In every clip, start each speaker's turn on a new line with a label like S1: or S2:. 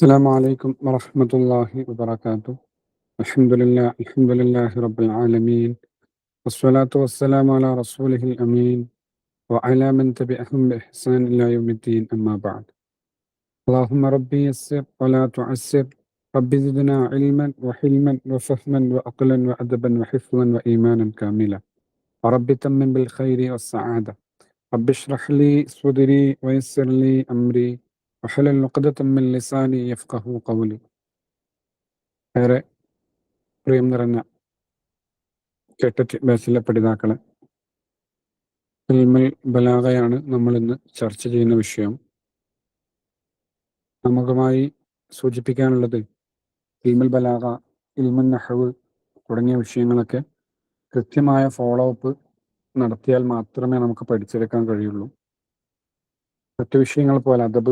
S1: السلام عليكم ورحمة الله وبركاته. الحمد لله رب العالمين، والصلاة والسلام على رسوله الأمين وعلى من تبعهم بإحسان إلى يوم الدين، أما بعد. اللهم ربي يسر ولا تعسر، ربي زدنا علما وحلما وفهما وعقلا وأدبا وحفظا وإيمانا كاملا، وربي تمم بالخير والسعادة. رب اشرح لي صدري ويسر لي أمري وحلل عقدة من لساني يفقه قولي. ഏറെ പ്രിയം നിറഞ്ഞ കേട്ടറ്റ് ബാച്ചിലെ പഠിതാക്കളെ, ഇൽമുൽ ബലാഗയാണ് നമ്മൾ ഇന്ന് ചർച്ച ചെയ്യുന്ന വിഷയം. നമുക്കുമായി സൂചിപ്പിക്കാനുള്ളത്, ഇൽമുൽ ബലാഗ, ഇൽമുൻ നഹ്വ് തുടങ്ങിയ വിഷയങ്ങളൊക്കെ കൃത്യമായ ഫോളോ അപ്പ് നടത്തിയാൽ മാത്രമേ നമുക്ക് പഠിച്ചെടുക്കാൻ കഴിയുള്ളൂ. മറ്റു വിഷയങ്ങൾ പോലെ അദബ്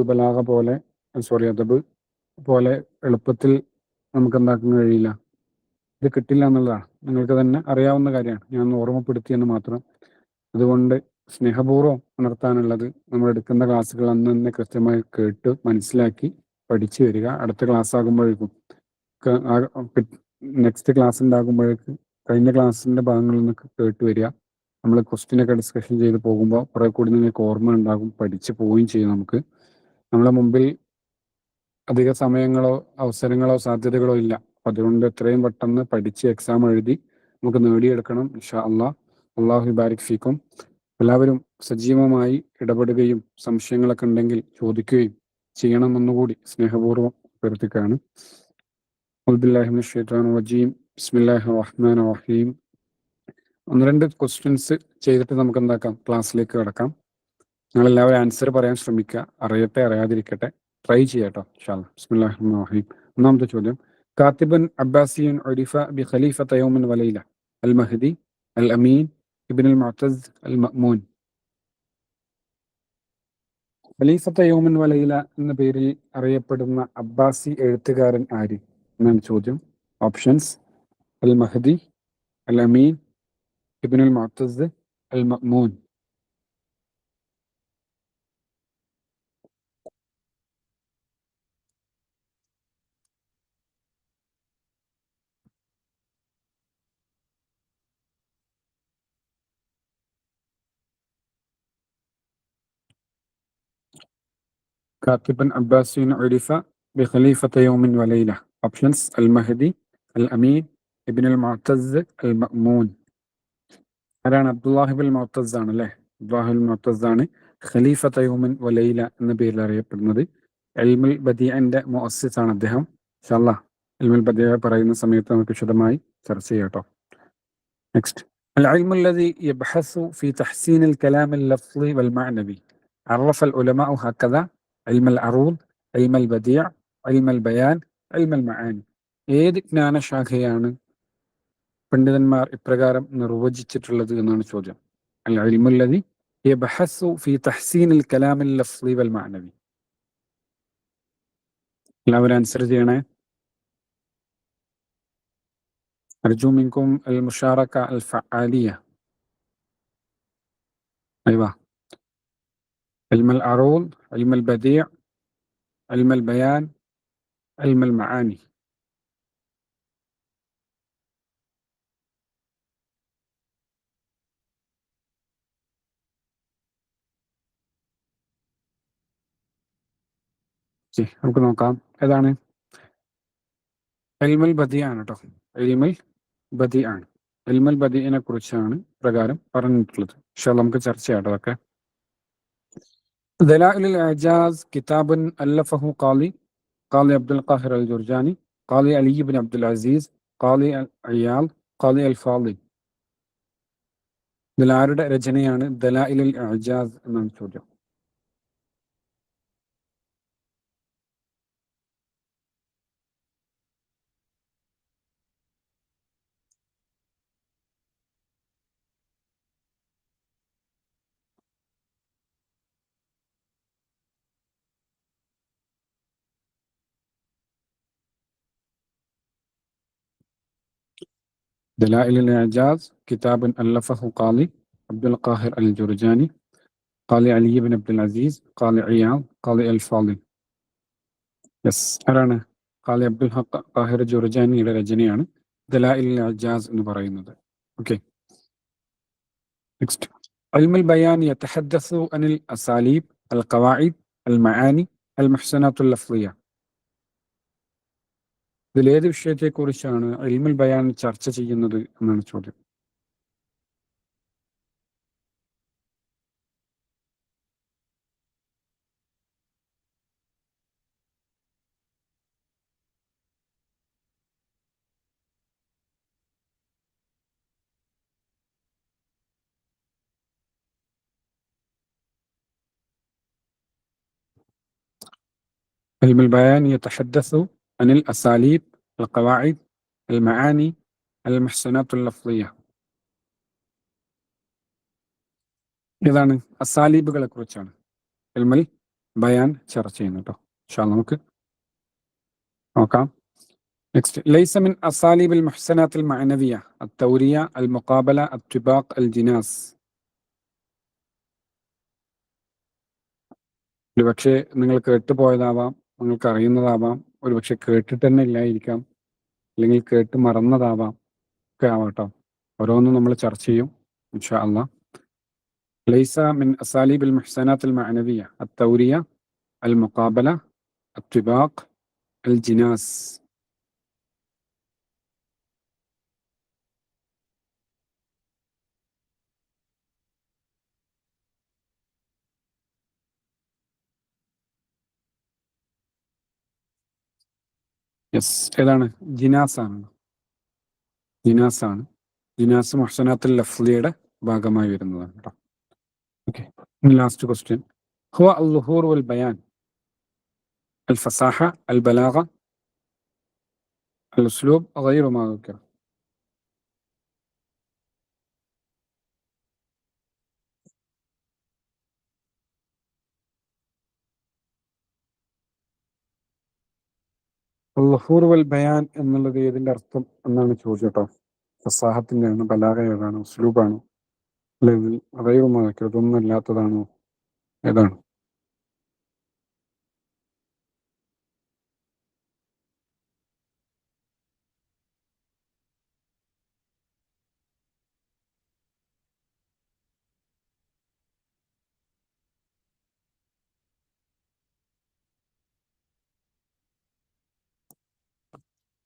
S1: പോലെ എളുപ്പത്തിൽ നമുക്ക് എന്താക്കാൻ കഴിയില്ല. ഇത് കിട്ടില്ല എന്നുള്ളതാണ് നിങ്ങൾക്ക് തന്നെ അറിയാവുന്ന കാര്യമാണ്. ഞാൻ ഓർമ്മപ്പെടുത്തിയെന്ന് മാത്രം. അതുകൊണ്ട് സ്നേഹപൂർവ്വം ഉണർത്താനുള്ളത്, നമ്മൾ എടുക്കുന്ന ക്ലാസ്സുകൾ അന്ന് തന്നെ കൃത്യമായി കേട്ട് മനസ്സിലാക്കി പഠിച്ചു വരിക. അടുത്ത ക്ലാസ് ആകുമ്പോഴേക്കും നെക്സ്റ്റ് ക്ലാസ് ഉണ്ടാകുമ്പോഴേക്കും കഴിഞ്ഞ ക്ലാസ്സിന്റെ ഭാഗങ്ങളിൽ നിന്നൊക്കെ കേട്ട് വരിക. നമ്മൾ ക്വസ്റ്റ്യനൊക്കെ ഡിസ്കഷൻ ചെയ്ത് പോകുമ്പോൾ കുറെ കൂടി നിങ്ങൾക്ക് ഓർമ്മ ഉണ്ടാകും, പഠിച്ചു പോവുകയും ചെയ്യും. നമ്മളെ മുമ്പിൽ അധിക സമയങ്ങളോ അവസരങ്ങളോ സാധ്യതകളോ ഇല്ല. അതുകൊണ്ട് എത്രയും പെട്ടെന്ന് പഠിച്ച് എക്സാം എഴുതി നമുക്ക് നേടിയെടുക്കണം. ഇൻഷാ അള്ളാഹ്. അള്ളാഹു ബാരിക് ഫീക്കും. എല്ലാവരും സജീവമായി ഇടപെടുകയും സംശയങ്ങളൊക്കെ ഉണ്ടെങ്കിൽ ചോദിക്കുകയും ചെയ്യണമെന്നുകൂടി സ്നേഹപൂർവ്വം അഭ്യർത്ഥിക്കുകയാണ്. ഔദുബില്ലാഹി മിനശ് ശൈത്വാനിർ റജീം. ബിസ്മില്ലാഹിർ റഹ്മാനിർ റഹീം. ഒന്ന് രണ്ട് ക്വസ്റ്റ്യൻസ് ചെയ്തിട്ട് നമുക്ക് എന്താക്കാം, ക്ലാസ്സിലേക്ക് കടക്കാം. നിങ്ങളെല്ലാവരും ആൻസർ പറയാൻ ശ്രമിക്കുക. അറിയട്ടെ അറിയാതിരിക്കട്ടെ, ട്രൈ ചെയ്യാട്ടോ ഇൻഷാ അല്ലാഹ്. ബിസ്മില്ലാഹിർ റഹ്മാനിർ റഹീം. ഒന്നാമത്തെ ചോദ്യം, കാത്തിബുൻ അബ്ബാസിയുൻ ഉരിഫ ബി ഖലീഫത യൗമൻ വലൈല അൽ മഹ്ദി അൽ അമീൻ ഇബ്നുൽ മുഅ്തസ് അൽ മഅ്മൂൻ. ഖലീഫത്ത യൗമൻ വലൈല എന്ന പേരിൽ അറിയപ്പെടുന്ന അബ്ബാസി എഴുത്തുകാരൻ ആര് എന്നാണ് ചോദ്യം. ഓപ്ഷൻസ്: അൽ മഹ്ദി, അൽ അമീൻ, ഇബ്നുൽ മുഅ്തസ്, അൽ മഅ്മൂൻ. കാത്തിബൻ അബ്ബാസിയുൻ ഉരിഫ ബി ഖലീഫത്ത യൗമൻ വലൈല. ഓപ്ഷൻസ്: അൽ മഹ്ദി, അൽ അമീൻ, ഇബ്നുൽ മുഅ്തസ്, അൽ മഅ്മൂൻ. ആരാണ്? അബ്ദുല്ലാഹിബിൻ മുഅ്തസ് ആണ് അല്ലേ? അബ്ദുല്ലാഹിബിൻ മുഅ്തസ് ആണ് ഖലീഫത്ത യൗമൻ വലൈല എന്ന പേരിൽ അറിയപ്പെടുന്നത്. ഇൽമുൽ ബദീഅന്റെ മുഅസ്സിസ് ആണ് അദ്ദേഹം. ഇൻഷാ അല്ലാഹ് ഇൽമുൽ ബദീഅ പറയുന്ന സമയത്ത് നമുക്ക് വിശദമായി ചർച്ച ചെയ്യാം കേട്ടോ. നെക്സ്റ്റ്, العلم الذي يبحث في تحسين الكلام اللفظي والمعنوي عرف العلماء هكذا: علم العروض، علم البديع، علم البيان، علم المعاني. ഏത് ജ്ഞാനശാഖയാണ് പണ്ഡിതന്മാർ ഇപ്രകാരം നിർവചിച്ചിട്ടുള്ളത് എന്നാണ് ചോദ്യം. അൽ ഇൽമു അല്ലദി യബ്ഹസു ഫി തഹ്സീനിൽ കലാമിൽ ലഫ്ളി വൽ മഅനവി. എല്ലാവരും ആൻസർ ചെയ്യണേ. അർജു മിൻകും അൽ മുഷാറക അൽ ഫഅലിയ. അയ്വാ. علم العروض، علم البديع، علم البيان، علم المعاني. നമുക്ക് നോക്കാം ഏതാണ്. ഇൽമുൽ ബദീഅ ആണ് കേട്ടോ. ഇൽമുൽ ബദീഅ ആണ്. ഇൽമുൽ ബദീഇനെ കുറിച്ചാണ് പ്രകാരം പറഞ്ഞിട്ടുള്ളത്. ഇൻഷാ അല്ലാഹ് നമുക്ക് ചർച്ച ചെയ്യാം അതൊക്കെ. ദലാഇലുൽ ഇഅജാസ് കിതാബുൻ അല്ലഫഹു ഖാലി അബ്ദുൽ ഖാഹിർ അൽ ജുർജാനി, ഖാലി അലി ഇബ്നു അബ്ദുൽ അസീസ്, ഖാലി അൽ അയ്യാൽ, ഖാലി അൽ ഫാളി. ഇതിൽ ആരുടെ രചനയാണ് ദലാഇലുൽ ഇഅജാസ് എന്നാണ് ചോദ്യം. دلائل الإعجاز كتاب ألفه قاضي عبد القاهر الجرجاني، قاضي علي بن عبد العزيز، قاضي عياض، قاضي الفاضل. യെസ്, ആരാണ്? ഖാലി അബ്ദുൽ ഹഖ് താഹിർ ജുർജാനിയുടെ രചനയാണ് ദലാഇൽ അജാസ് എന്ന് പറയുന്നത്. Okay, next. ഇൽമുൽ ബയാൻ യതഹദ്ദസു അനിൽ അസാലീബ് അൽ ഖവാഇദ് അൽ മആനി അൽ മുഹ്സനാത്തുൽ ലഫ്ളിയ. ഇതിലേത് വിഷയത്തെക്കുറിച്ചാണ് ഇൽമുൽ ബയാൻ ചർച്ച ചെയ്യുന്നത് എന്നാണ് ചോദ്യം. علم البيان يتحدث عن الأساليب القواعد المعاني المحسنات اللفظية. ഇതാണ് അസാലീബുകളെ കുറിച്ചാണ് ഇൽമുൽ ബയാൻ ചർച്ച ചെയ്യുന്നത് കേട്ടോ. ഇൻഷാ അല്ലാഹ് നമുക്ക് നോക്കാം. നെക്സ്റ്റ്. ലൈസ മിൻ അസാലീബിൽ മുഹ്സനാത്തിൽ മഅനവിയ അത്തൗരിയ അൽ മുഖാബല അത്തിബാഖ് അൽ ജിനാസ്. ഒരുപക്ഷെ നിങ്ങൾ കേട്ടുപോയതാവാം, നിങ്ങൾക്ക് അറിയുന്നതാവാം, ഒരുപക്ഷെ കേട്ടിട്ട് തന്നെ ഇല്ലായിരിക്കാം, അല്ലെങ്കിൽ കേട്ട് മറന്നതാവാം, ഒക്കെ ആവാട്ടോ. ഓരോന്നും നമ്മൾ ചർച്ച ചെയ്യും ഇൻഷാ അല്ലാഹ്. ലൈസ മിൻ അസാലീബിൽ മുഹ്സനാത്തിൽ മഅനവിയ അത്തൗരിയ അൽ മുഖാബല അത്തിബാഖ് അൽ ജിനാസ്. യെസ്, ഏതാണ്? ജിനാസാണ്. ജിനാസാണ്. ജിനാസ് മുഹ്സനാത്തുൽ ലഫ്ലിയുടെ ഭാഗമായി വരുന്നതാണ് കേട്ടോ. Okay, last question. ഹുവ അൽ ളുഹൂർ വൽ ബയാൻ അൽ ഫസാഹ അൽ ബലാഗ അൽ ഉസ്ലൂബ് ഗൈറു മാ ദുക്കിറ. ളുഹൂർ വൽ ബയാൻ എന്നുള്ളത് ഏതിന്റെ അർത്ഥം എന്നാണ് ചോദ്യം കേട്ടോ. ഫസാഹത്തിന്റെ ആണ്, ബലാഗ ഏതാണ്, ഉസ്ലൂബാണോ, അല്ലെങ്കിൽ ഗൈറു മാ ദുക്കിറ ഇതൊന്നും ഇല്ലാത്തതാണോ, ഏതാണ്?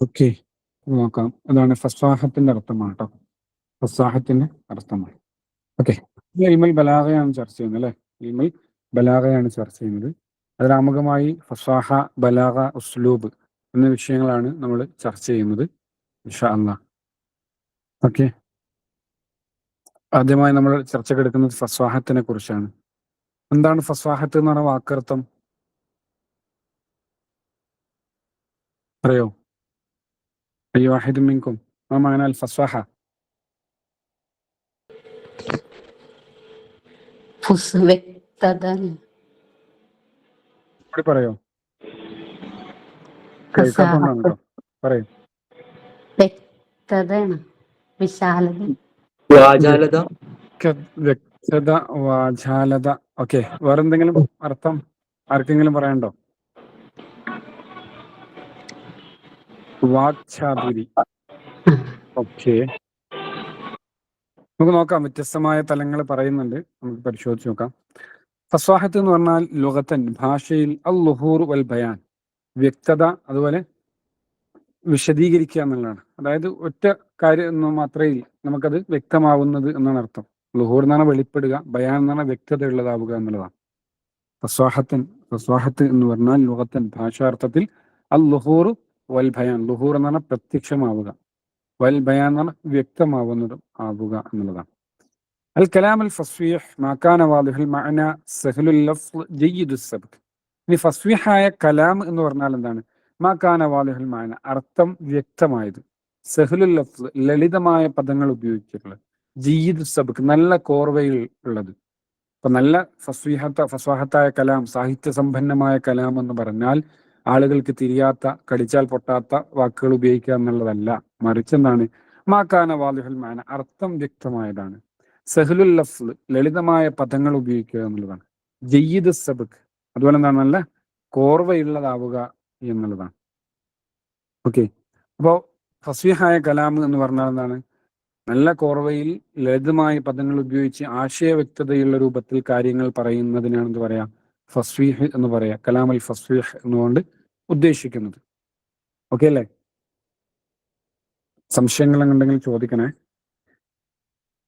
S1: ഓക്കെ, നോക്കാം. അതാണ് ഫസാഹത്തിന്റെ അർത്ഥമാണ് കേട്ടോ. ഫസാഹത്തിന്റെ അർത്ഥമാണ്. ഓക്കെ, ഇൽമുൽ ബലാഗയാണ് ചർച്ച ചെയ്യുന്നത് അല്ലേ. ഇൽമുൽ ബലാഗയാണ് ചർച്ച ചെയ്യുന്നത്. അതിലാമുഖമായി ഫസാഹ, ബലാഗ, ഉസ്ലൂബ് എന്ന വിഷയങ്ങളാണ് നമ്മൾ ചർച്ച ചെയ്യുന്നത് ഇൻഷാ അല്ലാഹ്. ഓക്കെ, ആദ്യമായി നമ്മൾ ചർച്ചക്കെടുക്കുന്നത് ഫസ്വാഹത്തിനെ കുറിച്ചാണ്. എന്താണ് ഫസ്വാഹത്ത് എന്ന് പറഞ്ഞ വാക്കർത്ഥം അറിയോ? അയ്യോ വാഹിദ് മിൻകും മാ മഅന അൽ ഫസ്വാഹ? കൂടി പറയോ? കേൾക്കാത്തോണ്ടാണ് കേട്ടോ, പറയൂ.
S2: വാചാലത,
S1: വ്യക്തത, വാചാലത. ഓക്കെ, വേറെന്തെങ്കിലും അർത്ഥം ആർക്കെങ്കിലും പറയാനുണ്ടോ? വാക്ചാതുരി. ഓക്കെ, നമുക്ക് നോക്കാം. വ്യത്യസ്തമായ തലങ്ങൾ പറയുന്നുണ്ട്, നമുക്ക് പരിശോധിച്ച് നോക്കാം. ഫസ്വാഹത്ത് എന്ന് പറഞ്ഞാൽ ലുഗത്തൻ, ഭാഷയിൽ അൽ ളുഹൂർ വൽ ബയാൻ, വ്യക്തത അതുപോലെ വിശദീകരിക്കുക എന്നുള്ളതാണ്. അതായത് ഒറ്റ കാര്യം എന്ന് മാത്രമേ നമുക്കത് വ്യക്തമാവുന്നത് എന്നാണ് അർത്ഥം. ളുഹൂർ എന്ന് പറഞ്ഞാൽ വെളിപ്പെടുക, ബയാൻ എന്ന് പറഞ്ഞാൽ വ്യക്തത ഉള്ളതാവുക എന്നുള്ളതാണ്. ഫസ്വാഹത്ത് എന്ന് പറഞ്ഞാൽ ലുഗത്തൻ, ഭാഷാർത്ഥത്തിൽ അൽ ളുഹൂർ വൽ ബയാൻ, ളുഹൂർ എന്ന് പറഞ്ഞാൽ പ്രത്യക്ഷമാവുക, വൽ ബയാൻ എന്ന് പറഞ്ഞാൽ വ്യക്തമാവുന്നതും ആവുക എന്നുള്ളതാണ്. അൽ കലാം അൽ ഫസ്വീഹ് മാ കാന വാദിഹുൽ മഅന സഹലുൽ ലഫ്ള് ജയ്യിദുസ് സബ്ത്. ഇനി ഫസ്വീഹായ കലാം എന്ന് പറഞ്ഞാൽ എന്താണ്? മാ കാന വാദിഹുൽ മഅന, അർത്ഥം വ്യക്തമായത്, സഹലുൽ ലഫ്ള് ലളിതമായ പദങ്ങൾ ഉപയോഗിച്ചിട്ടുള്ളത്, ജയ്യിദുസ് സബ്ത് നല്ല കോർവയിൽ ഉള്ളത്. അപ്പൊ നല്ല ഫസ്വാഹത്തായ കലാം, സാഹിത്യ സമ്പന്നമായ കലാം എന്ന് പറഞ്ഞാൽ ആളുകൾക്ക് തിരിയാത്ത, കടിച്ചാൽ പൊട്ടാത്ത വാക്കുകൾ ഉപയോഗിക്കുക എന്നുള്ളതല്ല. മറിച്ച് എന്താണ്? മാക്കാന വാദിഹുൽ മാന, അർത്ഥം വ്യക്തമായതാണ്. സഹലുൽ ലഫ്ള്, ലളിതമായ പദങ്ങൾ ഉപയോഗിക്കുക എന്നുള്ളതാണ്. ജയ്യിദ് സബക്, അതുപോലെ എന്താണ്? നല്ല കോർവയുള്ളതാവുക എന്നുള്ളതാണ്. ഓക്കെ. അപ്പോൾ ഫസ്വീഹായ കലാം എന്ന് പറഞ്ഞാൽ എന്താണ്? നല്ല കോർവയിൽ ലളിതമായ പദങ്ങൾ ഉപയോഗിച്ച് ആശയ വ്യക്തതയുള്ള രൂപത്തിൽ കാര്യങ്ങൾ പറയുന്നതിനാണ് എന്ത് പറയാ? ഫസ്വീഹ് എന്ന് പറയാ. കലാം അൽ ഫസ്വീഹ് എന്നുകൊണ്ട് ഉദ്ദേശിക്കുന്നത്. ഓക്കെ അല്ലേ? സംശയങ്ങൾ ഉണ്ടെങ്കിൽ ചോദിക്കണേ.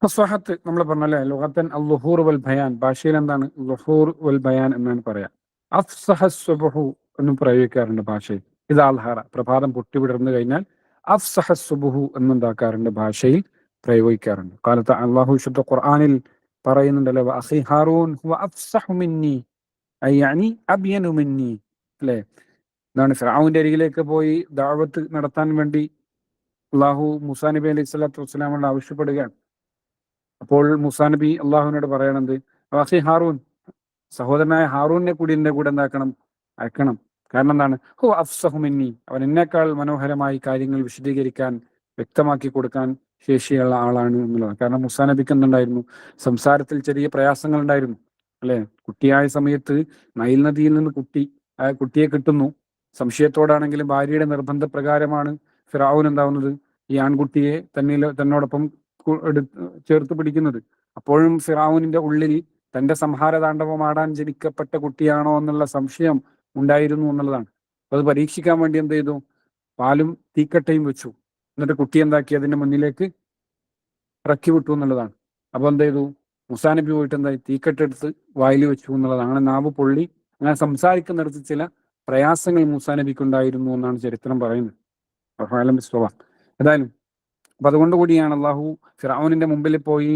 S1: ഫസ്വഹത്ത് നമ്മൾ പറഞ്ഞല്ലേ, ലുഗത്തൻ അൽ ളുഹൂർ വൽ ബയാൻ, ഭാഷയിൽ എന്താണ് ളുഹൂർ വൽ ബയാൻ എന്നാണ് പറയാ. അഫ്സഹ സുബ്ഹു എന്നും പ്രയോഗിക്കാറുണ്ട് ഭാഷയിൽ. ഇത് ആൽഹാറ, പ്രഭാതം പൊട്ടിവിടർന്നു കഴിഞ്ഞാൽ അഫ്സഹ സുബ്ഹു എന്നുണ്ടാക്കാറുണ്ട്, ഭാഷയിൽ പ്രയോഗിക്കാറുണ്ട്. കാലത്ത് അള്ളാഹു വിശുദ്ധ ഖുർആനിൽ പറയുന്നുണ്ടല്ലോ, അഖി ഹാറൂൻ ഹുവ അഫ്സഹു മിന്നി ഐ യഅനി അബ്യനു മിന്നി, അല്ലേ? എന്താണ്, ഫിർഔന്റെ അരികിലേക്ക് പോയി ദഅവത്ത് നടത്താൻ വേണ്ടി അള്ളാഹു മൂസാ നബി അലൈഹി സ്വലാത്തു വസ്സലാമോട് ആവശ്യപ്പെടുകയാണ്. അപ്പോൾ മൂസാ നബി അള്ളാഹുവിനോട് പറയണത്, അഖി ഹാറൂൻ, സഹോദരനായ ഹാറൂനെ കൂടി എന്റെ കൂടെ എന്താക്കണം, അയക്കണം. കാരണം എന്താണ്? ഹു അഫ്സഹു മിന്നി, അവൻ എന്നേക്കാൾ മനോഹരമായി കാര്യങ്ങൾ വിശദീകരിക്കാൻ, വ്യക്തമാക്കി കൊടുക്കാൻ ശേഷിയുള്ള ആളാണ് എന്നുള്ളതാണ്. കാരണം മുസാ നബിക്ക് എന്തുണ്ടായിരുന്നു? സംസാരത്തിൽ ചെറിയ പ്രയാസങ്ങൾ ഉണ്ടായിരുന്നു, അല്ലെ? കുട്ടിയായ സമയത്ത് നൈൽ നദിയിൽ നിന്ന് കുട്ടിയെ കിട്ടുന്നു. സംശയത്തോടാണെങ്കിലും ഭാര്യയുടെ നിർബന്ധപ്രകാരമാണ് ഫിറഔൻ എന്താവുന്നത്, ഈ ആൺകുട്ടിയെ തന്നോടൊപ്പം ചേർത്ത് പിടിക്കുന്നത്. അപ്പോഴും ഫിറഔനിന്റെ ഉള്ളിൽ തന്റെ സംഹാര താണ്ഡവമാടാൻ ജനിക്കപ്പെട്ട കുട്ടിയാണോ എന്നുള്ള സംശയം ഉണ്ടായിരുന്നു എന്നുള്ളതാണ്. അത് പരീക്ഷിക്കാൻ വേണ്ടി എന്ത് ചെയ്തു? പാലും തീക്കട്ടയും വെച്ചു. എന്നിട്ട് കുട്ടി എന്താക്കി? അതിന്റെ മുന്നിലേക്ക് ഇറക്കി വിട്ടു എന്നുള്ളതാണ്. അപ്പൊ എന്ത് ചെയ്തു? മുസാ നബി പോയിട്ട് എന്തായി? തീക്കട്ടെടുത്ത് വായിൽ വെച്ചു എന്നുള്ളതാണ്. അങ്ങനെ നാവ് പൊള്ളി, അങ്ങനെ സംസാരിക്കുന്നിടത്ത് ചില പ്രയാസങ്ങൾ മൂസാ നബിക്ക് ഉണ്ടായിരുന്നു എന്നാണ് ചരിത്രം പറയുന്നത്. ഏതായാലും അപ്പൊ അതുകൊണ്ട് കൂടിയാണ് അള്ളാഹു ഫിറഔനിന്റെ മുമ്പിൽ പോയി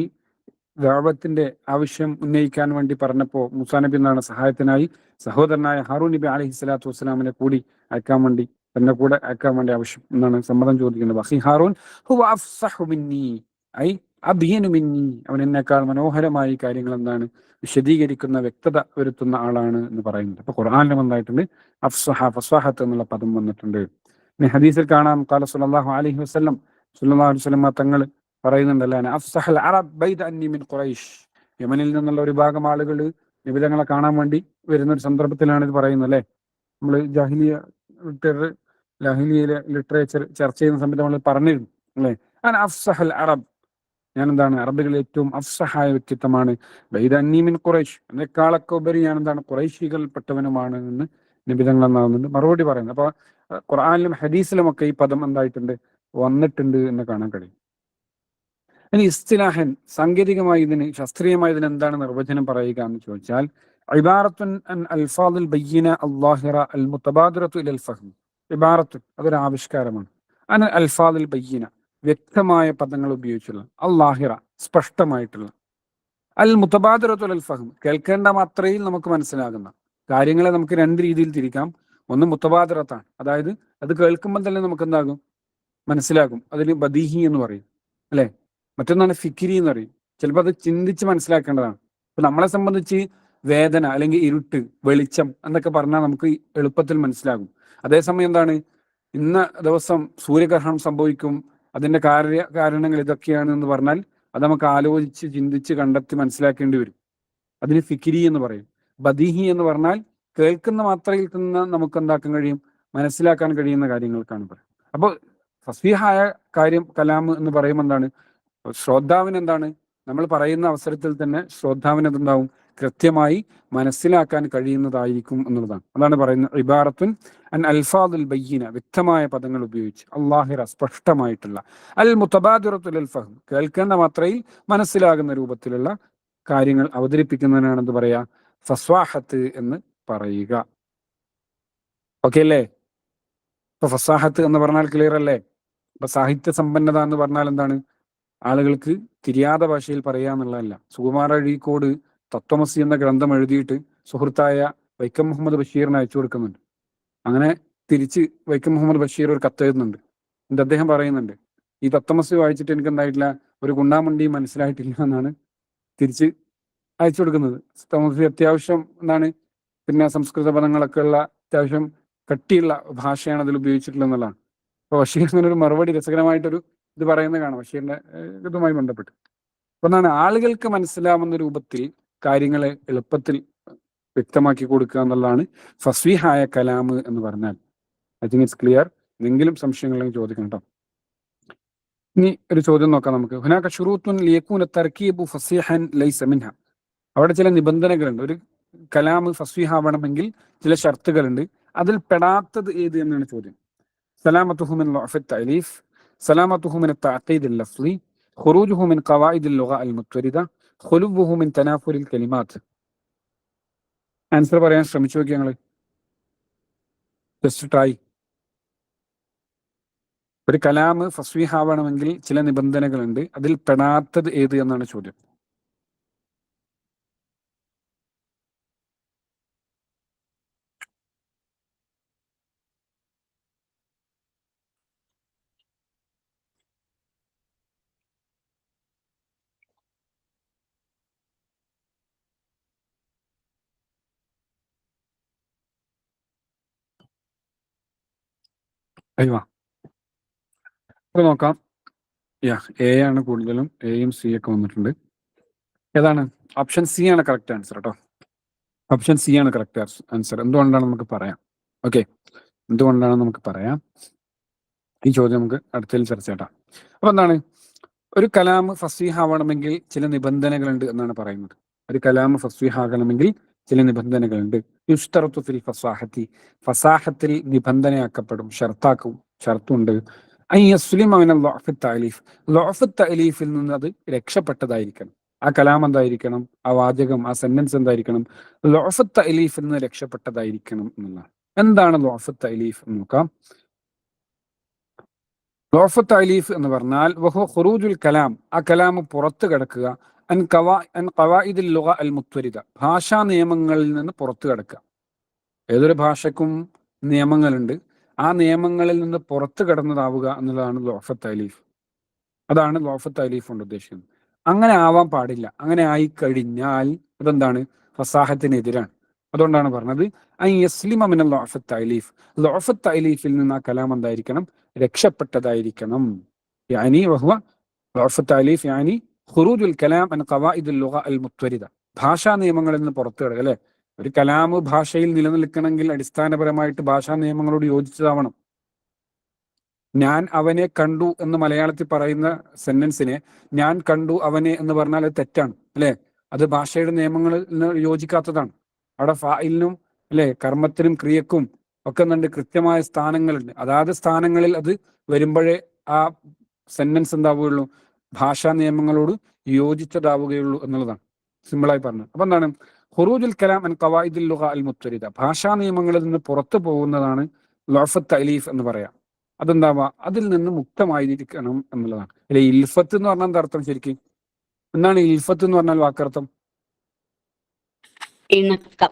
S1: ദഅവത്തിന്റെ ആവശ്യം ഉന്നയിക്കാൻ വേണ്ടി പറഞ്ഞപ്പോൾ മൂസാ നബി എന്നാണ് സഹായത്തിനായി സഹോദരനായ ഹാറൂൻ നബി അലൈഹി സ്വലാത്തു വസ്സലാമിനെ കൂടി അയക്കാൻ വേണ്ടി, തന്നെ കൂടെ അയക്കാൻ വേണ്ടി ആവശ്യം എന്നാണ് സമ്മതം ചോദിക്കുന്നത്. അഖി ഹാറൂൻ ഹുവ അഫ്സഹു മിന്നി ഐ അബ്യനു മിന്നി, അവൻ എന്നേക്കാൾ മനോഹരമായി കാര്യങ്ങൾ എന്താണ് വിശദീകരിക്കുന്ന, വ്യക്തത വരുത്തുന്ന ആളാണ് എന്ന് പറയുന്നത്. അപ്പൊ ഖുർആനിലും എന്തായിട്ടുണ്ട്? ഫസ്വഹത്ത് എന്നുള്ള പദം വന്നിട്ടുണ്ട്. ഇനി ഹദീസിൽ കാണാം, ഖാല സ്വല്ലല്ലാഹു അലൈഹി വസല്ലം, സ്വല്ലല്ലാഹു അലൈഹി വസല്ലം തങ്ങൾ പറയുന്നുണ്ടല്ലോ, അഫ്സഹൽ അറബ് ബൈദ അന്നി മിൻ ഖുറൈശ്, യമനിൽ നിന്നുള്ള ഒരു ഭാഗം ആളുകൾ നിബിധങ്ങളെ കാണാൻ വേണ്ടി വരുന്ന ഒരു സന്ദർഭത്തിലാണ് ഇത് പറയുന്നത്, അല്ലെ? നമ്മൾ ജാഹിലിയയിലെ ലിറ്ററേച്ചർ ചർച്ച ചെയ്യുന്ന സമയത്ത് നമ്മൾ പറഞ്ഞിരുന്നു, അല്ലെ? അഫ്സഹൽ അറബ്, ഞാൻ എന്താണ്, അറബികളിൽ ഏറ്റവും അഫ്സഹായ വ്യക്തിത്വമാണ്. ബൈദ അന്നി മിൻ ഖുറൈശ്, എന്നെക്കാളൊക്കെ ഉപരി ഞാൻ എന്താണ്, ഖുറൈശികൾപ്പെട്ടവനുമാണ് എന്ന് നിബിധങ്ങൾ എന്നാകുന്നുണ്ട് മറുപടി പറയുന്നത്. അപ്പൊ ഖുർആനിലും ഹദീസിലും ഒക്കെ ഈ പദം എന്തായിട്ടുണ്ട്? വന്നിട്ടുണ്ട് എന്ന് കാണാൻ കഴിയും. ഇനി ഇസ്തിലാഹൻ, സാങ്കേതികമായി ഇതിന്, ശാസ്ത്രീയമായി ഇതിന് എന്താണ് നിർവചനം പറയുക എന്ന് ചോദിച്ചാൽ, ഇബാറത്തുൻ അൻ അൽഫാദുൽ ബയ്യിന അല്ലാഹിറ അൽ മുതബാദിറത്തു ഇലൽ ഫഹ്ം. ഇബാറത്തുൻ, അതൊരു ആവിഷ്കാരമാണ്. അൻ അൽഫാദുൽ ബയ്യിന, വ്യക്തമായ പദങ്ങൾ ഉപയോഗിച്ചുള്ള, അല്ലാഹിറ, സ്പഷ്ടമായിട്ടുള്ള, അൽ മുതബാദിറത്തു ഇലൽ ഫഹ്ം, കേൾക്കേണ്ട മാത്രയിൽ നമുക്ക് മനസ്സിലാകുന്ന കാര്യങ്ങളെ നമുക്ക് രണ്ട് രീതിയിൽ തിരിക്കാം. ഒന്ന് മുതബാദിറത്താണ്, അതായത് അത് കേൾക്കുമ്പോൾ തന്നെ നമുക്ക് എന്താകും, മനസ്സിലാകും. അതിന് ബദീഹി എന്ന് പറയും, അല്ലെ? മറ്റൊന്നാണ് ഫിക്കിരി എന്ന് പറയും. ചിലപ്പോൾ അത് ചിന്തിച്ച് മനസ്സിലാക്കേണ്ടതാണ്. ഇപ്പൊ നമ്മളെ സംബന്ധിച്ച് വേദന അല്ലെങ്കിൽ ഇരുട്ട്, വെളിച്ചം എന്നൊക്കെ പറഞ്ഞാൽ നമുക്ക് എളുപ്പത്തിൽ മനസ്സിലാകും. അതേസമയം എന്താണ്, ഇന്ന ദിവസം സൂര്യഗ്രഹണം സംഭവിക്കും, അതിന്റെ കാരണങ്ങൾ ഇതൊക്കെയാണ് എന്ന് പറഞ്ഞാൽ അത് നമുക്ക് ആലോചിച്ച് ചിന്തിച്ച് കണ്ടെത്തി മനസ്സിലാക്കേണ്ടി വരും. അതിന് ഫിക്കിരി എന്ന് പറയും. ബദീഹി എന്ന് പറഞ്ഞാൽ കേൾക്കുന്ന മാത്രയിൽ നിന്ന് നമുക്ക് എന്താക്കാൻ കഴിയും, മനസ്സിലാക്കാൻ കഴിയുന്ന കാര്യങ്ങൾക്കാണ് പറയുന്നത്. അപ്പോൾ ഫസ്വീഹായ കാര്യം കലാം എന്ന് പറയുമ്പോൾ എന്താണ്, ശ്രോതാവിന് എന്താണ്, നമ്മൾ പറയുന്ന അവസരത്തിൽ തന്നെ ശ്രോതാവിന് എന്തുണ്ടാവും, കൃത്യമായി മനസ്സിലാക്കാൻ കഴിയുന്നതായിരിക്കും എന്നുള്ളതാണ്. അതാണ് പറയുന്നത്, ഇബാറത്തുൻ അൻ അൽഫാദുൽ ബയ്യിന, വ്യക്തമായ പദങ്ങൾ ഉപയോഗിച്ച്, അല്ലാഹിറ, സ്പഷ്ടമായിട്ടുള്ള, അൽ മുതബാദിറത്തു ഇലൽ ഫഹ്ം, കേൾക്കേണ്ട മാത്രയിൽ മനസ്സിലാകുന്ന രൂപത്തിലുള്ള കാര്യങ്ങൾ അവതരിപ്പിക്കുന്നതിനാണ് എന്ത് പറയാ, ഫസ്വാഹത്ത് എന്ന് പറയുക. ഓക്കെ അല്ലേ? ഇപ്പൊ ഫസാഹത്ത് എന്ന് പറഞ്ഞാൽ ക്ലിയർ അല്ലേ? ഇപ്പൊ സാഹിത്യ സമ്പന്നത എന്ന് പറഞ്ഞാൽ എന്താണ്, ആളുകൾക്ക് തിരിയാത്ത ഭാഷയിൽ പറയുക എന്നുള്ളതല്ല. സുകുമാര അഴീക്കോട് തത്വമസി എന്ന ഗ്രന്ഥം എഴുതിയിട്ട് സുഹൃത്തായ വൈക്കം മുഹമ്മദ് ബഷീറിന് അയച്ചു കൊടുക്കുന്നുണ്ട്. അങ്ങനെ തിരിച്ച് വൈക്കം മുഹമ്മദ് ബഷീർ ഒരു കത്ത് എഴുതുന്നുണ്ട്. എന്നിട്ട് അദ്ദേഹം പറയുന്നുണ്ട്, ഈ തത്വമസി വായിച്ചിട്ട് എനിക്ക് എന്തായിട്ടില്ല, ഒരു ഗുണ്ടാമണ്ടിയും മനസ്സിലായിട്ടില്ല എന്നാണ് തിരിച്ച് അയച്ചു കൊടുക്കുന്നത്. തത്വമസി അത്യാവശ്യം എന്താണ്, പിന്നെ സംസ്കൃത പദങ്ങളൊക്കെ ഉള്ള അത്യാവശ്യം കട്ടിയുള്ള ഭാഷയാണ് അതിൽ ഉപയോഗിച്ചിട്ടുള്ളത് എന്നുള്ളതാണ്. അപ്പൊ ബഷീർ ഇങ്ങനെ ഒരു മറുപടി, രസകരമായിട്ടൊരു ഇത് പറയുന്നത് കാണാം ബഷീറിന്റെ ഇതുമായി ബന്ധപ്പെട്ട്. അപ്പൊ എന്താണ്, ആളുകൾക്ക് മനസ്സിലാവുന്ന രൂപത്തിൽ കാര്യങ്ങളെ എളുപ്പത്തിൽ വ്യക്തമാക്കി കൊടുക്കുക എന്നുള്ളതാണ് ഫസ്വീഹായ കലാം എന്ന് പറഞ്ഞാൽ. I think it's clear. എന്തെങ്കിലും സംശയങ്ങളെങ്കിൽ ചോദിക്കണം കേട്ടോ. ഇനി ഒരു ചോദ്യം നോക്കാം നമുക്ക്. ഹുനാക ശുറൂത്തുൻ ലിയകൂന തർകീബു ഫസീഹൻ ലൈസ മിൻഹ. അവിടെ ചില നിബന്ധനകളുണ്ട്. ഒരു കലാം ഫസ്വീഹാവണമെങ്കിൽ ചില ഷർത്തുകളുണ്ട്. അതിൽ പെടാത്തത് ഏത് എന്നാണ് ചോദ്യം. സലാമത്തുഹു മിൻ ളഅഫി തഅലീഫ്, സലാമത്തുഹു മിൻ തഅഖീദ് ലഫ്ളി, ഖുറൂജുഹു മിൻ ഖവായിദ് ലുഗ അൽ മുത്വരിദ, ഖുലുബുഹു മിൻ തനാഫുൽ കലിമാത്ത്. ആൻസർ പറയാൻ ശ്രമിച്ചു നോക്കി ഞങ്ങൾ. Just try. ഒരു കലാം ഫസ്വീഹാവണമെങ്കിൽ ചില നിബന്ധനകളുണ്ട്. അതിൽ പെടാത്തത് ഏത് എന്നാണ് ചോദ്യം. അയ്യോ, അപ്പൊ നോക്കാം. എ ആണ് കൂടുതലും. എയും സി ഒക്കെ വന്നിട്ടുണ്ട്. ഏതാണ്? ഓപ്ഷൻ സി ആണ് കറക്റ്റ് ആൻസർ കേട്ടോ. ഓപ്ഷൻ സി ആണ് കറക്റ്റ് ആൻസർ. എന്തുകൊണ്ടാണ് നമുക്ക് പറയാം. ഓക്കെ, എന്തുകൊണ്ടാണ് നമുക്ക് പറയാം. ഈ ചോദ്യം നമുക്ക് അടുത്തതിൽ ചർച്ച ചെയ്യാം. അപ്പൊ എന്താണ്, ഒരു കലാം ഫസ്വീഹാവണമെങ്കിൽ ചില നിബന്ധനകളുണ്ട് എന്നാണ് പറയുന്നത്. ഒരു കലാം ഫസ്വീഹാകണമെങ്കിൽ ചില നിബന്ധനകളുണ്ട്. യുഷ്തറത്തു ഫിൽ ഫസാഹത്തി, ഫസാഹത്തിൽ നിബന്ധനയാക്കപ്പെടും, ഷർത്താക്കും, ഷർത്തുണ്ട്. ലഅഫ് തഅലീഫിൽ നിന്ന് അത് രക്ഷപ്പെട്ടതായിരിക്കണം. ആ കലാം എന്തായിരിക്കണം, ആ വാചകം, ആ സെന്റൻസ് എന്തായിരിക്കണം, ലഅഫ് തഅലീഫിൽ നിന്ന് രക്ഷപ്പെട്ടതായിരിക്കണം എന്നുള്ളതാണ്. എന്താണ് ലഅഫ് തഅലീഫ് എന്ന് നോക്കാം. ലഅഫ് തഅലീഫ് എന്ന് പറഞ്ഞാൽ വഹുവ ഖുറൂജുൽ കലാം, ആ കലാം പുറത്തു കിടക്കുക, അൻ ഖവായിദിൽ ലുഗ അൽ മുത്വരിദ, ഭാഷാ നിയമങ്ങളിൽ നിന്ന് പുറത്തു കിടക്കുക. ഏതൊരു ഭാഷക്കും നിയമങ്ങളുണ്ട്. ആ നിയമങ്ങളിൽ നിന്ന് പുറത്തു കടന്നതാവുക എന്നുള്ളതാണ് ലഅഫ് തഅലീഫ്. അതാണ് ലഅഫ് തഅലീഫ് കൊണ്ട് ഉദ്ദേശിക്കുന്നത്. അങ്ങനെ ആവാൻ പാടില്ല. അങ്ങനെ ആയിക്കഴിഞ്ഞാൽ അതെന്താണ്, ഫസാഹത്തിനെതിരാണ്. അതുകൊണ്ടാണ് പറഞ്ഞത് അൻ യസ്ലിമ മിനൽ ലഅഫ് തഅലീഫ്, ലഅഫ് തഅലീഫിൽ നിന്ന് ആ കലാം എന്തായിരിക്കണം, രക്ഷപ്പെട്ടതായിരിക്കണം. യാനി വഹുവ ലഅഫ് തഅലീഫ് യാനി ഖുറൂജുൽ കലാം അൻ ഖവായിദുൽ ലുഗ അൽ മുത്വരിദ, ഭാഷാ നിയമങ്ങളിൽ നിന്ന് പുറത്തു കിടക്കുക. അല്ലെ, ഒരു കലാം ഭാഷയിൽ നിലനിൽക്കണമെങ്കിൽ അടിസ്ഥാനപരമായിട്ട് ഭാഷാ നിയമങ്ങളോട് യോജിച്ചതാവണം. ഞാൻ അവനെ കണ്ടു എന്ന് മലയാളത്തിൽ പറയുന്ന സെന്റൻസിനെ ഞാൻ കണ്ടു അവനെ എന്ന് പറഞ്ഞാൽ അത് തെറ്റാണ്. അല്ലെ, അത് ഭാഷയുടെ നിയമങ്ങളിൽ യോജിക്കാത്തതാണ്. അവിടെ ഫായിലിനും അല്ലെ കർമ്മത്തിനും ക്രിയക്കും ഒക്കെ എന്തുണ്ട്, കൃത്യമായ സ്ഥാനങ്ങളുണ്ട്. അതാത് സ്ഥാനങ്ങളിൽ അത് വരുമ്പോഴേ ആ സെന്റൻസ് എന്താവുകയുള്ളൂ, ഭാഷാ നിയമങ്ങളോട് യോജിച്ചതാവുകയുള്ളൂ എന്നുള്ളതാണ് സിമ്പിളായി പറഞ്ഞത്. അപ്പൊ എന്താണ്, ഖുറൂജുൽ കലാം അൻ ഖവായിദിൽ ലുഗ അൽ മുത്വരിദ, ഭാഷാ നിയമങ്ങളിൽ നിന്ന് പുറത്തു പോകുന്നതാണ് ലഅഫ് തഅലീഫ് എന്ന് പറയാം. അതെന്താവാ, അതിൽ നിന്ന് മുക്തമായിരിക്കണം എന്നുള്ളതാണ്. അല്ലെ, ഇൽഫത്ത് എന്ന് പറഞ്ഞാൽ എന്താ അർത്ഥം ശരിക്കും? എന്താണ് ഇൽഫത്ത് എന്ന് പറഞ്ഞാൽ വാക്കർത്ഥം?
S2: ഇണക്കം.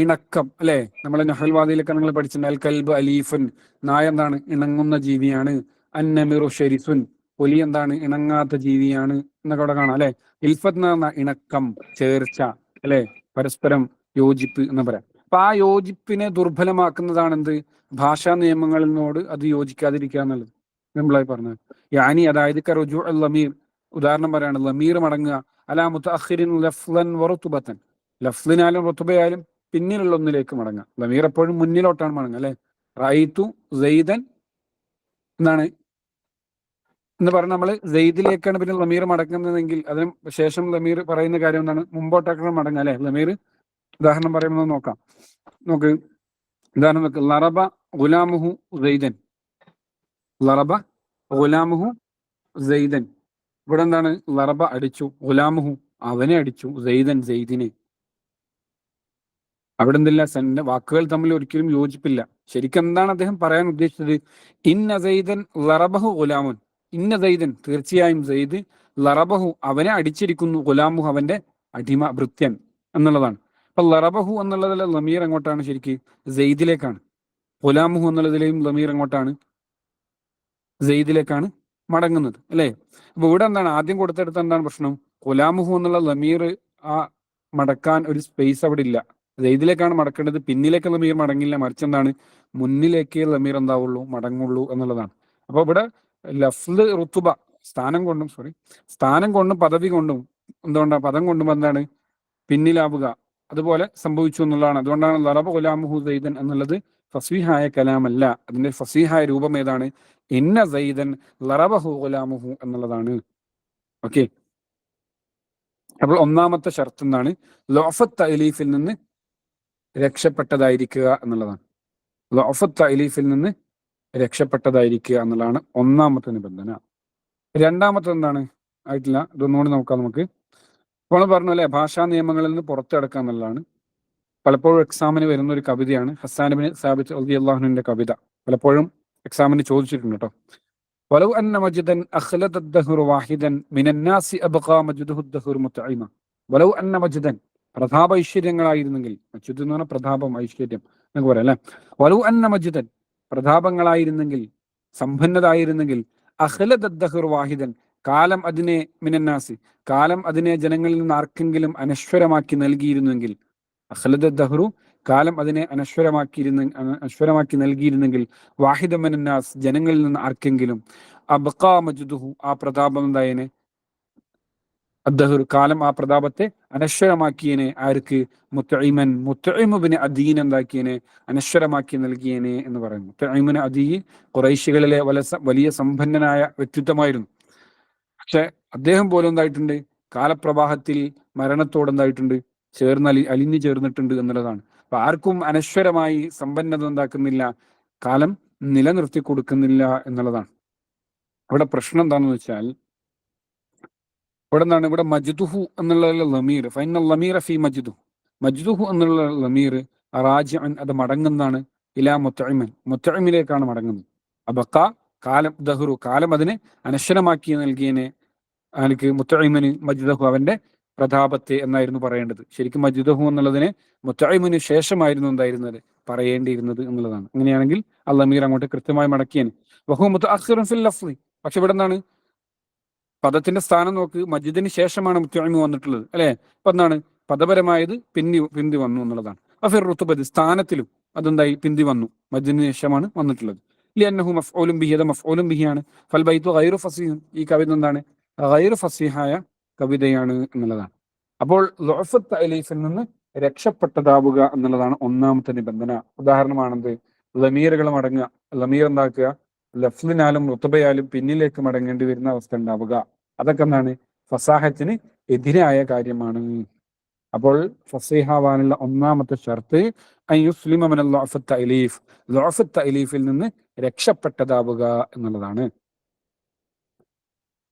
S1: ഇണക്കം. അല്ലെ, നമ്മളെ നഹൽവാദിയിലൊക്കെ നിങ്ങൾ പഠിച്ചിട്ടുണ്ട്. അൽ കൽബ് അലീഫുൻ, നായ എന്താണ്, ഇണങ്ങുന്ന ജീവിയാണ്. അന്നമിറു ഷെരിസുൻ, ഒലി എന്താണ്, ഇണങ്ങാത്ത ജീവിയാണ് എന്നൊക്കെ അവിടെ കാണാം. അല്ലെ, ഇൽഫത്ത് എന്ന് പറഞ്ഞാൽ ഇണക്കം, ചേർച്ച, അല്ലെ, പരസ്പരം യോജിപ്പ് എന്ന് പറയാം. അപ്പൊ ആ യോജിപ്പിനെ ദുർബലമാക്കുന്നതാണ് എന്ത്, ഭാഷാ നിയമങ്ങളിനോട് അത് യോജിക്കാതിരിക്കുക എന്നുള്ളത് സിമ്പിളായി പറഞ്ഞത്. യാനി അതായത് കറുജു അൽ ലമീർ, ഉദാഹരണം പറയാണ്, ലമീർ മടങ്ങുക അലാ മുതഅഖിരിൻ ലഫ്ളൻ വറുതുബതൻ, ലഫ്ളിനാലും റുതുബയാലും പിന്നിലുള്ള ഒന്നിലേക്ക് മടങ്ങുക. ലമീർ എപ്പോഴും മുന്നിലോട്ടാണ് മടങ്ങുക. അല്ലെ, റഅയ്തു സൈദൻ എന്നാണ് എന്ന് പറഞ്ഞാൽ നമ്മൾ സെയ്ദിലേക്കാണ് പിന്നെ ലമീർ മടങ്ങുന്നതെങ്കിൽ അതിന് ശേഷം ലമീർ പറയുന്ന കാര്യം എന്താണ്, മുമ്പോട്ടേക്കാണ് മടങ്ങുക. അല്ലെ, ലമീർ ഉദാഹരണം പറയുമ്പോൾ നോക്കാം. നോക്ക്, ഉദാഹരണം നോക്ക്. ലറബ ഗുലാമുഹു സൈദൻ, ലറബ ഗുലാമുഹു സൈദൻ. ഇവിടെ എന്താണ്, ലറബ അടിച്ചു, ഗുലാമുഹു അവനെ അടിച്ചു, സൈദൻ സെയ്ദിനെ. അവിടെ എന്തില്ല, വാക്കുകൾ തമ്മിൽ ഒരിക്കലും യോജിപ്പില്ല. ശരിക്കും എന്താണ് അദ്ദേഹം പറയാൻ ഉദ്ദേശിച്ചത്, ഇന്ന സൈദൻ ലറബഹു ഗുലാമുൻ, ഇന്ന സൈദൻ തീർച്ചയായും സൈദ്, ലറബഹു അവനെ അടിച്ചിരിക്കുന്നു, ഗുലാമുഹു അവന്റെ അടിമ ഭൃത്യൻ എന്നുള്ളതാണ്. അപ്പൊ ലറബഹു എന്നുള്ളതിലെ ലമീർ എങ്ങോട്ടാണ്, ശരിക്ക് സെയ്ദിലേക്കാണ്. ഗുലാമുഹു എന്നുള്ളതിലെയും ലമീർ എങ്ങോട്ടാണ്, സെയ്ദിലേക്കാണ് മടങ്ങുന്നത്. അല്ലെ, അപ്പൊ ഇവിടെ എന്താണ് ആദ്യം കൊടുത്തെടുത്ത എന്താണ് പ്രശ്നം, ഗുലാമുഹു എന്നുള്ള ലമീർ ആ മടക്കാൻ ഒരു സ്പേസ് അവിടെ ഇല്ല. സെയ്ദിലേക്കാണ് മടക്കേണ്ടത്, പിന്നിലേക്ക് ലമീർ മടങ്ങില്ല, മറിച്ച് എന്താണ്, മുന്നിലേക്ക് ലമീർ എന്താവുള്ളൂ, മടങ്ങുള്ളൂ എന്നുള്ളതാണ്. അപ്പൊ ഇവിടെ ലഫ്ല് റുത്തുബ സ്ഥാനം കൊണ്ടും പദവി കൊണ്ടും എന്തുകൊണ്ടാണ്, പദം കൊണ്ടും എന്താണ് പിന്നിലാവുക, അതുപോലെ സംഭവിച്ചു എന്നുള്ളതാണ്. അതുകൊണ്ടാണ് ലറബ ഗുലാമുഹു സൈദൻ എന്നുള്ളത് ഫസീഹായ കലാമല്ല. അതിന്റെ ഫസീഹായ രൂപം ഏതാണ്? ഇന്ന സൈദൻ ലറബഹു ഗുലാമുഹു എന്നുള്ളതാണ്. ഓക്കെ, അപ്പോൾ ഒന്നാമത്തെ ഷർത്ത് എന്താണ്? ലോഫത്ത് തഅലീഫിൽ നിന്ന് രക്ഷപ്പെട്ടതായിരിക്കുക എന്നുള്ളതാണ്. ലോഫത്ത് തഅലീഫിൽ നിന്ന് രക്ഷപ്പെട്ടതായിരിക്കുക എന്നുള്ളതാണ് ഒന്നാമത്തെ നിബന്ധന. രണ്ടാമത്തെ എന്താണ്? ആയിട്ടില്ല, ഇതൊന്നുകൂടി നോക്കാം നമുക്ക്. അപ്പോൾ പറഞ്ഞു അല്ലെ, ഭാഷാ നിയമങ്ങളിൽ നിന്ന് പുറത്തു കിടക്കുക എന്നുള്ളതാണ്. പലപ്പോഴും എക്സാമിന് വരുന്ന ഒരു കവിതയാണ് ഹസ്സാൻ ഇബ്നു സാബിത്ത് റളിയല്ലാഹുവിന്റെ കവിത. പലപ്പോഴും എക്സാമിന് ചോദിച്ചിട്ടുണ്ട് കേട്ടോ. വലൗ അന്ന മജ്ദൻ അഖ്ലദ അദ്ദഹ്റു വാഹിദൻ മിനൻ നാസി അബ്ഖാ മജ്ദുഹു അദ്ദഹ്റു മുതഇമ. വലൗ അന്ന മജ്ദൻ, പ്രതാപ ഐശ്വര്യങ്ങളായിരുന്നെങ്കിൽ, മജ്ദ് എന്ന് പറഞ്ഞാൽ പ്രതാപം, ഐശ്വര്യം എന്നൊക്കെ പറയാം അല്ലെ. വലൗ അന്ന മജ്ദൻ, പ്രതാപങ്ങളായിരുന്നെങ്കിൽ, സമ്പന്നതായിരുന്നെങ്കിൽ, അഖ്ലദ അദ്ദഹ്റു വാഹിദൻ, കാലം അതിനെ മിനന്നാസി, കാലം അതിനെ ജനങ്ങളിൽ നിന്ന് ആർക്കെങ്കിലും അനശ്വരമാക്കി നൽകിയിരുന്നെങ്കിൽ, അഖ്ലദ ദഹ്റു, കാലം അതിനെ അനശ്വരമാക്കി നൽകിയിരുന്നെങ്കിൽ, വാഹിദ മിനന്നാസ്, ജനങ്ങളിൽ നിന്ന് ആർക്കെങ്കിലും, അബ്ഖാ മജ്ദുഹു, ആ പ്രതാപം എന്തായനെ, അദ്ദഹ്റു, കാലം ആ പ്രതാപത്തെ അനശ്വരമാക്കിയനെ. ആർക്ക്? മുത്തഇമൻ, മുത്തഇം ഇബ്നു അദീൻ എന്താക്കിയനെ? അനശ്വരമാക്കി നൽകിയനെ എന്ന് പറയുന്നു. മുത്തഇം ഇബ്നു അദീ ഖുറൈശികളിലെ വലിയ സമ്പന്നനായ വ്യക്തിത്വമായിരുന്നു. പക്ഷെ അദ്ദേഹം പോലും എന്തായിട്ടുണ്ട്? കാലപ്രവാഹത്തിൽ മരണത്തോട് എന്തായിട്ടുണ്ട്? അലിഞ്ഞു ചേർന്നിട്ടുണ്ട് എന്നുള്ളതാണ്. അപ്പൊ ആർക്കും അനശ്വരമായി സമ്പന്നത എന്താക്കുന്നില്ല, കാലം നിലനിർത്തി കൊടുക്കുന്നില്ല എന്നുള്ളതാണ്. ഇവിടെ പ്രശ്നം എന്താണെന്ന് വെച്ചാൽ, ഇവിടെ എന്താണ്? ഇവിടെ മജ്ദുഹു എന്നുള്ള ലമീർ, ഫൈനൽ ലമീറ ഫി മജ്ദുഹു, മജ്ദുഹു എന്നുള്ള ലമീർ റാജിഅൻ, അത് മടങ്ങുന്നതാണ് ഇലാ മുത്തഇമൻ, മുത്തഇമിലേക്കാണ് മടങ്ങുന്നത്. അബഖ, കാലം, ദഹ്റു, കാലം അതിനെ അനശ്വരമാക്കി നൽകിയനെ, എനിക്ക് മുത്തഇമിന് മജ്ദഹു, അവന്റെ പ്രതാപത്തെ എന്നായിരുന്നു പറയേണ്ടത്. ശരിക്കും മജ്ദഹു എന്നുള്ളതിനെ മുത്തഇമിന് ശേഷമായിരുന്നു എന്തായിരുന്നത് പറയേണ്ടിയിരുന്നത് എന്നുള്ളതാണ്. അങ്ങനെയാണെങ്കിൽ അൽ-ലമീർ അങ്ങോട്ട് കൃത്യമായി മടക്കിയാണ്. വഹു മുതഅഖിറുൻ ഫിൽ ലഫ്ളി, പക്ഷെ ഇവിടെ എന്താണ്? പദത്തിന്റെ സ്ഥാനം നോക്ക്, മജ്ദിന് ശേഷമാണ് മുത്തഇമ് വന്നിട്ടുള്ളത് അല്ലെ. അപ്പൊ എന്താണ്? പദപരമായത് പിന്തി വന്നു എന്നുള്ളതാണ്. അഫിർ റുതുബതി, സ്ഥാനത്തിലും അതെന്തായി? പിന്തി വന്നു, മജ്ദിന് ശേഷമാണ് വന്നിട്ടുള്ളത്. ലിഅന്നഹു മഫ്ഊലുൻ ബിഹി, അത് മഫ്ഊലുൻ ബിഹിയാണ്. ഫൽ ബൈതു ഗൈറു ഫസീഹ്, ഈ കവിത എന്താണ്? ഗൈറു ഫസീഹായ കവിതയാണ് എന്നുള്ളതാണ്. അപ്പോൾ ളുഅഫത്ത് തഅലീഫിൽ നിന്ന് രക്ഷപ്പെട്ടതാവുക എന്നുള്ളതാണ് ഒന്നാമത്തെ നിബന്ധന. ഉദാഹരണമാണെന്ത്? ലമീറുകൾ മടങ്ങുക. ലമീർ എന്താക്കുക? ലഫ്ലിനാലും റുതബയാലും പിന്നിലേക്ക് മടങ്ങേണ്ടി വരുന്ന അവസ്ഥ ഉണ്ടാവുക. അതൊക്കെ എന്താണ്? ഫസാഹത്തിന് എതിരായ കാര്യമാണ്. അപ്പോൾ ഫസീഹാവാനുള്ള ഒന്നാമത്തെ ഷർത്ത് അൻ യുസ്ലിമ മിനൽ ളുഅഫത്ത് തഅലീഫ്, ളുഅഫത്ത് തഅലീഫിൽ നിന്ന് രക്ഷപ്പെട്ടതാവുക എന്നുള്ളതാണ്.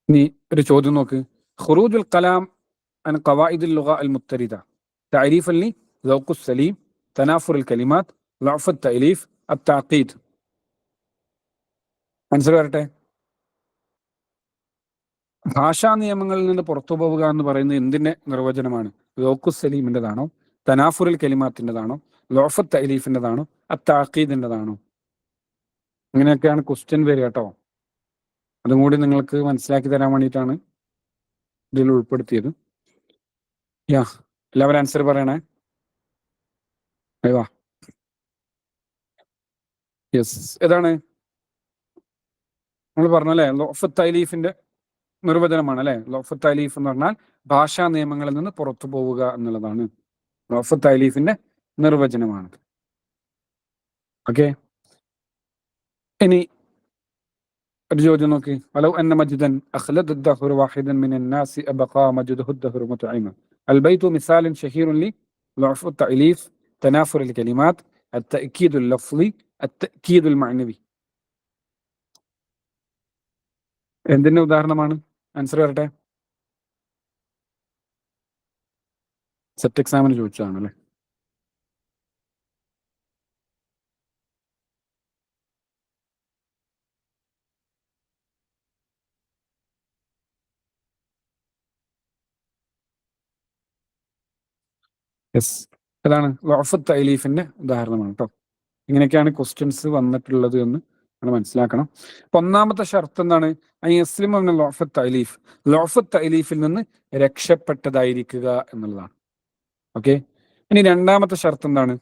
S1: ഇനി ഒരു ചോദ്യം നോക്ക്. ഖുറൂജുൽ കലാം അൻ ഖവായിദുൽ ലുഗ അൽ മുത്തരിദ, തഅരീഫൻ ലി ദൗഖുസ് സലീം, തനാഫുറുൽ കലിമാത്ത്, ളുഅഫത്ത് തഅലീഫ്, അത്തഅഖീദ്. ആൻസർ വരട്ടെ. ഭാഷാ നിയമങ്ങളിൽ നിന്ന് പുറത്തു പോവുക എന്ന് പറയുന്നത് എന്തിന്റെ നിർവചനമാണ്? ദൗഖുസ് സലീമിൻ്റെതാണോ, തനാഫുറുൽ കലിമാത്തിൻ്റെതാണോ, ളുഅഫത്ത് തഅലീഫിൻ്റെതാണോ, അത്തഅഖീദിൻ്റെതാണോ? ഇങ്ങനെയൊക്കെയാണ് ക്വസ്റ്റ്യൻ വരിക കേട്ടോ. അതും കൂടി നിങ്ങൾക്ക് മനസ്സിലാക്കി തരാൻ വേണ്ടിയിട്ടാണ് ഇതിൽ ഉൾപ്പെടുത്തിയത്. യാ, എല്ലാവരും ആൻസർ പറയണേ. വാ, യെസ്, ഏതാണ്? നമ്മൾ പറഞ്ഞല്ലേ, ളുഅഫത്ത് തഅലീഫിന്റെ നിർവചനമാണ് അല്ലെ. ളുഅഫത്ത് തഅലീഫ് എന്ന് പറഞ്ഞാൽ ഭാഷാ നിയമങ്ങളിൽ നിന്ന് പുറത്തു പോവുക എന്നുള്ളതാണ്. ളുഅഫത്ത് തഅലീഫിന്റെ നിർവചനമാണ്. ഓക്കെ, ഇനി ഒരു ചോദ്യം നോക്കി. വലൗ അന്ന മജ്ദൻ അഖ്ലദ അദ്ദഹ്റു വാഹിദൻ മിനൻ നാസി അബ്ഖാ മജ്ദുഹു അദ്ദഹ്റു മുതഇമ. അൽ ബൈതു മിസാലുൻ ഷഹീറുൻ ലി ളുഅഫത്ത് തഅലീഫ്, തനാഫുറുൽ കലിമാത്ത്, അത്തഅക്കീദുൽ ലഫ്ളി, അത്തഅക്കീദുൽ മഅനവി. എന്തിന്റെ ഉദാഹരണമാണ്? ആൻസർ വരട്ടെ. സെറ്റ് എക്സാമിന് ചോദിച്ചതാണ് അല്ലെ. യെസ്, അതാണ് ളുഅഫത്ത് തഅലീഫിന്റെ ഉദാഹരണമാണ് കേട്ടോ. ഇങ്ങനെയൊക്കെയാണ് ക്വസ്റ്റ്യൻസ് വന്നിട്ടുള്ളത് എന്ന് നമ്മൾ മനസ്സിലാക്കണം. അപ്പൊ ഒന്നാമത്തെ ഷർത്ത് എന്താണ്? അൻ യസ്ലിമ മിനൽ ളുഅഫത്ത് തഅലീഫ്, ളുഅഫത്ത് തഅലീഫിൽ നിന്ന് രക്ഷപ്പെട്ടതായിരിക്കുക എന്നുള്ളതാണ്. ഓക്കെ, ഇനി രണ്ടാമത്തെ ഷർത്ത് എന്താണ്?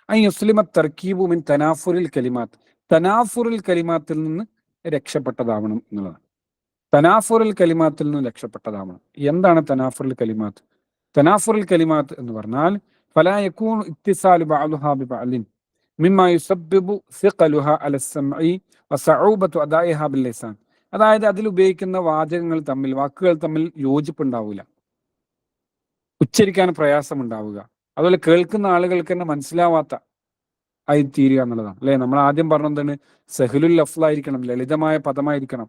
S1: അൻ യുസ്ലിമ തർക്കീബു മിൻ തനാഫുറിൽ കലിമാത്ത്, തനാഫുറിൽ കലിമാത്തിൽ നിന്ന് രക്ഷപ്പെട്ടതാവണം എന്നുള്ളതാണ്. തനാഫുറിൽ കലിമാത്തിൽ നിന്ന് രക്ഷപ്പെട്ടതാവണം. എന്താണ് തനാഫുറിൽ കലിമാത്ത്? തനാഫുറുൽ കലിമാത്ത് എന്ന് പറഞ്ഞാൽ ഫലാ യകൂനു ഇത്തിസാലു ബഅ്ദുഹാ ബിബഅ്ദിൻ, മിമ്മ യുസബ്ബിബു സിഖലുഹ അല സമഇ വസഊബതു അദാഇഹ ബിൽ ലിസാൻ. അതായത് അതിൽ ഉപയോഗിക്കുന്ന വാചകങ്ങൾ തമ്മിൽ, വാക്കുകൾ തമ്മിൽ യോജിപ്പുണ്ടാവില്ല, ഉച്ചരിക്കാൻ പ്രയാസമുണ്ടാവുക, അതുപോലെ കേൾക്കുന്ന ആളുകൾക്ക് തന്നെ മനസ്സിലാവാത്ത ആയി തീരുക എന്നുള്ളതാണ് അല്ലെ. നമ്മൾ ആദ്യം പറഞ്ഞെന്താണ്, സഹലുൽ ലഫ്ലായിരിക്കണം, ലളിതമായ പദമായിരിക്കണം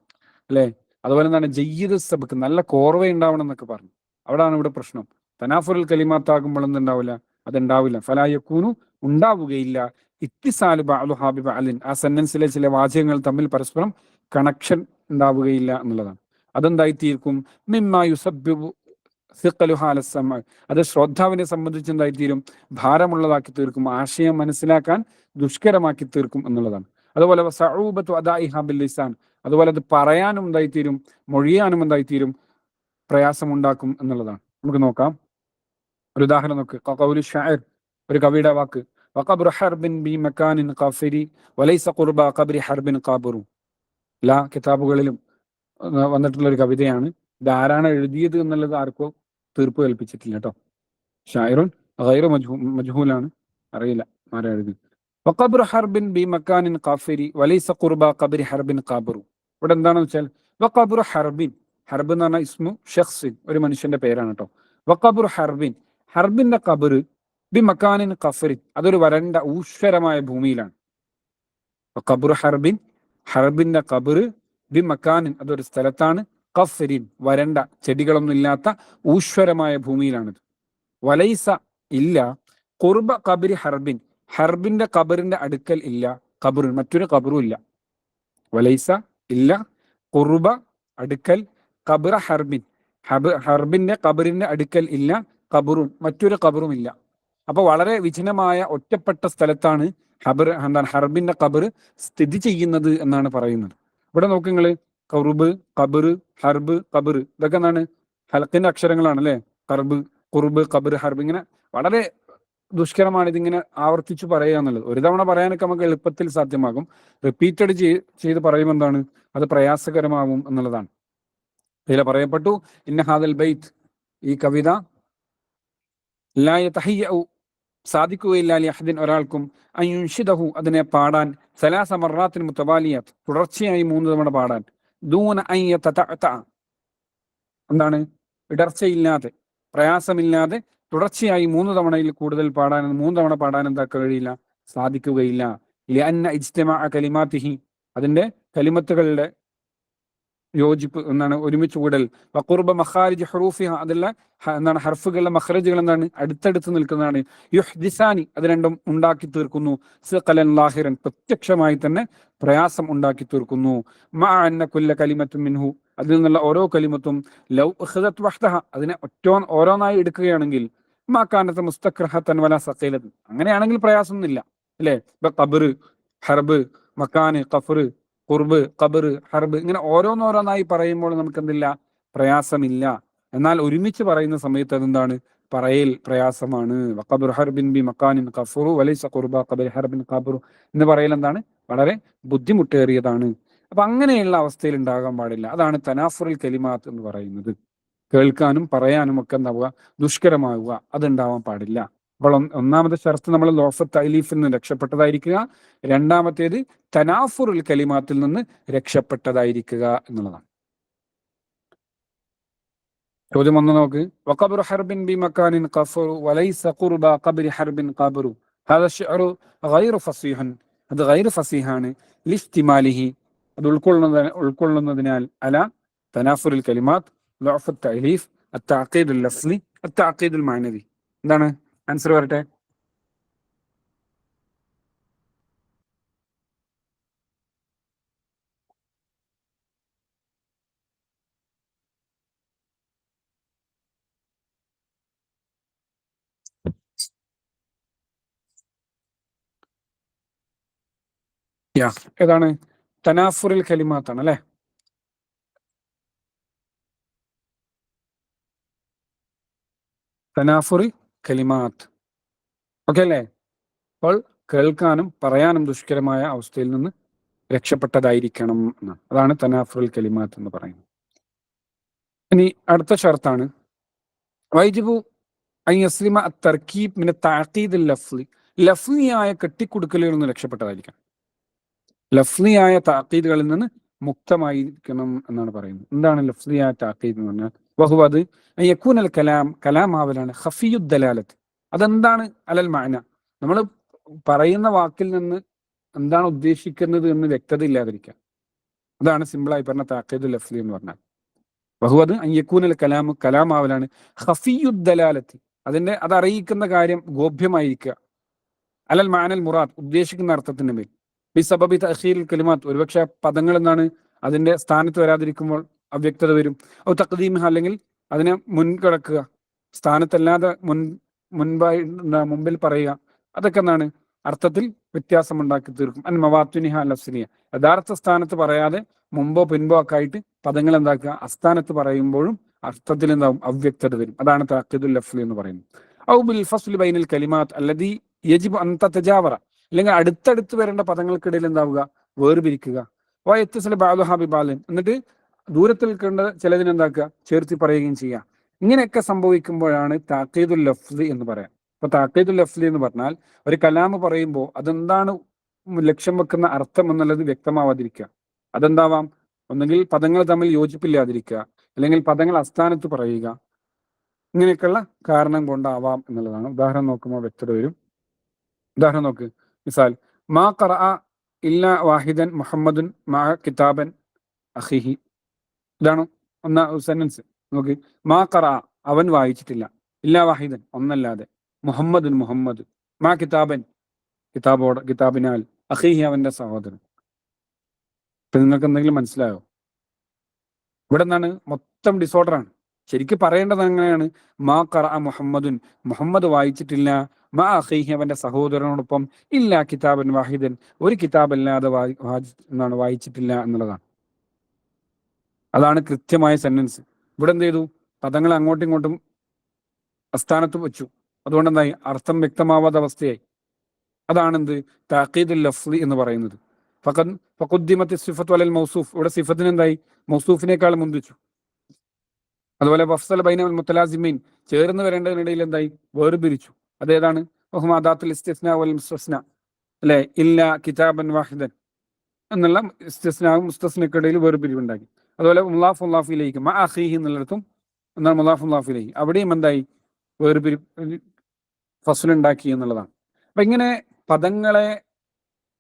S1: അല്ലെ. അതുപോലെ എന്താണ്, ജയ്യിദ് സബക്ക്, നല്ല കോർവ ഉണ്ടാവണം എന്നൊക്കെ പറഞ്ഞു. അവിടാണ് ഇവിടെ പ്രശ്നം. തനാഫുൽ കലിമാത്താകുമ്പോൾ എന്തുണ്ടാവില്ല, അതുണ്ടാവില്ല. ഫലായക്കൂനു, ഉണ്ടാവുകയില്ല. ഇത്തിസാലു ബഅ്ദു ഹാബി ബഅ്ലിൻ, ആ സെന്റൻസിലെ ചില വാചകങ്ങൾ തമ്മിൽ പരസ്പരം കണക്ഷൻ ഉണ്ടാവുകയില്ല എന്നുള്ളതാണ്. അതെന്തായി തീർക്കും, മിമ്മാ യുസബ്ബിബു സിഖലുഹ അല സമഅ, അത് ശ്രോതാവിനെ സംബന്ധിച്ച് എന്തായി തീരും, ഭാരമുള്ളതാക്കി തീർക്കും, ആശയം മനസ്സിലാക്കാൻ ദുഷ്കരമാക്കി തീർക്കും എന്നുള്ളതാണ്. അതുപോലെ സഊബത്തു അദാഇഹ ബിൽ ലിസാൻ, അതുപോലെ അത് പറയാനും എന്തായിത്തീരും, മൊഴിയാനും എന്തായിത്തീരും, പ്രയാസമുണ്ടാക്കും എന്നുള്ളതാണ്. നമുക്ക് നോക്കാം, ഒരു ഉദാഹരണം നോക്ക്. ഖൗലു ഷാഇർ, ഒരു കവിയുടെ വാക്ക്, വഖബ്റു ഹർബിൻ ബി മക്കാനിൻ ഖാഫിരി വലൈസ ഖുർബ ഖബ്രി ഹർബിൻ ഖാബറു. എല്ലാ കിതാബുകളിലും വന്നിട്ടുള്ള ഒരു കവിതയാണ്. ഇത് ആരാണ് എഴുതിയത് എന്നുള്ളത് ആർക്കോ തീർപ്പ് കൽപ്പിച്ചിട്ടില്ല കേട്ടോ. ഷായിറുൻ ഗൈറു മജ്ഹൂലാണ്, അറിയില്ല ആരാ എഴുതി. വഖബ്റു ഹർബിൻ ബി മക്കാനിൻ ഖാഫിരി വലൈസ ഖുർബ ഖബ്രി ഹർബിൻ ഖാബറു. ഇവിടെ എന്താണെന്ന് വെച്ചാൽ, വഖബ്റു ഹർബിൻ, ഹർബ് എന്ന് പറഞ്ഞാൽ ഇസ്മു ഷഖ്സിൻ, ഒരു മനുഷ്യന്റെ പേരാണ് കേട്ടോ. വഖബ്റു ഹർബിൻ, ഹർബിന്റെ ഖബർ, ബി മക്കാനിൻ ഖഫറിൻ, അതൊരു വരണ്ട ഊശ്വരമായ ഭൂമിയിലാണ്. ഖബ്റു ഹർബിൻ, ഹർബിന്റെ ഖബർ, ബി മക്കാനിൻ, അതൊരു സ്ഥലത്താണ്, ഖഫറിൻ, വരണ്ട ചെടികളൊന്നും ഇല്ലാത്ത ഊശ്വരമായ ഭൂമിയിലാണിത്. വലൈസ, ഇല്ല, ഖുർബ ഖബ്രി ഹർബിൻ, ഹർബിന്റെ ഖബറിന്റെ അടുക്കൽ ഇല്ല, ഖബറുൻ, മറ്റൊരു ഖബറും ഇല്ല. വലൈസ, ഇല്ല, ഖുർബ, അടുക്കൽ, ഖബ്റ ഹർബിൻ, ഹർബിന്റെ ഖബറിന്റെ അടുക്കൽ ഇല്ല, ഖബറുൻ, മറ്റൊരു ഖബറും ഇല്ല. അപ്പൊ വളരെ വിജനമായ ഒറ്റപ്പെട്ട സ്ഥലത്താണ് എന്താണ് ഹർബിന്റെ ഖബർ സ്ഥിതി ചെയ്യുന്നത് എന്നാണ് പറയുന്നത്. ഇവിടെ നോക്ക് നിങ്ങള്, ഖുർബ്, ഖബർ, ഹർബ്, ഖബർ, ഇതൊക്കെ എന്താണ്, ഹലക്കിന്റെ അക്ഷരങ്ങളാണ് അല്ലെ. ഖർബ്, ഖുർബ്, ഖബർ, ഹർബ്, ഇങ്ങനെ വളരെ ദുഷ്കരമാണ് ഇതിങ്ങനെ ആവർത്തിച്ച് പറയുക എന്നുള്ളത്. ഒരു തവണ പറയാനൊക്കെ നമുക്ക് എളുപ്പത്തിൽ സാധ്യമാകും, റിപ്പീറ്റഡ് ചെയ്ത് പറയുമ്പോൾ എന്താണ്, അത് പ്രയാസകരമാകും എന്നുള്ളതാണ്. ഇതിൽ പറയപ്പെട്ടു, ഇന്ന ഹാദൽ ബൈത്ത്, ഈ കവിത, ലാ യതഹയ്യഉ, സാധിക്കുകയില്ല, ലി അഹദിൻ, ഒരാൾക്കും, അൻ യുൻഷിദഹു, അതിനെ പാടാൻ, സലാസ മർറാത്തിൻ മുതവാലിയാത്ത്, തുടർച്ചയായി 3 തവണ പാടാൻ, ദൂന അൻ യതതഅത, എന്താണ്, ഇടർച്ചയില്ലാതെ, പ്രയാസമില്ലാതെ തുടർച്ചയായി 3 തവണയിൽ കൂടുതൽ പാടാൻ, 3 തവണ പാടാൻ എന്താ കഴിയില്ല, സാധിക്കുകയില്ല. ലിഅന്ന ഇജ്തിമാഅ കലിമാതിഹി, അതിന്റെ കലിമത്തുകളുടെ യോജിപ്പ്, എന്താണ്, ഒരുമിച്ച് കൂടൽ, വഖുർബ മഖാരിജ് ഹുറൂഫിഹ, അതിലുള്ള എന്താണ്, ഹർഫുകളുടെ മഖ്റജുകൾ എന്താണ്, അടുത്തടുത്ത് നിൽക്കുന്നതാണ്. യുഹ്ദിസാനി, അത് രണ്ടും ഉണ്ടാക്കി തീർക്കുന്നു, സിഖലൻ ലാഹിറൻ, പ്രത്യക്ഷമായി തന്നെ പ്രയാസം ഉണ്ടാക്കി തീർക്കുന്നു. മഅ അന്ന കുല്ല കലിമത്തും മിൻഹു, അതിൽ നിന്നുള്ള ഓരോ കലിമത്തും, ലൗ ഉഖിദത് വഹ്ദഹ, അതിനെ ഓരോന്നായി എടുക്കുകയാണെങ്കിൽ, മാ കാനത്ത് മുസ്തക്രഹത്തൻ വല സഖീലത്ത്, അങ്ങനെയാണെങ്കിൽ പ്രയാസമൊന്നുമില്ല അല്ലേ. ഇപ്പൊ ഖബർ, ഹർബ്, മക്കാന്, ഖഫർ, ഖുർബ്, ഖബർ, ഹർബ്, ഇങ്ങനെ ഓരോന്നോരോന്നായി പറയുമ്പോൾ നമുക്ക് എന്തില്ല, പ്രയാസമില്ല. എന്നാൽ ഒരുമിച്ച് പറയുന്ന സമയത്ത് അതെന്താണ്, പറയൽ പ്രയാസമാണ്. വഖബ്റു ഹർബിൻ ബി മക്കാനിൻ ഖഫറു വലൈസ ഖുർബ ഖബ്രി ഹർബിൻ ഖബറു എന്ന് പറയൽ എന്താണ്, വളരെ ബുദ്ധിമുട്ടേറിയതാണ്. അപ്പൊ അങ്ങനെയുള്ള അവസ്ഥയിൽ ഉണ്ടാകാൻ പാടില്ല. അതാണ് തനാഫുറുൽ കലിമാത്ത് എന്ന് പറയുന്നത്. കേൾക്കാനും പറയാനും ഒക്കെ എന്താവുക, ദുഷ്കരമാവുക, അതുണ്ടാവാൻ പാടില്ല. അപ്പോൾ ഒന്നാമത്തെ ഷർത്ത് നമ്മൾ ലോഫ് തൈലീഫിൽ നിന്ന് രക്ഷപ്പെട്ടതായിരിക്കുക, രണ്ടാമത്തേത് തനാഫുറുൽ കലിമാത്തിൽ നിന്ന് രക്ഷപ്പെട്ടതായിരിക്കുക എന്നുള്ളതാണ്. ചോദ്യം ഒന്ന് നോക്ക്, വഖബ്റു ഹർബിൻ ബി മക്കാനിൻ ഖഫറു വലൈസ ഖുർബ ഖബ്രി ഹർബിൻ ഖബറു ഹാദാ ശിഅറു ഗൈറു ഫസീഹൻ, അത് ഗൈറു ഫസീഹാണ്, ലിസ്തിമാലിഹി, അത് ഉൾക്കൊള്ളുന്നതിനാൽ, അല തനാഫുറുൽ കലിമാത്ത്, ലോഫ് തൈലീഫ്, അത്തഅഖീദുൽ ലഫ്ളി, അത്തഅഖീദുൽ മഅനവി. എന്താണ് ആൻസർ വരട്ടെ? ഏതാണ്, തനാഫുറുൽ കലിമാത്താണ് അല്ലെ. തനാഫുറി കലിമാത്ത്, ഓക്കെ അല്ലേ. അപ്പോൾ കേൾക്കാനും പറയാനും ദുഷ്കരമായ അവസ്ഥയിൽ നിന്ന് രക്ഷപ്പെട്ടതായിരിക്കണം എന്നാണ്. അതാണ് തനാഫുറുൽ കലിമാത്ത് എന്ന് പറയുന്നത്. ഇനി അടുത്ത ഷർത്താണ്, വൈജിബു അൻ യസ്ലിമ അത്തർക്കീബ് മിന തഅഖീദുൽ ലഫ്ളി ലഫ്ലിയായ കെട്ടിക്കുടുക്കലുകളിൽ നിന്ന് രക്ഷപ്പെട്ടതായിരിക്കണം. ലഫ്ലിയായ താക്കീദുകളിൽ നിന്ന് മുക്തമായിരിക്കണം എന്നാണ് പറയുന്നത്. എന്താണ് ലഫ്ലിയായ താക്കീദ് എന്ന് പറഞ്ഞാൽ? വഹു, അത് യക്കൂനൽ കലാം, കലാമാവലാണ് ഖഫിയുദ്ദലാലത്ത്. അതെന്താണ്? അലൽ മാന, നമ്മൾ പറയുന്ന വാക്കിൽ നിന്ന് എന്താണ് ഉദ്ദേശിക്കുന്നത് എന്ന് വ്യക്തത ഇല്ലാതിരിക്കുക. അതാണ് സിമ്പിളായി പറഞ്ഞ താക്കീദുൽ ലഫ്ലി എന്ന് പറഞ്ഞാൽ. വഹു, അത് യക്കൂനൽ കലാം, കലാമാവലാണ് ഖഫിയുദ്ദലാലത്ത്, അത് അറിയിക്കുന്ന കാര്യം ഗോപ്യമായിരിക്കുക. അലൽ മാനൽ മുറാദ്, ഉദ്ദേശിക്കുന്ന അർത്ഥത്തിന്റെ മേൽ. ബിസബബി തഅഖീരിൽ കലിമാത്ത്, ഒരുപക്ഷെ പദങ്ങൾ എന്താണ് അതിന്റെ സ്ഥാനത്ത് വരാതിരിക്കുമ്പോൾ അവ്യക്തത വരും. ഔ തഖ്ദീമിഹ, അല്ലെങ്കിൽ അതിനെ മുൻകടക്കുക, സ്ഥാനത്തല്ലാതെ മുൻപായി മുമ്പിൽ പറയുക. അതൊക്കെ എന്താണ് അർത്ഥത്തിൽ വ്യത്യാസമുണ്ടാക്കി തീർക്കും. അൻ മവാത്തുനിഹ അലസ്നിയ, യഥാർത്ഥ സ്ഥാനത്ത് പറയാതെ മുമ്പോ പിൻപോ ഒക്കെ ആയിട്ട് പദങ്ങൾ എന്താക്കുക, അസ്ഥാനത്ത് പറയുമ്പോഴും അർത്ഥത്തിൽ എന്താവും, അവ്യക്തത വരും. അതാണ് താഖീദുൽ ലഫ്ലി എന്ന് പറയുന്നത്. ഔ ബിൽ ഫസ്ലി ബൈനൽ കലിമാത്ത് അല്ലദീ യജിബു അൻ തതജാവറ, അല്ലെങ്കിൽ അടുത്തടുത്ത് വരേണ്ട പദങ്ങൾക്കിടയിൽ എന്താവുക, വേർപിരിക്കുക. വയത്തസില ബാലുഹാ ബിബാലിൻ, എന്നിട്ട് ദൂരത്തിൽ നിൽക്കേണ്ട ചിലതിനെന്താക്കുക, ചേർത്തി പറയുകയും ചെയ്യുക. ഇങ്ങനെയൊക്കെ സംഭവിക്കുമ്പോഴാണ് താഖീദുൽ ലഫ്ലി എന്ന് പറയാം. ഇപ്പൊ താഖീദുൽ ലഫ്ലി എന്ന് പറഞ്ഞാൽ ഒരു കലാമ് പറയുമ്പോൾ അതെന്താണ് ലക്ഷ്യം വെക്കുന്ന അർത്ഥം എന്നുള്ളത് വ്യക്തമാവാതിരിക്കുക. അതെന്താവാം, ഒന്നെങ്കിൽ പദങ്ങൾ തമ്മിൽ യോജിപ്പില്ലാതിരിക്കുക, അല്ലെങ്കിൽ പദങ്ങൾ അസ്ഥാനത്ത് പറയുക. ഇങ്ങനെയൊക്കെയുള്ള കാരണം കൊണ്ടാവാം എന്നുള്ളതാണ്. ഉദാഹരണം നോക്കുമ്പോൾ വ്യക്തത വരും. ഉദാഹരണം നോക്ക്. മിസാൽ, മാ ഖറഅ ഇല്ലാ വാഹിദൻ മുഹമ്മദുൻ മാ കിതാബൻ അഖിഹി. ഇതാണ് സെന്റൻസ്. നോക്ക്, മാ ഖറഅ, അവൻ വായിച്ചിട്ടില്ല, ഇല്ലാ വാഹിദൻ, ഒന്നല്ലാതെ, മുഹമ്മദുൻ, മുഹമ്മദ്, മാ കിതാബൻ, കിതാബിനാൽ, അഖിഹി, അവന്റെ സഹോദരൻ. ഇപ്പൊ നിങ്ങൾക്ക് എന്തെങ്കിലും മനസ്സിലായോ? ഇവിടെ എന്താണ്, മൊത്തം ഡിസോർഡറാണ്. ശരിക്കും പറയേണ്ടത് എങ്ങനെയാണ്? മാ ഖറഅ മുഹമ്മദുൻ, മുഹമ്മദ് വായിച്ചിട്ടില്ല, മാ അഖീഹി, അവന്റെ സഹോദരനോടൊപ്പം, ഇല്ല കിതാബൻ വാഹിദൻ, ഒരു കിതാബല്ലാതെ വായിച്ചിട്ടില്ല എന്നുള്ളതാണ്. അതാണ് കൃത്യമായ സെന്റൻസ്. ഇവിടെ എന്ത് ചെയ്തു? പദങ്ങൾ അങ്ങോട്ടും ഇങ്ങോട്ടും അസ്ഥാനത്ത് വെച്ചു. അതുകൊണ്ട് എന്തായി? അർത്ഥം വ്യക്തമാവാത്ത അവസ്ഥയായി. അതാണെന്ത് താഖീദുൽ ലഫ്ലി എന്ന് പറയുന്നത്. ഫഖുദ്ദിമത്തി സിഫത്തു അലൽ മൗസൂഫ്, ഇവിടെ സിഫത്തിന് എന്തായി? മൗസൂഫിനേക്കാൾ മുന്തിച്ചു. അതുപോലെ വഫ്സൽ ബൈനൽ മുത്തലാസിമീൻ, ചേർന്ന് വരേണ്ടതിനിടയിൽ എന്തായി? വേർപിരിച്ചു. അതേതാണ്? വഹുമാദാത്തുൽ ഇസ്തിസ്നാ വൽ മുസ്തസ്ന, അല്ലെ, ഇല്ല കിതാബൻ വാഹിദൻ എന്നുള്ള ഇസ്തിസ്നാവും മുസ്തസ്നക്കിടയിൽ വേർപിരിവുണ്ടാക്കി. അതുപോലെ മുളാഫ് മുളാഫിലേക്ക് മാ അഖീഹി എന്നുള്ളിടത്തും എന്നാൽ മുളാഫ് മുളാഫിലേക്ക് അവിടെയും എന്തായി? ഫസ്ലുണ്ടാക്കി എന്നുള്ളതാണ്. അപ്പൊ ഇങ്ങനെ പദങ്ങളെ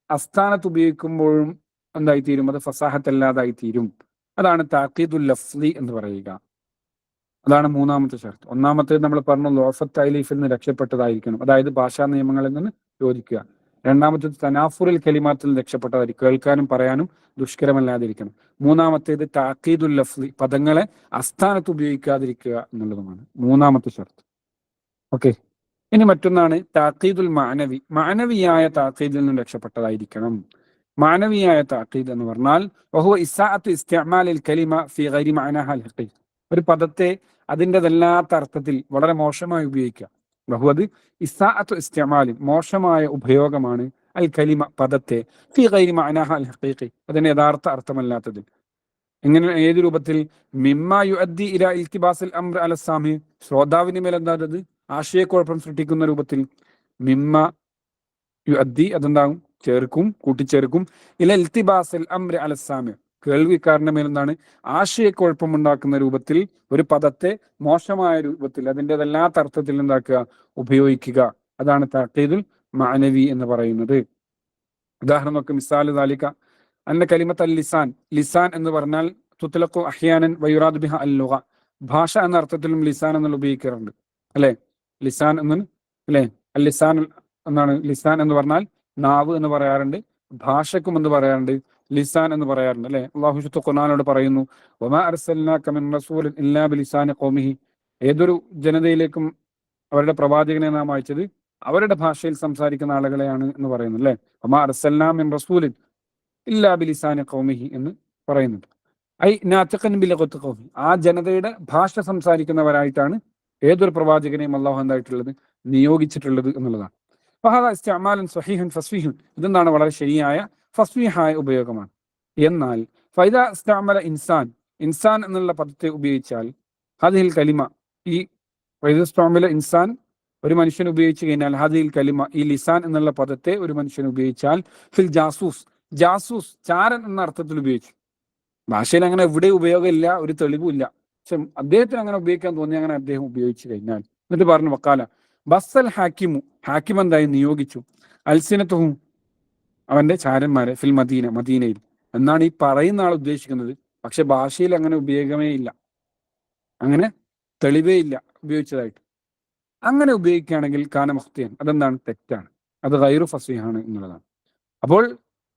S1: അസ്ഥാനത്ത് ഉപയോഗിക്കുമ്പോഴും എന്തായി തീരും? അത് ഫസാഹത്തല്ലാതായി തീരും. അതാണ് താഖീദുൽ ലഫ്ലി എന്ന് പറയുക. അതാണ് മൂന്നാമത്തെ ഷർത്ത്. ഒന്നാമത്തേത് നമ്മൾ പറഞ്ഞു, ലോഫത്ത് തൈലീഫിൽ നിന്ന് രക്ഷപ്പെട്ടതായിരിക്കണം, അതായത് ഭാഷാ നിയമങ്ങളിൽ നിന്ന് യോജിക്കുക. രണ്ടാമത്തേത് തനാഫുറിൽ കലിമാത്തിൽ നിന്ന് രക്ഷപ്പെട്ടതായിരിക്കും, കേൾക്കാനും പറയാനും ദുഷ്കരമല്ലാതിരിക്കണം. മൂന്നാമത്തേത് താഖീദുൽ ലഫ്ലി, പദങ്ങളെ അസ്ഥാനത്ത് ഉപയോഗിക്കാതിരിക്കുക എന്നുള്ളതുമാണ് മൂന്നാമത്തെ ഷർത്ത്. ഓക്കെ, ഇനി മറ്റൊന്നാണ് താഖീദുൽ മാനവി. മാനവിയായ താഖീദിൽ നിന്ന് രക്ഷപ്പെട്ടതായിരിക്കണം. മാനവിയായ താഖീദ് എന്ന് പറഞ്ഞാൽ വഹുവ ഇസ്സാഅത്തു ഇസ്തിഅമാലിൽ കലിമ ഫീ ഗൈരി മഅനാഹ അൽ ഹഖീഖി, ഒരു പദത്തെ അതിൻ്റെതല്ലാത്ത അർത്ഥത്തിൽ വളരെ മോശമായി ഉപയോഗിക്കുക. ബഹുവത് ഇസ്സാഅത്തു ഇസ്തിഅമാലിൻ, മോശമായ ഉപയോഗമാണ്, അൽ കലിമ, പദത്തെ, ഫീ ഗൈരി മഅനാഹ അൽ ഹഖീഖി, അതിന്റെ യഥാർത്ഥ അർത്ഥമല്ലാത്തതിൽ. എങ്ങനെ? ഏത് രൂപത്തിൽ? മിമ്മ യുഅദ്ദി ഇലാ ഇൽതിബാസിൽ അംർ അല സാമി, ശ്രോതാവിന് മേൽ എന്താണത്? ആശയക്കുഴപ്പം സൃഷ്ടിക്കുന്ന രൂപത്തിൽ. മിമ്മ യുഅദ്ദി, അതെന്താകും? ചേർക്കും, കൂട്ടിച്ചേർക്കും. ഇല ഇൽതിബാസിൽ അംർ അല സാമി, കേൾവിക്കാരന്റെ മേൽ എന്താണ്? ആശയക്കുഴപ്പമുണ്ടാക്കുന്ന രൂപത്തിൽ ഒരു പദത്തെ മോശമായ രൂപത്തിൽ അതിൻ്റെതല്ലാത്ത അർത്ഥത്തിൽ എന്താക്കുക? ഉപയോഗിക്കുക. അതാണ് താഖീദുൽ മഅനവി എന്ന് പറയുന്നത്. ഉദാഹരണം നോക്ക്. മിസാൽ ദാലിക അന്ന കലിമത്ത് അൽ ലിസാൻ, ലിസാൻ എന്ന് പറഞ്ഞാൽ തുത്ലഖു അഹ്യാനൻ വയുറാദു ബിഹ അൽ ലുഗ, ഭാഷ എന്ന അർത്ഥത്തിലും ലിസാൻ എന്നുള്ള ഉപയോഗിക്കാറുണ്ട്, അല്ലെ? ലിസാൻ എന്ന്, അല്ലെ? അൽ ലിസാൻ എന്നാണ്. ലിസാൻ എന്ന് പറഞ്ഞാൽ നാവ് എന്ന് പറയാറുണ്ട്, ഭാഷക്കും എന്ന് പറയാറുണ്ട്, ലിസാൻ എന്ന് പറയാറുണ്ട്, അല്ലെ? അല്ലാഹു ഖുർആനിലൂടെ പറയുന്നു, വമാ അർസൽനാക മിൻ റസൂലിൻ ഇല്ലാ ബിലിസാനി ഖൗമിഹി, ഏതൊരു ജനതയിലേക്കും അവരുടെ പ്രവാചകനെ നാം അയച്ചത് അവരുടെ ഭാഷയിൽ സംസാരിക്കുന്ന ആളുകളെയാണ് എന്ന് പറയുന്നു, അല്ലെ? വമാ അർസൽനാ മിൻ റസൂലിൻ ഇല്ലാ ബിലിസാനി ഖൗമിഹി എന്ന് പറയുന്നുണ്ട്. ഐ നാതിഖൻ ബിലഗത്തി ഖൗമി, ആ ജനതയുടെ ഭാഷ സംസാരിക്കുന്നവരായിട്ടാണ് ഏതൊരു പ്രവാചകനെയും അല്ലാഹു എന്തായിട്ടുള്ളത്? നിയോഗിച്ചിട്ടുള്ളത് എന്നുള്ളതാണ്. ഫഹദാ ഇസ്തിഅമാലുൻ സ്വഹീഹുൻ ഫസ്വീഹുൻ, ഇതെന്താണ്? വളരെ ശരിയായ ഫസ്വീഹായ ഉപയോഗമാണ്. എന്നാൽ ഫൈദാ ഇസ്തഅമല ഇൻസാൻ, ഇൻസാൻ എന്നുള്ള പദത്തെ ഉപയോഗിച്ചാൽ, ഹദിഹിൽ കലിമ, ഈ ഫൈദാ ഇസ്തഅമല ഇൻസാൻ ഒരു മനുഷ്യൻ ഉപയോഗിച്ചു കഴിഞ്ഞാൽ ഹാദിൽ കലിമ, ഈ ലിസാൻ എന്നുള്ള പദത്തെ ഒരു മനുഷ്യൻ ഉപയോഗിച്ചാൽ ഫിൽ ജാസൂസ്, ജാസൂസ് ചാരൻ എന്ന അർത്ഥത്തിൽ ഉപയോഗിച്ചു. ഭാഷയിൽ അങ്ങനെ എവിടെ ഉപയോഗമില്ല, ഒരു തെളിവുമില്ല. പക്ഷെ അദ്ദേഹത്തിന് അങ്ങനെ ഉപയോഗിക്കാൻ തോന്നി, അങ്ങനെ അദ്ദേഹം ഉപയോഗിച്ചു കഴിഞ്ഞാൽ. എന്നിട്ട് പറഞ്ഞു വക്കാല ബസ്സൽ ഹാക്കിമു, ഹാക്കിം എന്തായി നിയോഗിച്ചു, അൽസിനത്തുഹും അവന്റെ ചാരന്മാരെ ഫിൽ മദീന, മദീനയിൽ എന്നാണ് ഈ പറയുന്ന ആൾ ഉദ്ദേശിക്കുന്നത്. പക്ഷെ ഭാഷയിൽ അങ്ങനെ ഉപയോഗമേ ഇല്ല, അങ്ങനെ തെളിവേ ഇല്ല ഉപയോഗിച്ചതായിട്ട്. അങ്ങനെ ഉപയോഗിക്കുകയാണെങ്കിൽ കാന മുഖ്തിയൻ, അതെന്താണ്, തെറ്റാണ്, അത് ഗൈറു ഫസീഹാണ് എന്നുള്ളതാണ്. അപ്പോൾ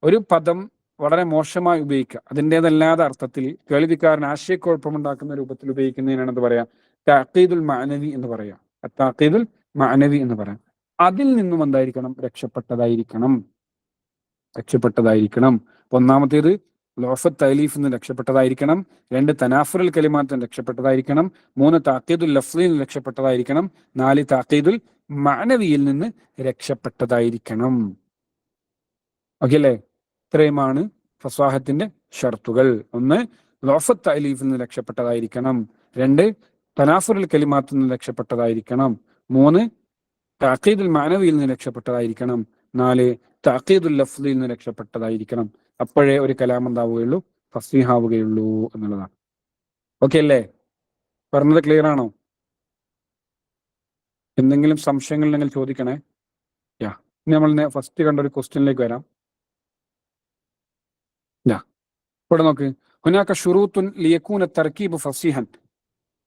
S1: ഒരു പദം വളരെ മോശമായി ഉപയോഗിക്കുക, അതിൻ്റെതല്ലാത്ത അർത്ഥത്തിൽ കേൾവിക്കാരൻ ആശയക്കുഴപ്പമുണ്ടാക്കുന്ന രൂപത്തിൽ ഉപയോഗിക്കുന്നതിനാണ് എന്ത് പറയാ, തഅഖീദുൽ മഅനവി എന്ന് പറയാം. തഅഖീദുൽ മഅനവി എന്ന് പറയാം. അതിൽ നിന്നും എന്തായിരിക്കണം, രക്ഷപ്പെട്ടതായിരിക്കണം. ഒന്നാമത്തേത് ലോഫത്ത് തൈലീഫ് നിന്ന് രക്ഷപ്പെട്ടതായിരിക്കണം. 2 തനാഫുൽ കലിമാത്തിൽ നിന്ന് രക്ഷപ്പെട്ടതായിരിക്കണം. 3 താക്കീദുൽ ലഫ്ലിൽ നിന്ന് രക്ഷപ്പെട്ടതായിരിക്കണം. 4 താക്കീദുൽ മഅനവിയിൽ നിന്ന് രക്ഷപ്പെട്ടതായിരിക്കണം. ഓക്കെ അല്ലേ? ഇത്രയുമാണ് ഫസ്വാഹത്തിന്റെ ഷർത്തുകൾ. 1 ലോഫത്ത് തൈലീഫിൽ നിന്ന് രക്ഷപ്പെട്ടതായിരിക്കണം. 2 തനാഫുൽ കലിമാത്തിൽ നിന്ന് രക്ഷപ്പെട്ടതായിരിക്കണം. 3 താക്കീദുൽ മഅനവിയിൽ നിന്ന് രക്ഷപ്പെട്ടതായിരിക്കണം. 4 താക്കീദുൽ ലഫ്ലിൽ നിന്ന് രക്ഷപ്പെട്ടതായിരിക്കണം. അപ്പോഴേ ഒരു കലാം എന്താവുകയുള്ളൂ, ഫസ്വീഹാവുകയുള്ളൂ എന്നുള്ളതാണ്. ഓക്കെ അല്ലേ? പറഞ്ഞത് ക്ലിയർ ആണോ? എന്തെങ്കിലും സംശയങ്ങൾ ഉണ്ടെങ്കിൽ ചോദിക്കണേ. യാ, ഇനി നമ്മൾ ഫസ്റ്റ് കണ്ട ഒരു ക്വസ്റ്റ്യനിലേക്ക് വരാം. യാ, ഇവിടെ നോക്ക്, ഹുനാക ഷുറൂത്തുൻ ലിയകൂന തർക്കീബ് ഫസീഹൻ.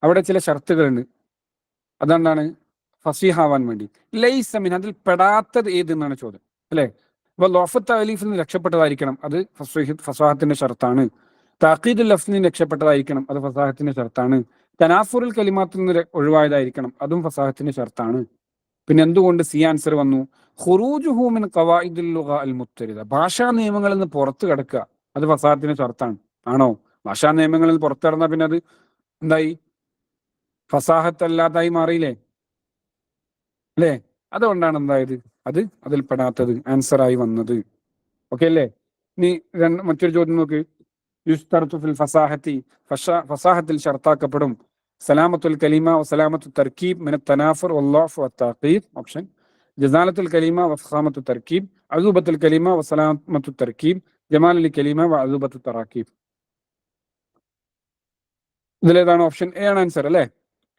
S1: അവിടെ ചില ഷർത്തുകളുണ്ട്, അതെന്താണ്, ഫസീഹാവാൻ വേണ്ടി. ലൈസ മിൻ, അതിൽ പെടാത്തത് ഏതെന്നാണ് ചോദ്യം അല്ലേ? അപ്പൊ ലോഫത്ത് തഅലീഫിൽ നിന്ന് രക്ഷപ്പെട്ടതായിരിക്കണം, അത് ഫസാഹത്തിന്റെ ഷർത്താണ്. താഖീദുൽ ലഫ്ലിൽ നിന്ന് രക്ഷപ്പെട്ടതായിരിക്കണം, അത് ഫസാഹത്തിന്റെ ഷർത്താണ്. തനാഫുറുൽ കലിമാത്തിൽ നിന്ന് ഒഴിവായതായിരിക്കണം, അതും ഫസാഹത്തിന്റെ ഷർത്താണ്. പിന്നെ എന്തുകൊണ്ട് സി ആൻസർ വന്നു? ഖുറൂജുഹു മിൻ ഖവാഇദിൽ ലുഗ അൽ മുത്തരിദ, ഭാഷാ നിയമങ്ങളിൽ നിന്ന് പുറത്തു കിടക്കുക, അത് ഫസാഹത്തിന്റെ ഷർത്താണ്. ആണോ? ഭാഷാ നിയമങ്ങളിൽ നിന്ന് പുറത്തു കിടന്നാൽ പിന്നെ അത് എന്തായി, ഫസാഹത്തല്ലാതായി മാറിയില്ലേ അല്ലേ? അതുകൊണ്ടാണ് എന്തായത്, അത് അതിൽ പെടാത്തത് ആൻസറായി വന്നത്. ഓക്കെ അല്ലേ? ഇനി മറ്റൊരു ചോദ്യം നോക്ക്. യുസ്തർതു ഫിൽ ഫസാഹത്തി, ഫസാഹത്തിൽ ഷർത്താക്കപ്പെടും സലാമത്തുൽ കലിമ വസലാമത്തു തർക്കീബ് മിന തനാഫുർ വല്ലാഫ് വത്തഖീദ്. ഓപ്ഷൻ ജസാലത്തുൽ കലിമ വഫഖാമത്തു തർക്കീബ്, അദൂബത്തുൽ കലിമ വസലാമത്തു തർക്കീബ്, ജമാലുൽ കലിമ വഅദൂബത്തു തറാക്കീബ്. ഇതിലേതാണ്? ഓപ്ഷൻ എ ആണ് ആൻസർ അല്ലേ?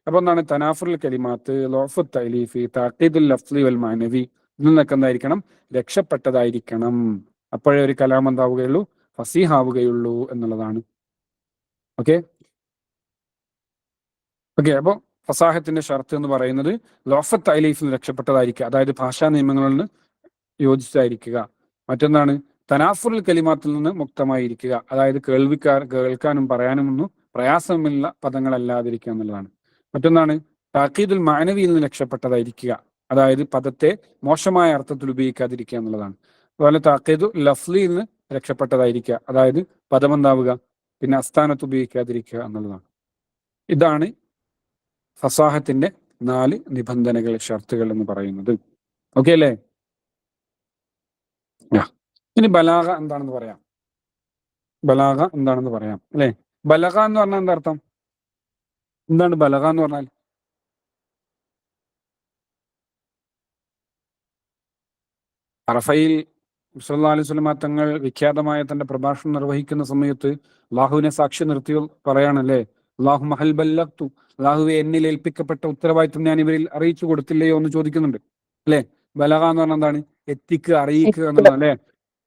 S1: അപ്പൊ എന്താണ്, തനാഫുൽ കലിമാത്ത്, ലോഫു തഅലീഫി, തഅഖീദുൽ ലഫ്ലി വൽ മഅനവി, ഇതിൽ നിന്നൊക്കെ എന്തായിരിക്കണം, രക്ഷപ്പെട്ടതായിരിക്കണം. അപ്പോഴേ ഒരു കലാം എന്താവുകയുള്ളൂ, ഫസീഹാവുകയുള്ളൂ എന്നുള്ളതാണ്. ഓക്കെ ഓക്കെ അപ്പൊ ഫസാഹത്തിന്റെ ഷർത്ത് എന്ന് പറയുന്നത് ലോഫത്ത് തഅലീഫിൽ നിന്ന് രക്ഷപ്പെട്ടതായിരിക്കുക, അതായത് ഭാഷാ നിയമങ്ങളിൽ നിന്ന് യോജിച്ചായിരിക്കുക. മറ്റൊന്നാണ് തനാഫുൽ കലിമാത്തിൽ നിന്ന് മുക്തമായിരിക്കുക, അതായത് കേൾക്കാനും പറയാനും ഒന്നും പ്രയാസമില്ല പദങ്ങളല്ലാതിരിക്കുക എന്നുള്ളതാണ്. മറ്റൊന്നാണ് താക്കീദുൽ മഅനവിയിൽ നിന്ന് രക്ഷപ്പെട്ടതായിരിക്കുക, അതായത് പദത്തെ മോശമായ അർത്ഥത്തിൽ ഉപയോഗിക്കാതിരിക്കുക എന്നുള്ളതാണ്. അതുപോലെ താക്കീദു ലഫ്ലിയിൽ നിന്ന് രക്ഷപ്പെട്ടതായിരിക്കുക, അതായത് പദം എന്താവുക, പിന്നെ അസ്ഥാനത്ത് ഉപയോഗിക്കാതിരിക്കുക എന്നുള്ളതാണ്. ഇതാണ് ഫസാഹത്തിന്റെ 4 നിബന്ധനകൾ, ഷർത്തുകൾ എന്ന് പറയുന്നത്. ഓക്കെ അല്ലേ? ഇനി ബലാഗ എന്താണെന്ന് പറയാം. ബലാഗ എന്താണെന്ന് പറയാം അല്ലെ? ബലഗ എന്ന് പറഞ്ഞാൽ എന്താ അർത്ഥം? എന്താണ് ബലഗ എന്ന് പറഞ്ഞാൽ? അറഫയിൽ സല്ലല്ലാഹു അലൈഹി വസല്ലം തങ്ങൾ വിഖ്യാതമായ തന്റെ പ്രഭാഷണം നിർവഹിക്കുന്ന സമയത്ത് അള്ളാഹുവിനെ സാക്ഷി നിർത്തി പറയാണല്ലേ, അള്ളാഹു മഹൽ ബല്ലഗ്തു, അള്ളാഹുവെ എന്നിൽ ഏൽപ്പിക്കപ്പെട്ട ഉത്തരവാദിത്വം ഞാൻ ഇവരിൽ അറിയിച്ചു കൊടുത്തില്ലയോ എന്ന് ചോദിക്കുന്നുണ്ട് അല്ലെ? ബലഗ എന്ന് പറഞ്ഞാൽ എന്താണ്? എത്തിക്കുക, അറിയിക്കുക എന്നുള്ളത് അല്ലെ?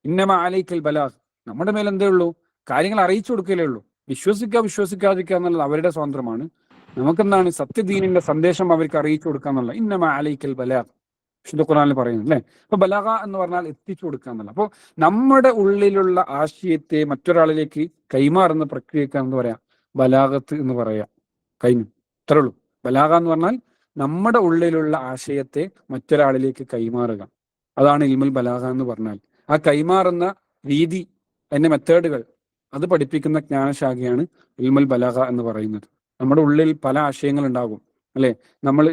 S1: ഇന്നമ അലൈക്കൽ ബലാഗ്, നമ്മുടെ മേൽ എന്തേ ഉള്ളൂ, കാര്യങ്ങൾ അറിയിച്ചു കൊടുക്കലേ ഉള്ളൂ. വിശ്വസിക്കാതിരിക്കുക എന്നുള്ളത് അവരുടെ സ്വാതന്ത്ര്യമാണ്. നമുക്കെന്താണ്, സത്യദീനിന്റെ സന്ദേശം അവർക്ക് അറിയിച്ചു കൊടുക്കുക എന്നുള്ള ഇന്നമ അലൈക്കൽ ബലാഗ് വിശുദ്ധ ഖുർആനിൽ പറയുന്നു അല്ലെ? അപ്പൊ ബലഗ എന്ന് പറഞ്ഞാൽ എത്തിച്ചു കൊടുക്കുക എന്നുള്ള. അപ്പോൾ നമ്മുടെ ഉള്ളിലുള്ള ആശയത്തെ മറ്റൊരാളിലേക്ക് കൈമാറുന്ന പ്രക്രിയക്ക് എന്ന് പറയാം ബലാഗത്ത് എന്ന് പറയാം. കഴിഞ്ഞു, ഇത്രേ ഉള്ളൂ. ബലാഗ എന്ന് പറഞ്ഞാൽ നമ്മുടെ ഉള്ളിലുള്ള ആശയത്തെ മറ്റൊരാളിലേക്ക് കൈമാറുക, അതാണ് ഇൽമുൽ ബലാഗ എന്ന് പറഞ്ഞാൽ. ആ കൈമാറുന്ന രീതി, അതിന്റെ മെത്തേഡുകൾ, അത് പഠിപ്പിക്കുന്ന ജ്ഞാനശാഖയാണ് ഇൽമുൽ ബലാഗ എന്ന് പറയുന്നത്. നമ്മുടെ ഉള്ളിൽ പല ആശയങ്ങൾ ഉണ്ടാകും അല്ലെ?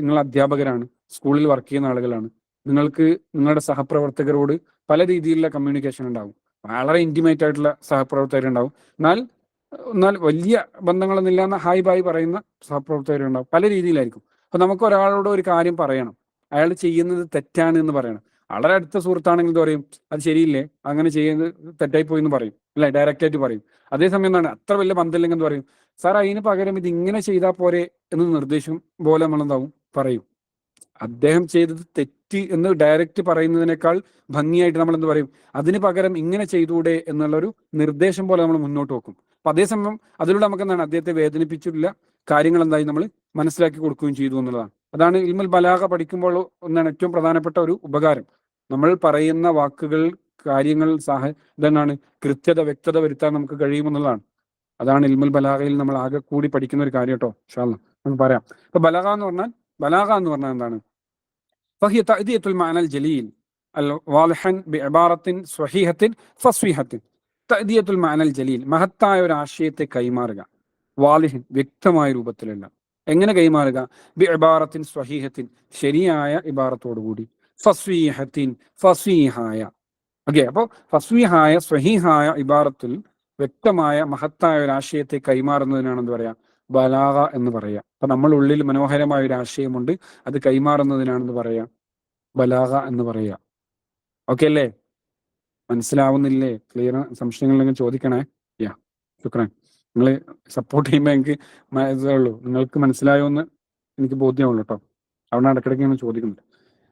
S1: നിങ്ങൾ അധ്യാപകരാണ്, സ്കൂളിൽ വർക്ക് ചെയ്യുന്ന ആളുകളാണ്, നിങ്ങൾക്ക് നിങ്ങളുടെ സഹപ്രവർത്തകരോട് പല രീതിയിലുള്ള കമ്മ്യൂണിക്കേഷൻ ഉണ്ടാകും. വളരെ ഇന്റിമേറ്റ് ആയിട്ടുള്ള സഹപ്രവർത്തകരുണ്ടാവും, എന്നാൽ വലിയ ബന്ധങ്ങളൊന്നും ഇല്ലാന്ന ഹായ് ബായ് പറയുന്ന സഹപ്രവർത്തകരുണ്ടാവും. പല രീതിയിലായിരിക്കും. അപ്പൊ നമുക്ക് ഒരാളോട് ഒരു കാര്യം പറയണം, അയാൾ ചെയ്യുന്നത് തെറ്റാണ് എന്ന് പറയണം. വളരെ അടുത്ത സുഹൃത്താണെങ്കിൽ എന്ത് പറയും? അത് ശരിയില്ലേ, അങ്ങനെ ചെയ്യുന്നത് തെറ്റായി പോയി എന്ന് പറയും, അല്ലെ? ഡയറക്റ്റ് ആയിട്ട് പറയും. അതേസമയം എന്താണ്, അത്ര വലിയ ബന്ധമില്ലെങ്കിൽ എന്ത് പറയും? സാർ അതിന് പകരം ഇത് ഇങ്ങനെ ചെയ്താൽ പോരെ എന്ന് നിർദ്ദേശം പോലെ നമ്മളെന്താവും പറയും. അദ്ദേഹം ചെയ്തത് തെറ്റ് എന്ന് ഡയറക്റ്റ് പറയുന്നതിനേക്കാൾ ഭംഗിയായിട്ട് നമ്മൾ എന്ത് പറയും? അതിന് പകരം ഇങ്ങനെ ചെയ്തൂടെ എന്നുള്ളൊരു നിർദ്ദേശം പോലെ നമ്മൾ മുന്നോട്ട് വെക്കും. അപ്പൊ അതേസമയം അതിലൂടെ നമുക്ക് എന്താണ്, അദ്ദേഹത്തെ വേദനിപ്പിച്ചിട്ടില്ല, കാര്യങ്ങൾ എന്തായി നമ്മൾ മനസ്സിലാക്കി കൊടുക്കുകയും ചെയ്തു എന്നുള്ളതാണ്. അതാണ് ഇൽമുൽ ബലാഗ പഠിക്കുമ്പോൾ ഒന്നാണ് ഏറ്റവും പ്രധാനപ്പെട്ട ഒരു ഉപകാരം. നമ്മൾ പറയുന്ന വാക്കുകൾ, കാര്യങ്ങൾ, ഇതെന്നാണ് കൃത്യത, വ്യക്തത വരുത്താൻ നമുക്ക് കഴിയുമെന്നുള്ളതാണ്. അതാണ് ഇൽമുൽ ബലാഗയിൽ നമ്മൾ ആകെ കൂടി പഠിക്കുന്ന ഒരു കാര്യം കേട്ടോ. ഇൻഷാ അല്ലാഹ് നമുക്ക് പറയാം. അപ്പൊ ബലാഗ എന്ന് പറഞ്ഞാൽ എന്താണ്? فهي تأدية المعنى الجليل الواضح بعبارة صحيحة فصيحة. تأدية المعنى الجليل, മഹത്തായ ഒരു ആശയത്തെ കൈമാറുക. വാലിഹൻ, വ്യക്തമായ രൂപത്തിലല്ല. എങ്ങനെ കൈമാറുക? ബി ഇബാറത്തിൻ സ്വഹീഹത്തിൻ, ശരിയായ ഇബാറത്തോടുകൂടി. ഫസ്വീഹത്തിൻ, ഫസ്വീഹായ. ഓക്കെ, അപ്പോൾ ഫസ്വീഹായ, സ്വഹീഹായ ഇബാറത്തിൽ വ്യക്തമായ മഹത്തായ ഒരു ആശയത്തെ കൈമാറുന്നതിനാണ് എന്ത് പറയാ? ബലാഗ എന്ന് പറയാ. അപ്പൊ നമ്മൾ ഉള്ളിൽ മനോഹരമായ ഒരു ആശയമുണ്ട്, അത് കൈമാറുന്നതിനാണെന്ന് പറയാ ബലാഗ എന്ന് പറയാ. ഓക്കെ അല്ലേ? മനസ്സിലാവുന്നില്ലേ? ക്ലിയർ? സംശയങ്ങളുണ്ടെങ്കിൽ ചോദിക്കണേ. യാ, ശുക്രാൻ. നിങ്ങൾ സപ്പോർട്ട് ചെയ്യുമ്പോൾ എനിക്ക് ഇതേ നിങ്ങൾക്ക് മനസ്സിലായോ എന്ന് എനിക്ക് ബോധ്യമുള്ളൂ കേട്ടോ. അവിടെ ഇടയ്ക്കിടയ്ക്ക് ഞാൻ ചോദിക്കുന്നുണ്ട്.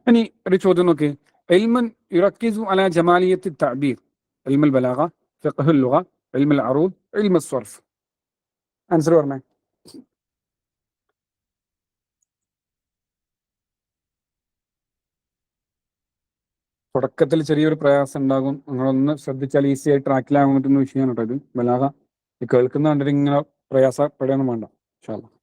S1: ഇനി ഒരു ചോദ്യം നോക്കി. ഇൽമുൻ യുറക്കിസു അലാ ജമാലിയത്തി തഅബീർ, ഇൽമുൽ ബലാഗ, ഫിഖ്ഹുൽ ലുഗ, ഇൽമുൽ അറൂദ്, ഇൽമുൽ സർഫ്. ആൻസർ പറഞ്ഞേ. തുടക്കത്തിൽ ചെറിയൊരു പ്രയാസം ഉണ്ടാകും, നിങ്ങളൊന്ന് ശ്രദ്ധിച്ചാൽ ഈസി ആയി ട്രാക്കിലാകാൻ പറ്റുന്ന വിഷയമാണ് കേട്ടോ ഇത്. ബലാഗ കേൾക്കുന്ന കണ്ടിട്ട് ഇങ്ങനെ പ്രയാസപ്പെടാനും വേണ്ട. ഇൻഷാ അല്ലാഹ്.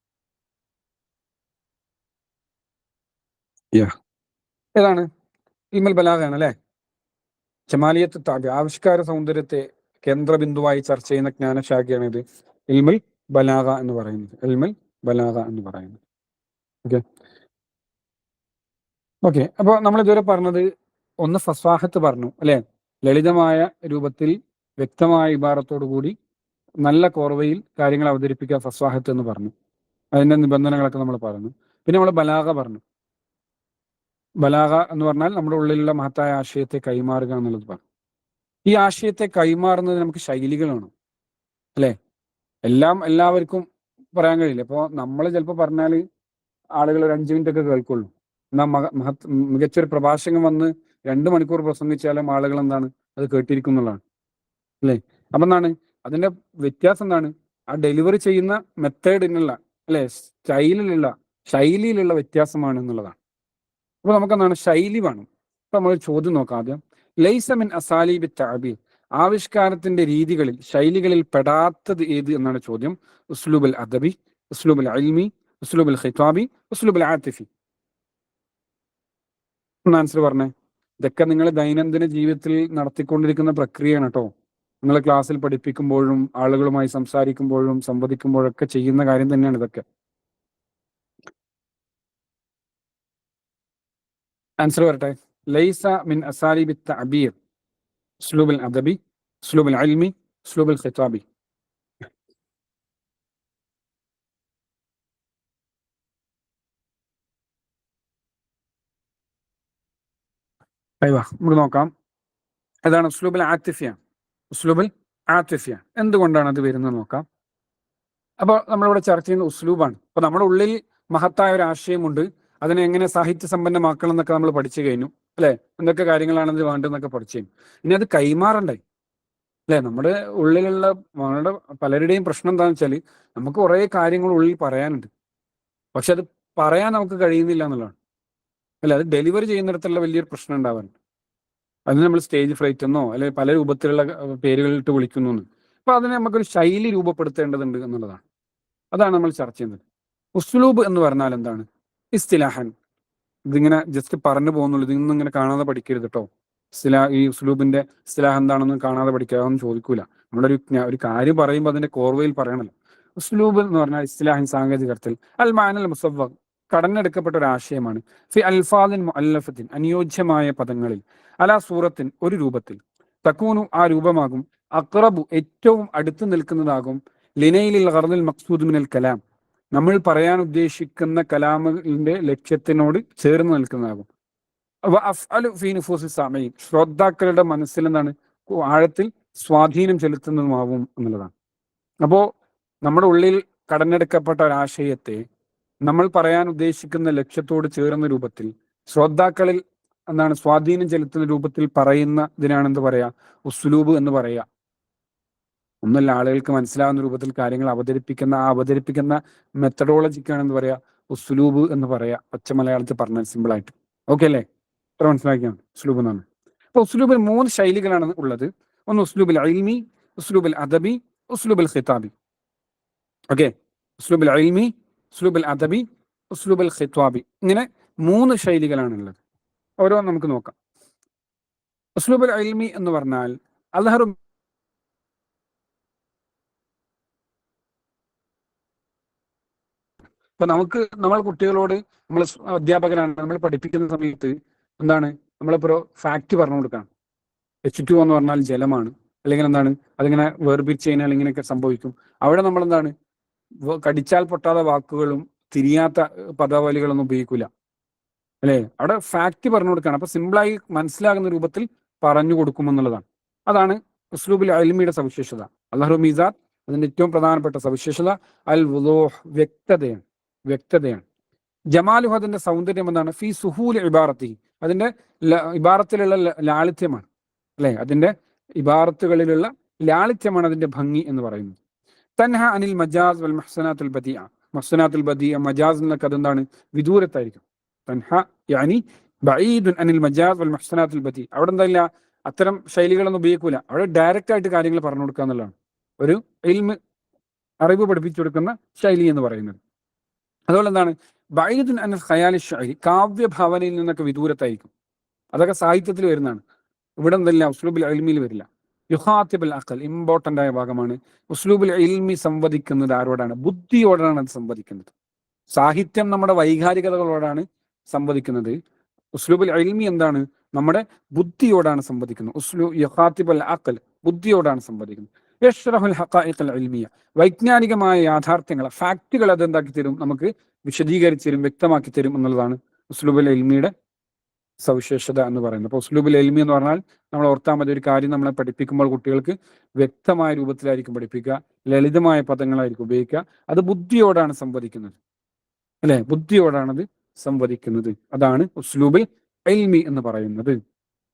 S1: ഏതാണ്? ഇൽമുൽ ബലാഗയാണ് അല്ലെ? ജമാലിയത്ത് തഅബീർ, ആവിഷ്കാര സൗന്ദര്യത്തെ കേന്ദ്രബിന്ദുവായി ചർച്ച ചെയ്യുന്ന ജ്ഞാനശാഖയാണ് ഇത് ഇൽമുൽ ബലാഗ എന്ന് പറയുന്നത്. ഇൽമുൽ ബലാഗ എന്ന് പറയുന്നത്. ഓക്കെ ഓക്കെ അപ്പോൾ നമ്മൾ ഇതുവരെ പറഞ്ഞത് ഒന്ന് ഫസ്വാഹത്ത് പറഞ്ഞു അല്ലെ? ലളിതമായ രൂപത്തിൽ വ്യക്തമായ ഇബാറത്തോടു കൂടി നല്ല കോർവയിൽ കാര്യങ്ങൾ അവതരിപ്പിക്കുക, ഫസ്വാഹത്ത് എന്ന് പറഞ്ഞു. അതിന്റെ നിബന്ധനകളൊക്കെ നമ്മൾ പറഞ്ഞു. പിന്നെ നമ്മൾ ബലാഗ പറഞ്ഞു. ബലാഗ എന്ന് പറഞ്ഞാൽ നമ്മുടെ ഉള്ളിലുള്ള മഹത്തായ ആശയത്തെ കൈമാറുക എന്നുള്ളത് പറഞ്ഞു. ഈ ആശയത്തെ കൈമാറുന്നത് നമുക്ക് ശൈലികളാണ് അല്ലെ? എല്ലാവർക്കും പറയാൻ കഴിയില്ല. ഇപ്പോൾ നമ്മൾ ചിലപ്പോൾ പറഞ്ഞാൽ ആളുകൾ ഒരു 5 മിനിറ്റ് ഒക്കെ കേൾക്കുള്ളൂ. എന്നാൽ മികച്ചൊരു പ്രഭാഷകൻ വന്ന് 2 മണിക്കൂർ പ്രസംഗിച്ചാലും ആളുകൾ എന്താണ്, അത് കേട്ടിരിക്കുന്നുള്ളതാണ് അല്ലേ? അപ്പൊ എന്താണ് അതിന്റെ വ്യത്യാസം? എന്താണ്? ആ ഡെലിവറി ചെയ്യുന്ന മെത്തേഡിനുള്ള അല്ലെ, ശൈലിയിലുള്ള വ്യത്യാസമാണ് എന്നുള്ളതാണ്. അപ്പൊ നമുക്കെന്താണ്, ശൈലി വേണം. അപ്പൊ നമ്മൾ ചോദ്യം നോക്കാം ആദ്യം. ലൈസ മിൻ അസാലീബി തഅബീർ, ആവിഷ്കാരത്തിന്റെ രീതികളിൽ, ശൈലികളിൽ പെടാത്തത് ഏത് എന്നാണ് ചോദ്യം. ഉസ്ലൂബുൽ അദബി, ഉസ്ലൂബുൽ ഇൽമി, ഉസ്ലൂബുൽ ഖിതാബി, ഉസ്ലൂബുൽ ആതിഫി. ഒന്ന് ആൻസർ പറഞ്ഞേ. ഇതൊക്കെ നിങ്ങൾ ദൈനംദിന ജീവിതത്തിൽ നടത്തിക്കൊണ്ടിരിക്കുന്ന പ്രക്രിയയാണ് കേട്ടോ. നിങ്ങൾ ക്ലാസ്സിൽ പഠിപ്പിക്കുമ്പോഴും ആളുകളുമായി സംസാരിക്കുമ്പോഴും സംവദിക്കുമ്പോഴൊക്കെ ചെയ്യുന്ന കാര്യം തന്നെയാണ് ഇതൊക്കെ. ആൻസർ വരട്ടെ. ലൈസ മിൻ അസാലിബി തഅബീർ ഉസ്ലൂബുൽ അദബി, ഉസ്ലൂബുൽ ഇൽമി, ഉസ്ലൂബുൽ ഖിതാബി. നമുക്ക് നോക്കാം. അതാണ് ഉസ്ലൂബുൽ ആതിഫിയ. ഉസ്ലൂബുൽ ആതിഫിയ എന്തുകൊണ്ടാണ് അത് വരുന്നത് നോക്കാം. അപ്പോൾ നമ്മളിവിടെ ചർച്ച ചെയ്യുന്ന ഉസ്ലൂബാണ്. അപ്പൊ നമ്മുടെ ഉള്ളിൽ മഹത്തായ ഒരു ആശയമുണ്ട്, അതിനെ എങ്ങനെ സാഹിത്യ സമ്പന്നമാക്കണം എന്നൊക്കെ നമ്മൾ പഠിച്ചു കഴിഞ്ഞു അല്ലെ? എന്തൊക്കെ കാര്യങ്ങളാണ് ഇത് വേണ്ടതെന്നൊക്കെ പഠിച്ചു കഴിഞ്ഞു. ഇനി അത് കൈമാറണ്ടേ അല്ലെ? നമ്മുടെ ഉള്ളിലുള്ള നമ്മുടെ പലരുടെയും പ്രശ്നം എന്താണെന്ന് വെച്ചാൽ നമുക്ക് കുറെ കാര്യങ്ങൾ ഉള്ളിൽ പറയാനുണ്ട്, പക്ഷെ അത് പറയാൻ നമുക്ക് കഴിയുന്നില്ല എന്നുള്ളതാണ് അല്ലെ? അത് ഡെലിവറി ചെയ്യുന്നിടത്തുള്ള വലിയൊരു പ്രശ്നം ഉണ്ടാവാറുണ്ട്. അതിന് നമ്മൾ സ്റ്റേജ് ഫ്രൈറ്റ് എന്നോ അല്ലെങ്കിൽ പല രൂപത്തിലുള്ള പേരുകളിട്ട് വിളിക്കുന്നു. അപ്പൊ അതിനെ നമുക്കൊരു ശൈലി രൂപപ്പെടുത്തേണ്ടതുണ്ട് എന്നുള്ളതാണ്. അതാണ് നമ്മൾ ചർച്ച ചെയ്യുന്നത്. ഉസ്ലൂബ് എന്ന് പറഞ്ഞാൽ എന്താണ്? ഇസ്തിലാഹൻ. ഇതിങ്ങനെ ജസ്റ്റ് പറഞ്ഞു പോകുന്നുള്ളൂ, ഇതൊന്നും ഇങ്ങനെ കാണാതെ പഠിക്കരുത് കേട്ടോ. ഈ ഉസ്ലൂബിന്റെ ഇസ്തിലാഹ് എന്താണെന്ന് കാണാതെ പഠിക്കാതൊന്നും ചോദിക്കൂല. ഒരു കാര്യം പറയുമ്പോൾ അതിന്റെ കോർവയിൽ പറയണല്ലോ. ഉസ്ലൂബ് എന്ന് പറഞ്ഞാൽ ഇസ്തിലാഹിൻ, സാങ്കേതികത്തിൽ അൽ മാനൽ മുസവ്വഖ്, കടന്നെടുക്കപ്പെട്ട ഒരു ആശയമാണ്. ഫി അൽഫാദിൻ മുഅല്ലഫത്തിൻ, അനുയോജ്യമായ പദങ്ങളിൽ, അലാ സൂറത്തിൻ, ഒരു രൂപത്തിൽ, തക്കൂനു, ആ രൂപമാകും, അഖ്റബു, ഏറ്റവും അടുത്ത് നിൽക്കുന്നതാകും, ലിനൈലിൽ ഗർദിൽ മഖ്സൂദ് മിനൽ കലാം, നമ്മൾ പറയാൻ ഉദ്ദേശിക്കുന്ന കലാമിന്റെ ലക്ഷ്യത്തിനോട് ചേർന്ന് നിൽക്കുന്നതാകും. ശ്രോതാക്കളുടെ മനസ്സിൽ എന്താണ് ആഴത്തിൽ സ്വാധീനം ചെലുത്തുന്നതുമാവും എന്നുള്ളതാണ്. അപ്പോ നമ്മുടെ ഉള്ളിൽ കടന്നെടുക്കപ്പെട്ട ഒരാശയത്തെ നമ്മൾ പറയാൻ ഉദ്ദേശിക്കുന്ന ലക്ഷ്യത്തോട് ചേർന്ന രൂപത്തിൽ ശ്രോതാക്കളിൽ എന്താണ് സ്വാധീനം ചെലുത്തുന്ന രൂപത്തിൽ പറയുന്ന ഇതിനാണ് എന്ത് പറയാ, ഉസ്ലൂബ് എന്ന് പറയാ. ഒന്നല്ല, ആളുകൾക്ക് മനസ്സിലാവുന്ന രൂപത്തിൽ കാര്യങ്ങൾ അവതരിപ്പിക്കുന്ന മെത്തഡോളജിക്കാണ് എന്ത് പറയാ, ഉസ്ലൂബ് എന്ന് പറയാ. പച്ച മലയാളത്തിൽ പറഞ്ഞാൽ സിമ്പിൾ ആയിട്ട്. ഓക്കെ അല്ലേ? ഇത്ര മനസ്സിലാക്കിയാണ് ഉസ്ലൂബ് എന്നാണ്. അപ്പൊ ഉസ്ലൂബിൽ 3 ശൈലികളാണ് ഉള്ളത്. ഒന്ന് ഉസ്ലൂബുൽ ഇൽമി, ഉസ്ലൂബുൽ അദബി, ഉസ്ലൂബുൽ ഖിതാബി. ഓക്കെ, ഉസ്ലൂബുൽ ഇൽമി, ഉസ്ലൂബുൽ അദബി, ഉസ്ലൂബുൽ ഖിതാബി. ഇങ്ങനെ 3 ശൈലികളാണുള്ളത്. ഓരോന്ന് നമുക്ക് നോക്കാം. ഉസ്ലൂബുൽ ഇൽമി എന്ന് പറഞ്ഞാൽ അൽഹറു, ഇപ്പൊ നമ്മൾ കുട്ടികളോട്, നമ്മൾ അധ്യാപകരാണ്, നമ്മൾ പഠിപ്പിക്കുന്ന സമയത്ത് എന്താണ് നമ്മളിപ്പോ ഫാക്ട് പറഞ്ഞു കൊടുക്കണം. H2O എന്ന് പറഞ്ഞാൽ ജലമാണ്, അല്ലെങ്കിൽ എന്താണ് അതിങ്ങനെ വേർപിരിച്ച് കഴിഞ്ഞാൽ ഇങ്ങനെയൊക്കെ സംഭവിക്കും. അവിടെ നമ്മൾ എന്താണ് കടിച്ചാൽ പൊട്ടാത്ത വാക്കുകളും തിരിയാത്ത പദാവലികളൊന്നും ഉപയോഗിക്കൂല, അല്ലേ? അവിടെ ഫാക്ട് പറഞ്ഞു കൊടുക്കുകയാണ്. അപ്പൊ സിമ്പിളായി മനസ്സിലാകുന്ന രൂപത്തിൽ പറഞ്ഞു കൊടുക്കുമെന്നുള്ളതാണ്. അതാണ് ഉസ്ലൂബുൽ ഇൽമിയുടെ സവിശേഷത. അൽഹറു മീസാത്ത് അതിന്റെ ഏറ്റവും പ്രധാനപ്പെട്ട സവിശേഷത അൽ വുളൂഹ്, വ്യക്തതയാണ്. ജമാലുഹു അതിന്റെ സൗന്ദര്യം എന്താണ്? ഫി സുഹൂൽ ഇബാറത്തി, അതിന്റെ ഇബാറത്തിലുള്ള ലാളിത്യമാണ്, അല്ലെ? അതിന്റെ ഇബാറത്തുകളിലുള്ള ലാളിത്യമാണ് അതിന്റെ ഭംഗി എന്ന് പറയുന്നത്. തൻഹ അനിൽ മജാസ് വൽ മുഹ്സനാത്തുൽ ബദിഅ, മുഹ്സനാത്തുൽ ബദിഅ മജാസ് എന്നൊക്കെ അതെന്താണ് വിദൂരത്തായിരിക്കും. തൻഹ യാനി ബഈദുൻ അനിൽ മജാസ് വൽ മുഹ്സനാത്തുൽ ബദിഅ. അവിടെ എന്താ ഇല്ല, അത്തരം ശൈലികളൊന്നും ഉപയോഗിക്കൂല. അവിടെ ഡയറക്റ്റ് ആയിട്ട് കാര്യങ്ങൾ പറഞ്ഞു കൊടുക്കുക എന്നുള്ളതാണ് ഒരു ഇൽമ്, അറിവ് പഠിപ്പിച്ചു കൊടുക്കുന്ന ശൈലി എന്ന് പറയുന്നത്. അതുപോലെ എന്താണ് ബഈദുൻ അനിൽ ഖയാലി ശഅരി, കാവ്യഭാവനയിൽ നിന്നൊക്കെ വിദൂരത്തായിരിക്കും. അതൊക്കെ സാഹിത്യത്തിൽ വരുന്നതാണ്. ഇവിടെ എന്തല്ല, ഉസ്ലൂബുൽ ഇൽമിയിൽ വരില്ല. യുഖാത്തിബുൽ അഖൽ, ഇമ്പോർട്ടന്റ് ആയ ഭാഗമാണ്. ഉസ്ലൂബുൽ ഇൽമി സംവദിക്കുന്നത് ആരോടാണ്? ബുദ്ധിയോടാണ് അത് സംവദിക്കുന്നത്. സാഹിത്യം നമ്മുടെ വൈകാരികതകളോടാണ് സംവദിക്കുന്നത്. ഉസ്ലൂബുൽ ഇൽമി എന്താണ്? നമ്മുടെ ബുദ്ധിയോടാണ് സംവദിക്കുന്നത്. യുഖാത്തിബുൽ അഖൽ, ബുദ്ധിയോടാണ് സംവദിക്കുന്നത്. യശ്റഹുൽ ഹഖായിഖൽ ഇൽമിയ, വൈജ്ഞാനികമായ യാഥാർത്ഥ്യങ്ങൾ, ഫാക്റ്റുകൾ അത് എന്താക്കി തരും, നമുക്ക് വിശദീകരിച്ചു തരും, വ്യക്തമാക്കി തരും എന്നുള്ളതാണ് ഉസ്ലൂബുൽ ഇൽമിയുടെ സവിശേഷത എന്ന് പറയുന്നത്. അപ്പോൾ ഉസ്ലൂബുൽ ഇൽമി എന്ന് പറഞ്ഞാൽ നമ്മൾ ഓർത്താൽ മതി, ഒരു കാര്യം നമ്മളെ പഠിപ്പിക്കുമ്പോൾ കുട്ടികൾക്ക് വ്യക്തമായ രൂപത്തിലായിരിക്കും പഠിപ്പിക്കുക, ലളിതമായ പദങ്ങളായിരിക്കും ഉപയോഗിക്കുക. അത് ബുദ്ധിയോടാണ് സംവദിക്കുന്നത്, അല്ലെ? ബുദ്ധിയോടാണത് സംവദിക്കുന്നത്. അതാണ് ഉസ്ലൂബുൽ ഇൽമി എന്ന് പറയുന്നത്.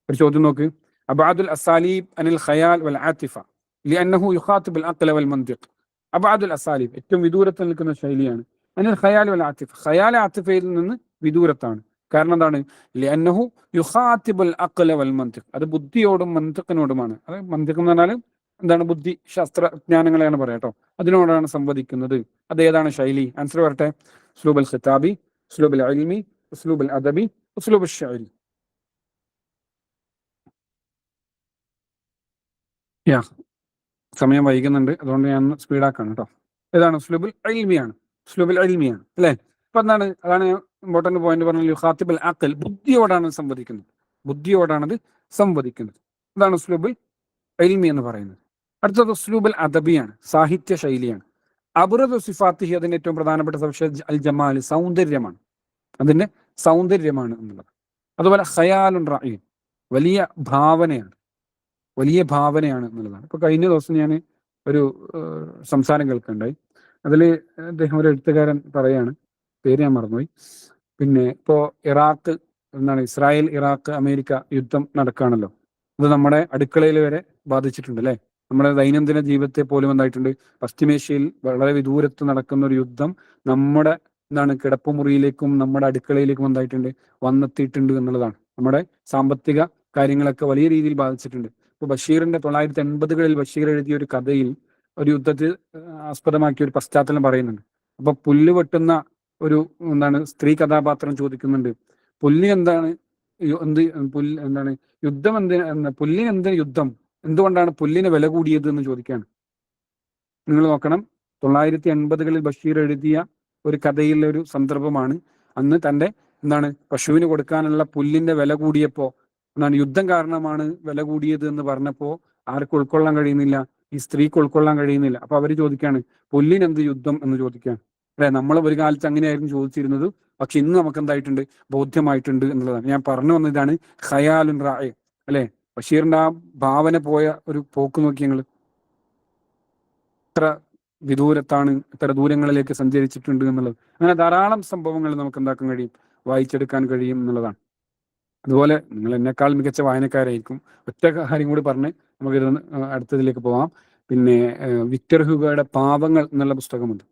S1: ഒരു ചോദ്യം നോക്ക്. അബഅദുൽ അസാലീബ് അനിൽ ഖയാൽ വൽ ആതിഫ ലിഅന്നഹു യുഖാതിബുൽ അഖ്ല വൽ മന്തിഖ്. അബഅദുൽ അസാലീബ് ഏറ്റവും വിദൂരത്തിൽ നിൽക്കുന്ന ശൈലിയാണ്. അനിൽ ഖയാൽ വൽ ആതിഫ, ഖയാൽ ആതിഫയിൽ നിന്ന് വിദൂരത്താണ്. കാരണം എന്താണ്? ലിഅന്നഹു യുഖാതിബുൽ അഖ്ല വൽ മന്തിഖ്, അത് ബുദ്ധിയോടും മന്തിഖിനോടുമാണ്. അത് മന്തിഖ് എന്ന് പറഞ്ഞാൽ എന്താണ്? ബുദ്ധി, ശാസ്ത്രജ്ഞാനങ്ങളെയാണ് പറയാം കേട്ടോ. അതിനോടാണ് സംവദിക്കുന്നത്. അത് ഏതാണ് ശൈലി? ആൻസർ വരട്ടെ. ഉസ്ലൂബുൽ ഖിതാബി, ഉസ്ലൂബുൽ ഇൽമി, ഉസ്ലൂബുൽ അദബി, ഉസ്ലൂബുൽ ശഅരി. യാ, സമയം വൈകുന്നുണ്ട്, അതുകൊണ്ട് ഞാൻ സ്പീഡാക്കാണ് കേട്ടോ. ഏതാണ്? ഉസ്ലൂബുൽ ഇൽമിയാണ്, ഉസ്ലൂബുൽ ഇൽമിയാണ്, അല്ലേ? അപ്പൊ എന്താണ്? അതാണ് ഇമ്പോർട്ടന്റ് പോയിന്റ് പറഞ്ഞത്. യുഖാതിബുൽ അഖൽ, ബുദ്ധിയോടാണ് സംവദിക്കുന്നത്, ബുദ്ധിയോടാണത് സംവദിക്കുന്നത്. അതാണ് ഉസ്ലൂബുൽ ഇൽമി എന്ന് പറയുന്നത്. അടുത്തത് ഉസ്ലൂബുൽ അദബിയാണ്, സാഹിത്യ ശൈലിയാണ്. അബ്റദു സിഫാത്തിഹി, അതിന്റെ ഏറ്റവും പ്രധാനപ്പെട്ട സവിശേഷത അൽ ജമാൽ, സൗന്ദര്യമാണ്, അതിന്റെ സൗന്ദര്യമാണ് എന്നുള്ളത്. അതുപോലെ ഖയാലുൻ റഈൻ, വലിയ ഭാവനയാണ്, വലിയ ഭാവനയാണ് എന്നുള്ളതാണ്. ഇപ്പൊ കഴിഞ്ഞ ദിവസം ഞാൻ ഒരു സംസാരം കേൾക്കുന്നുണ്ടായി. അതിൽ അദ്ദേഹം, ഒരു എഴുത്തുകാരൻ പറയാണ്, പേര് ഞാൻ മറന്നുപോയി. പിന്നെ ഇപ്പോ ഇറാഖ് എന്താണ്, ഇസ്രായേൽ ഇറാഖ് അമേരിക്ക യുദ്ധം നടക്കുകയാണല്ലോ. അത് നമ്മുടെ അടുക്കളയിൽ വരെ ബാധിച്ചിട്ടുണ്ട്, അല്ലെ? നമ്മുടെ ദൈനംദിന ജീവിതത്തെ പോലും എന്തായിട്ടുണ്ട്, പശ്ചിമേഷ്യയിൽ വളരെ വിദൂരത്ത് നടക്കുന്ന ഒരു യുദ്ധം നമ്മുടെ എന്താണ് കിടപ്പുമുറിയിലേക്കും നമ്മുടെ അടുക്കളയിലേക്കും എന്തായിട്ടുണ്ട്, വന്നെത്തിയിട്ടുണ്ട് എന്നുള്ളതാണ്. നമ്മുടെ സാമ്പത്തിക കാര്യങ്ങളൊക്കെ വലിയ രീതിയിൽ ബാധിച്ചിട്ടുണ്ട്. ഇപ്പൊ ബഷീറിന്റെ 1980-കളിൽ ബഷീർ എഴുതിയ ഒരു കഥയിൽ ഒരു യുദ്ധത്തിൽ ആസ്പദമാക്കിയ ഒരു പശ്ചാത്തലം പറയുന്നുണ്ട്. അപ്പൊ പുല്ല് വെട്ടുന്ന ഒരു എന്താണ് സ്ത്രീ കഥാപാത്രം ചോദിക്കുന്നുണ്ട്, പുല്ലിന് എന്താണ് എന്താണ് യുദ്ധം, പുല്ലിന് എന്ത് യുദ്ധം, എന്തുകൊണ്ടാണ് പുല്ലിന് വില കൂടിയത് എന്ന് ചോദിക്കുകയാണ്. നിങ്ങൾ നോക്കണം, 1980-കളിൽ ബഷീർ എഴുതിയ ഒരു കഥയിലെ ഒരു സന്ദർഭമാണ്. അന്ന് തന്റെ എന്താണ് പശുവിന് കൊടുക്കാനുള്ള പുല്ലിന്റെ വില കൂടിയപ്പോ, എന്താണ് യുദ്ധം കാരണമാണ് വില കൂടിയത് എന്ന് പറഞ്ഞപ്പോ ആർക്കും ഉൾക്കൊള്ളാൻ കഴിയുന്നില്ല, ഈ സ്ത്രീക്ക് ഉൾക്കൊള്ളാൻ കഴിയുന്നില്ല. അപ്പൊ അവര് ചോദിക്കാണ്, പുല്ലിനെന്ത് യുദ്ധം എന്ന് ചോദിക്കുകയാണ്. അല്ലെ? നമ്മൾ ഒരു കാലത്ത് അങ്ങനെയായിരുന്നു ചോദിച്ചിരുന്നത്. പക്ഷെ ഇന്ന് നമുക്ക് എന്തായിട്ടുണ്ട്, ബോധ്യമായിട്ടുണ്ട് എന്നുള്ളതാണ്. ഞാൻ പറഞ്ഞു വന്ന ഇതാണ് ഖയാലുൻ റാഇ, അല്ലെ? ബഷീറിന്റെ ആ ഭാവന പോയ ഒരു പോക്ക് നോക്കി ഞങ്ങൾ എത്ര വിദൂരത്താണ്, എത്ര ദൂരങ്ങളിലേക്ക് സഞ്ചരിച്ചിട്ടുണ്ട് എന്നുള്ളത്. അങ്ങനെ ധാരാളം സംഭവങ്ങൾ നമുക്ക് എന്താക്കാൻ കഴിയും, വായിച്ചെടുക്കാൻ കഴിയും എന്നുള്ളതാണ്. അതുപോലെ നിങ്ങൾ എന്നെക്കാൾ മികച്ച വായനക്കാരായിരിക്കും. ഒറ്റ കാര്യം കൂടി പറഞ്ഞ് നമുക്ക് അടുത്തതിലേക്ക് പോവാം. പിന്നെ വിക്ടർ ഹ്യൂഗോയുടെ പാവങ്ങൾ എന്നുള്ള പുസ്തകമുണ്ട്.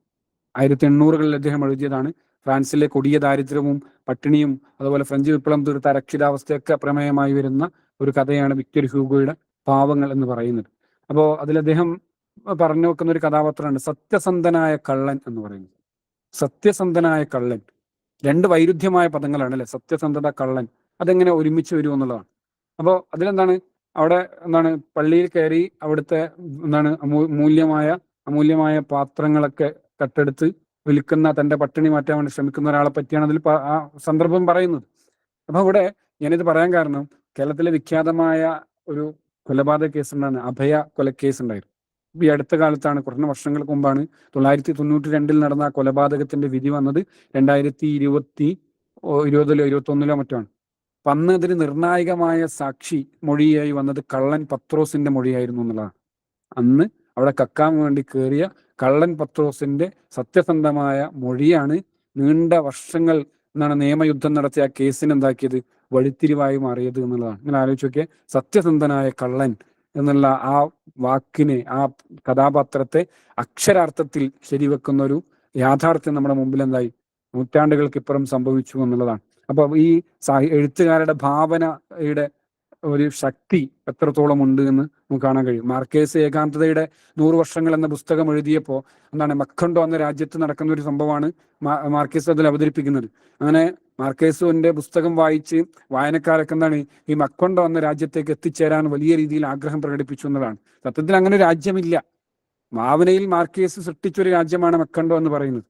S1: 1800കളിൽ അദ്ദേഹം എഴുതിയതാണ്. ഫ്രാൻസിലെ കൊടിയ ദാരിദ്ര്യവും പട്ടിണിയും അതുപോലെ ഫ്രഞ്ച് വിപ്ലവം തീർത്ത അരക്ഷിതാവസ്ഥയൊക്കെ പ്രമേയമായി വരുന്ന ഒരു കഥയാണ് വിക്ടർ ഹ്യൂഗോയുടെ പാവങ്ങൾ എന്ന് പറയുന്നത്. അപ്പോൾ അതിൽ അദ്ദേഹം പറഞ്ഞു വെക്കുന്ന ഒരു കഥാപാത്രമാണ് സത്യസന്ധനായ കള്ളൻ എന്ന് പറയുന്നത്. സത്യസന്ധനായ കള്ളൻ, രണ്ട് വൈരുദ്ധ്യമായ പദങ്ങളാണ് അല്ലെ? സത്യസന്ധത, കള്ളൻ, അതെങ്ങനെ ഒരുമിച്ച് വരും എന്നുള്ളതാണ്. അപ്പോൾ അതിലെന്താണ്, അവിടെ എന്താണ്, പള്ളിയിൽ കയറി അവിടുത്തെ എന്താണ് അമൂല്യമായ പാത്രങ്ങളൊക്കെ കട്ടെടുത്ത് വിൽക്കുന്ന, തന്റെ പട്ടിണി മാറ്റാൻ വേണ്ടി ശ്രമിക്കുന്ന ഒരാളെ പറ്റിയാണ് അതിൽ ആ സന്ദർഭം പറയുന്നത്. അപ്പൊ അവിടെ ഞാനിത് പറയാൻ കാരണം, കേരളത്തിലെ വിഖ്യാതമായ ഒരു കൊലപാതക കേസ് ഉണ്ടാണ്, അഭയ കൊലക്കേസ് ഉണ്ടായിരുന്നു. ഈ അടുത്ത കാലത്താണ്, കുറഞ്ഞ വർഷങ്ങൾക്ക് മുമ്പാണ് 1992 നടന്ന ആ കൊലപാതകത്തിന്റെ വിധി വന്നത് 2020 21 മറ്റോ ആണ്. അപ്പൊ അന്ന് അതിന് നിർണായകമായ സാക്ഷി മൊഴിയായി വന്നത് കള്ളൻ പത്രോസിന്റെ മൊഴിയായിരുന്നു എന്നുള്ളതാണ്. അന്ന് അവിടെ കക്കാൻ വേണ്ടി കയറിയ കള്ളൻ പത്രോസിന്റെ സത്യസന്ധമായ മൊഴിയാണ് നീണ്ട വർഷങ്ങൾ എന്താണ് നിയമയുദ്ധം നടത്തിയ ആ കേസിന് എന്താക്കിയത്, വഴിത്തിരിവായി മാറിയത് എന്നുള്ളതാണ്. നിങ്ങൾ ആലോചിച്ച് നോക്കിയേ, സത്യസന്ധനായ കള്ളൻ എന്നുള്ള ആ വാക്കിനെ, ആ കഥാപാത്രത്തെ അക്ഷരാർത്ഥത്തിൽ ശരിവെക്കുന്ന ഒരു യാഥാർത്ഥ്യം നമ്മുടെ മുമ്പിൽ എന്തായി, നൂറ്റാണ്ടുകൾക്കിപ്പുറം സംഭവിച്ചു എന്നുള്ളതാണ്. അപ്പൊ ഈ എഴുത്തുകാരുടെ ഭാവനയുടെ ഒരു ശക്തി എത്രത്തോളം ഉണ്ട് എന്ന് നമുക്ക് കാണാൻ കഴിയും. മാർക്കേസ് ഏകാന്തതയുടെ 100 വർഷങ്ങൾ എന്ന പുസ്തകം എഴുതിയപ്പോൾ എന്താണ്, മക്കണ്ടോ എന്ന രാജ്യത്ത് നടക്കുന്ന ഒരു സംഭവമാണ് മാർക്കേസ് അതിൽ അവതരിപ്പിക്കുന്നത്. അങ്ങനെ മാർക്കേസിന്റെ പുസ്തകം വായിച്ച് വായനക്കാരൊക്കെ എന്താണ്, ഈ മക്കണ്ടോ എന്ന രാജ്യത്തേക്ക് എത്തിച്ചേരാൻ വലിയ രീതിയിൽ ആഗ്രഹം പ്രകടിപ്പിച്ചു എന്നതാണ്. സത്യത്തിൽ അങ്ങനെ ഒരു രാജ്യമില്ല. ഭാവനയിൽ മാർക്കേസ് സൃഷ്ടിച്ചൊരു രാജ്യമാണ് മക്കണ്ടോ എന്ന് പറയുന്നത്.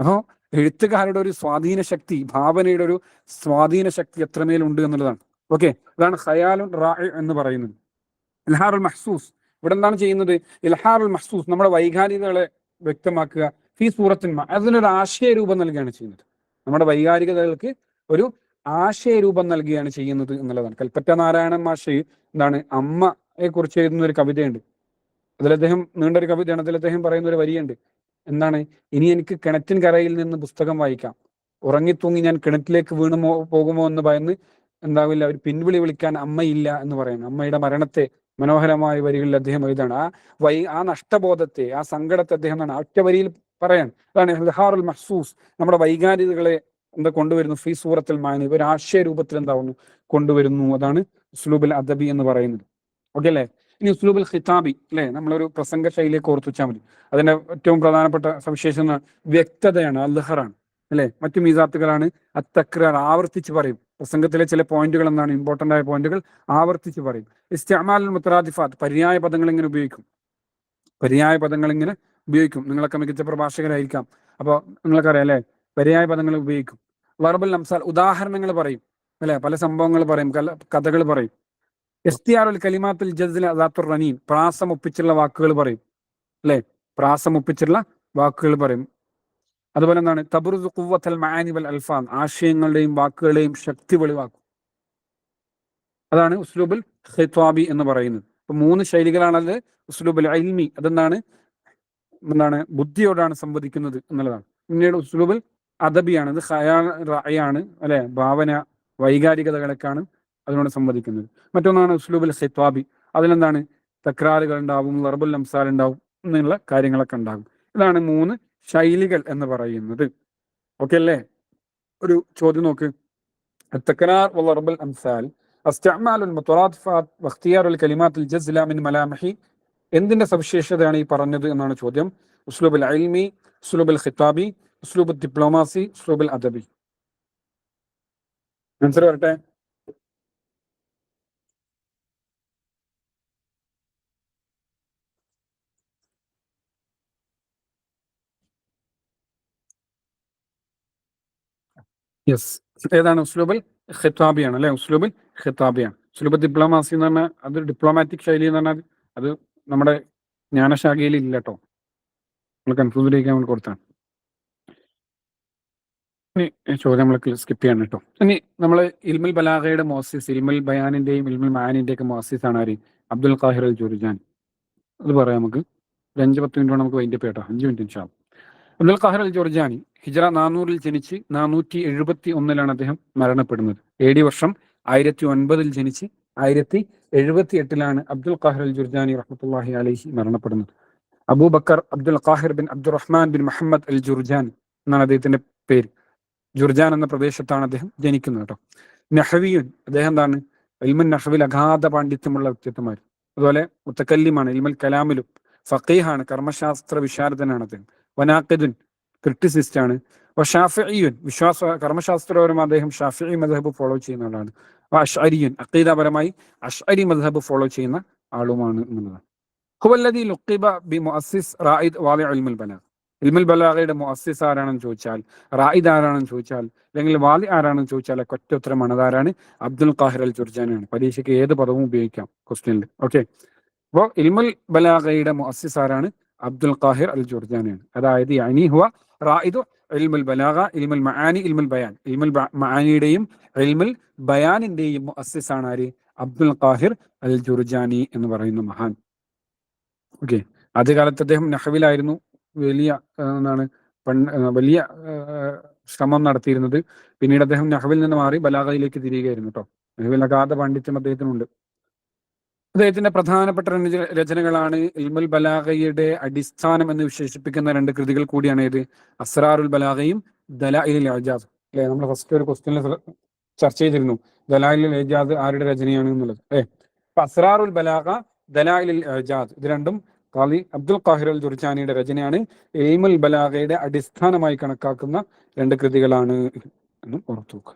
S1: അപ്പോൾ എഴുത്തുകാരുടെ ഒരു സ്വാധീന ശക്തി, ഭാവനയുടെ ഒരു സ്വാധീന ശക്തി എത്രമേലുണ്ട് എന്നുള്ളതാണ്. ഓക്കെ, അതാണ് ഖയാലുൻ റാഇ എന്ന് പറയുന്നത്. ഇൽഹാറുൽ മഹ്സൂസ്, ഇവിടെ എന്താണ് ചെയ്യുന്നത്, ഇൽഹാറുൽ മഹ്സൂസ് നമ്മുടെ വൈകാരികതകളെ വ്യക്തമാക്കുക, ഫീ സൂറത്തിൻ അതിനൊരു ആശയരൂപം നൽകുകയാണ് ചെയ്യുന്നത്. നമ്മുടെ വൈകാരികതകൾക്ക് ഒരു ആശയരൂപം നൽകുകയാണ് ചെയ്യുന്നത് എന്നുള്ളതാണ്. കൽപ്പറ്റ നാരായണൻ മാഷ് എന്താണ്, അമ്മയെ കുറിച്ച് എഴുതുന്ന ഒരു കവിതയുണ്ട്. അതിൽ അദ്ദേഹം, നീണ്ടൊരു കവിതയാണ്, അതിൽ അദ്ദേഹം പറയുന്ന ഒരു വരിയുണ്ട്. എന്താണ്, ഇനി എനിക്ക് കിണറ്റിൻ കരയിൽ നിന്ന് പുസ്തകം വായിക്കാം, ഉറങ്ങിത്തൂങ്ങി ഞാൻ കിണറ്റിലേക്ക് വീണുമോ പോകുമോ എന്ന് ഭയന്ന് എന്താവില്ല, ഒരു പിൻവിളി വിളിക്കാൻ അമ്മയില്ല എന്ന് പറയുന്നത്. അമ്മയുടെ മരണത്തെ മനോഹരമായ വരികളിൽ അദ്ദേഹം എഴുതാണ്. ആ നഷ്ടബോധത്തെ, ആ സങ്കടത്തെ അദ്ദേഹം ഒറ്റ വരിയിൽ പറയാൻ. അതാണ് ഇൽഹാറുൽ മഹ്സൂസ്, നമ്മുടെ വൈകാരികതകളെ എന്താ കൊണ്ടുവരുന്നു, ഫീ സൂറത്തുൽ മാനി, ഒരു ആശയ രൂപത്തിൽ എന്താവുന്നു, കൊണ്ടുവരുന്നു. അതാണ് ഉസ്ലൂബുൽ അദബി എന്ന് പറയുന്നത്. ഓക്കെ അല്ലേ? ഇനി ഉസ്ലൂബുൽ ഖിതാബി, അല്ലെ? നമ്മളൊരു പ്രസംഗ ശൈലിയൊക്കെ ഓർത്തു വെച്ചാൽ മതി. അതിന്റെ ഏറ്റവും പ്രധാനപ്പെട്ട സവിശേഷത വ്യക്തതയാണ്, അൽഹറാണ്, അല്ലെ? മറ്റു മീസാത്തുകളാണ് അത്തക്രാർ, ആവർത്തിച്ച് പറയും. പ്രസംഗത്തിലെ ചില പോയിന്റുകൾ എന്താണ്, ഇമ്പോർട്ടന്റ് ആയ പോയിന്റുകൾ ആവർത്തിച്ച് പറയും. ഇസ്തിഅമാലുൽ മുത്തറാദിഫാത്ത്, പര്യായ പദങ്ങൾ ഇങ്ങനെ ഉപയോഗിക്കും. നിങ്ങളൊക്കെ മികച്ച പ്രഭാഷകരായിരിക്കാം, അപ്പോൾ നിങ്ങൾക്കറിയാം അല്ലെ, പര്യായ പദങ്ങൾ ഉപയോഗിക്കും. ലർബുൽ അംസാൽ, ഉദാഹരണങ്ങൾ പറയും, അല്ലെ? പല സംഭവങ്ങൾ പറയും, കഥകൾ പറയും. ഇഖ്തിയാറുൽ കലിമാത്തുൽ ജസ്ല ദാത്തുർ റനീൻ, പ്രാസം ഒപ്പിച്ചുള്ള വാക്കുകൾ പറയും, അല്ലെ? പ്രാസം ഒപ്പിച്ചുള്ള വാക്കുകൾ പറയും. അതുപോലെ എന്താണ്, തബ്റുസു ഖുവ്വത്തുൽ മആനി വൽ അൽഫാൻ, ആശയങ്ങളുടെയും വാക്കുകളുടെയും ശക്തി വെളിവാക്കും. അതാണ് ഉസ്ലൂബുൽ ഖിതാബി എന്ന് പറയുന്നത്. ഇപ്പൊ 3 ശൈലികളാണത്. ഉസ്ലൂബുൽ ഇൽമി, എന്താണ് ബുദ്ധിയോടാണ് സംവദിക്കുന്നത് എന്നുള്ളതാണ്. പിന്നീട് ഉസ്ലൂബുൽ അദബിയാണ്, ഇത് ഖയാൽ റാഇയാണ്, അല്ലെ? ഭാവന, വൈകാരികതകളൊക്കെയാണ് അതിനോട് സംവദിക്കുന്നത്. മറ്റൊന്നാണ് ഉസ്ലൂബുൽ ഖിതാബി, അതിലെന്താണ്, തക്രാറുകൾ ഉണ്ടാവും, ലർബുൽ അംസാൽ ഉണ്ടാവും, എന്നുള്ള കാര്യങ്ങളൊക്കെ ഉണ്ടാകും. ഇതാണ് 3 ശൈലികൾ എന്ന് പറയുന്നത്. ഓക്കെ അല്ലേ? ഒരു ചോദ്യം നോക്ക്. التكرار وضرب الأمثال استعمال المترادفات واختيار الكلمات الجزلة من ملامح എന്തിന്റെ സവിശേഷതയാണ് ഈ പറഞ്ഞത് എന്നാണ് ചോദ്യം. ഉസ്ലൂബുൽ ഇൽമി, ഉസ്ലൂബുൽ ഖിതാബി, ഉസ്ലൂബുൽ ഡിപ്ലോമാസി, ഉസ്ലൂബുൽ അദബി. ആൻസർ വരട്ടെ. യെസ്, ഏതാണ്? ഉസ്ലൂബുൽ ഖിതാബിയാണ്, അല്ലെ? ഉസ്ലൂബുൽ ഖിതാബിയാണ്. ഉസ്ലൂബുൽ ഡിപ്ലോമാസി എന്ന് പറഞ്ഞാൽ അത് ഡിപ്ലോമാറ്റിക് ശൈലി എന്ന് പറഞ്ഞാൽ അത് നമ്മുടെ ജ്ഞാനശാഖയിൽ ഇല്ല കേട്ടോ, നമ്മൾ കൺഫ്യൂസ് ചെയ്യിക്കാൻ വേണ്ടി കൊടുത്താണ്. ഇനി ചോദ്യം നമ്മൾ സ്കിപ്പ് ചെയ്യണം കേട്ടോ. ഇനി നമ്മൾ ഇൽമുൽ ബലാഗയുടെ മോസിസ്, ഇൽമുൽ ബയാനിന്റെയും ഇൽമുൽ മാനിന്റെയും ഒക്കെ മോസിസ് ആണ് ആര്? അബ്ദുൽ ഖാഹിർ അൽ ജുർജാനി. അത് പറയാം നമുക്ക്. ഒരു 5-10 മിനിറ്റ് നമുക്ക് വൈൻഡപ്പ് കേട്ടോ. 5 മിനിറ്റ് ഇൻഷാ. അബ്ദുൽ ഖാഹിർ അൽ ജുർജാനി ഹിജ്റ 400 ജനിച്ച് 471 അദ്ദേഹം മരണപ്പെടുന്നത്. AD വർഷം 1009 ജനിച്ച് 1078 അബ്ദുൽ ഖാഹിർ അൽ ജുർജാനി റഹ്മത്തുള്ളാഹി അലൈഹി മരണപ്പെടുന്നത്. Abubakar Abdul Qahir bin Abdulrahman bin Muhammad അൽ ജുർജാനി എന്നാണ് അദ്ദേഹത്തിന്റെ പേര്. ജുർജാൻ എന്ന പ്രദേശത്താണ് അദ്ദേഹം ജനിക്കുന്നത് കേട്ടോ. നഹവിയുൻ, അദ്ദേഹം എന്താണ്? ഇൽമുൻ നഹ്വിൽ അഗാധ പാണ്ഡിത്യമുള്ള വ്യക്തിത്വമായിരുന്നു. അതുപോലെ മുത്തക്കല്ലിമാണ്, ഇൽമുൽ കലാമിലും ഫഖീഹാണ്, കർമ്മശാസ്ത്ര വിശാരദനാണ് അദ്ദേഹം. വനാഖിദുൻ, ക്രിട്ടിസിസ്റ്റ് ആണ്. ഷാഫിഇയുൻ, കർമ്മശാസ്ത്രപരമായി അദ്ദേഹം ഷാഫിഇ മദ്ഹബ് ഫോളോ ചെയ്യുന്ന ആളാണ്. അഷ്അരിയുൻ, അഖീദപരമായി അഷ്അരി മദ്ഹബ് ഫോളോ ചെയ്യുന്ന ആളുമാണ് എന്നുള്ളതാണ്. ഹുവല്ലദീ ലുഖിബ ബി മുഅസ്സിസ് റായിദ് വാദിഉ ഇൽമുൽ ബലാഗ. ഇൽമുൽ ബലാഗയുടെ മുഅസ്സിസ് ആരാണെന്ന് ചോദിച്ചാൽ, റായിദ് ആരാണെന്ന് ചോദിച്ചാൽ, അല്ലെങ്കിൽ വാദി ആരാണെന്ന് ചോദിച്ചാൽ ഒറ്റ ഉത്തരമാണ്. അതാരാണ്? അബ്ദുൽ ഖാഹിർ അൽ ജുർജാനിയാണ്. പരീക്ഷയ്ക്ക് ഏത് പദവും ഉപയോഗിക്കാം ക്വസ്റ്റ്യനിൽ. ഓക്കെ, അപ്പോൾ ഇൽമുൽ ബലാഗയുടെ മുഅസ്സിസ് ആരാണ്? അബ്ദുൽ ഖാഹിർ അൽ ജുർജാനിയാണ്. അതായത് യഅനി ഹുവ റായിദു ഇൽമുൽ ബലാഗ, ഇൽമുൽ മആനി, ഇൽമുൽ ബയാൻ. ഇൽമുൽ മആനിയുടെയും ഇൽമുൽ ബയാനിന്റെയും മുഅസ്സിസ് ആണ് ആര്? അബ്ദുൽ ഖാഹിർ അൽ ജുർജാനി എന്ന് പറയുന്ന മഹാൻ. ഓക്കെ, ആദ്യകാലത്ത് അദ്ദേഹം നഹ്വിലായിരുന്നു വലിയ വലിയ ശ്രമം നടത്തിയിരുന്നത്. പിന്നീട് അദ്ദേഹം നഹ്വിൽ നിന്ന് മാറി ബലാഗയിലേക്ക് തിരികെയായിരുന്നു കേട്ടോ. നഹ്വിൽ അഗാധ പാണ്ഡിത്യം അദ്ദേഹത്തിനുണ്ട്. അദ്ദേഹത്തിന്റെ പ്രധാനപ്പെട്ട രചനകളാണ് ഇൽമുൽ ബലാഗയുടെ അടിസ്ഥാനം എന്ന് വിശേഷിപ്പിക്കുന്ന 2 കൃതികൾ കൂടിയാണ് ഇത്, അസ്റാറുൽ ബലാഗയും ദലായിലുൽ ഇജാസ്. അല്ലെ, നമ്മൾ ഫസ്റ്റ് ഒരു ക്വസ്റ്റ്യനിൽ ചർച്ച ചെയ്തിരുന്നു ദലായിലുൽ ഇജാസ് ആരുടെ രചനയാണ് എന്നുള്ളത്. അപ്പൊ അസ്റാറുൽ ബലാഗ, ദലായിലുൽ ഇജാസ്, ഇത് രണ്ടും ഖാദി അബ്ദുൽ ഖാഹിർ അൽ ജുർജാനിയുടെ രചനയാണ്. ഇൽമുൽ ബലാഗയുടെ അടിസ്ഥാനമായി കണക്കാക്കുന്ന 2 കൃതികളാണ് എന്നും ഓർത്തു വെക്കുക.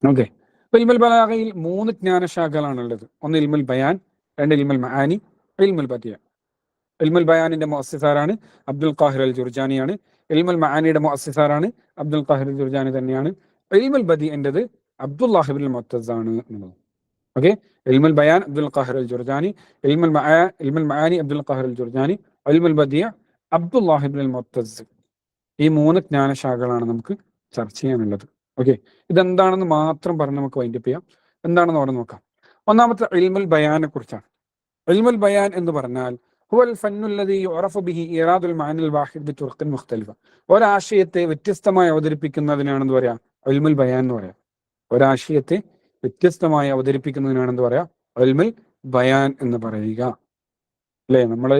S1: ഓക്കെ, അപ്പൊ ഇൽമുൽ ബലാഗയിൽ 3 ജ്ഞാനശാഖകളാണ് ഉള്ളത്. ഒന്ന് ഇൽമുൽ ബയാൻ, 2 ഇൽമുൽ മആനി, ഇൽമുൽ ബദിയ. ഇൽമുൽ ബയാനിന്റെ മുഅസ്സിസ് ആരാണ്? അബ്ദുൽ ഖാഹിർ അൽ ജുർജാനിയാണ്. ഇൽമുൽ മആനിയുടെ മുഅസ്സിസ് ആരാണ്? അബ്ദുൽ ഖാഹിർ അൽ ജുർജാനി തന്നെയാണ്. ഇൽമുൽ ബദിയന്റേത് അബ്ദുല്ലാഹി ഇബ്നുൽ മുഅത്തസ് ആണ് എന്നുള്ളത്. ഓക്കെ, ഇൽമുൽ ബയാൻ അബ്ദുൽ ഖാഹിർ അൽ ജുർജാനി, ഇൽമുൽ മആനി അബ്ദുൽ ഖാഹിർ അൽ ജുർജാനി, ഇൽമുൽ ബദിയ അബ്ദുല്ലാഹി ഇബ്നുൽ മുഅത്തസ്. ഈ 3 ജ്ഞാനശാഖകളാണ് നമുക്ക് ചർച്ച ചെയ്യാനുള്ളത്. ഓക്കെ, ഇതെന്താണെന്ന് മാത്രം പറഞ്ഞ് നമുക്ക് വൈൻഡപ്പ് ചെയ്യാം. എന്താണെന്ന് പറഞ്ഞ് നോക്കാം. ഒന്നാമത്തെ ഇൽമുൽ ബയാനെ കുറിച്ചാണ്. ഇൽമുൽ ബയാൻ എന്ന് പറഞ്ഞാൽ ഹുവൽ ഫന്നുല്ലദീ യുഅറഫു ബിഹി ഇറാദുൽ മഅനിൽ വാഹിദ് ബിതുർഖിൻ മുഖ്തലിഫ. ഒരാശയത്തെ വ്യത്യസ്തമായി അവതരിപ്പിക്കുന്നതിനാണെന്ന് പറയാ ഇൽമുൽ ബയാൻ എന്ന് പറയാം. ഒരാശയത്തെ വ്യത്യസ്തമായി അവതരിപ്പിക്കുന്നതിനാണെന്ന് പറയാ ഇൽമുൽ ബയാൻ എന്ന് പറയുക. അല്ലെ, നമ്മള്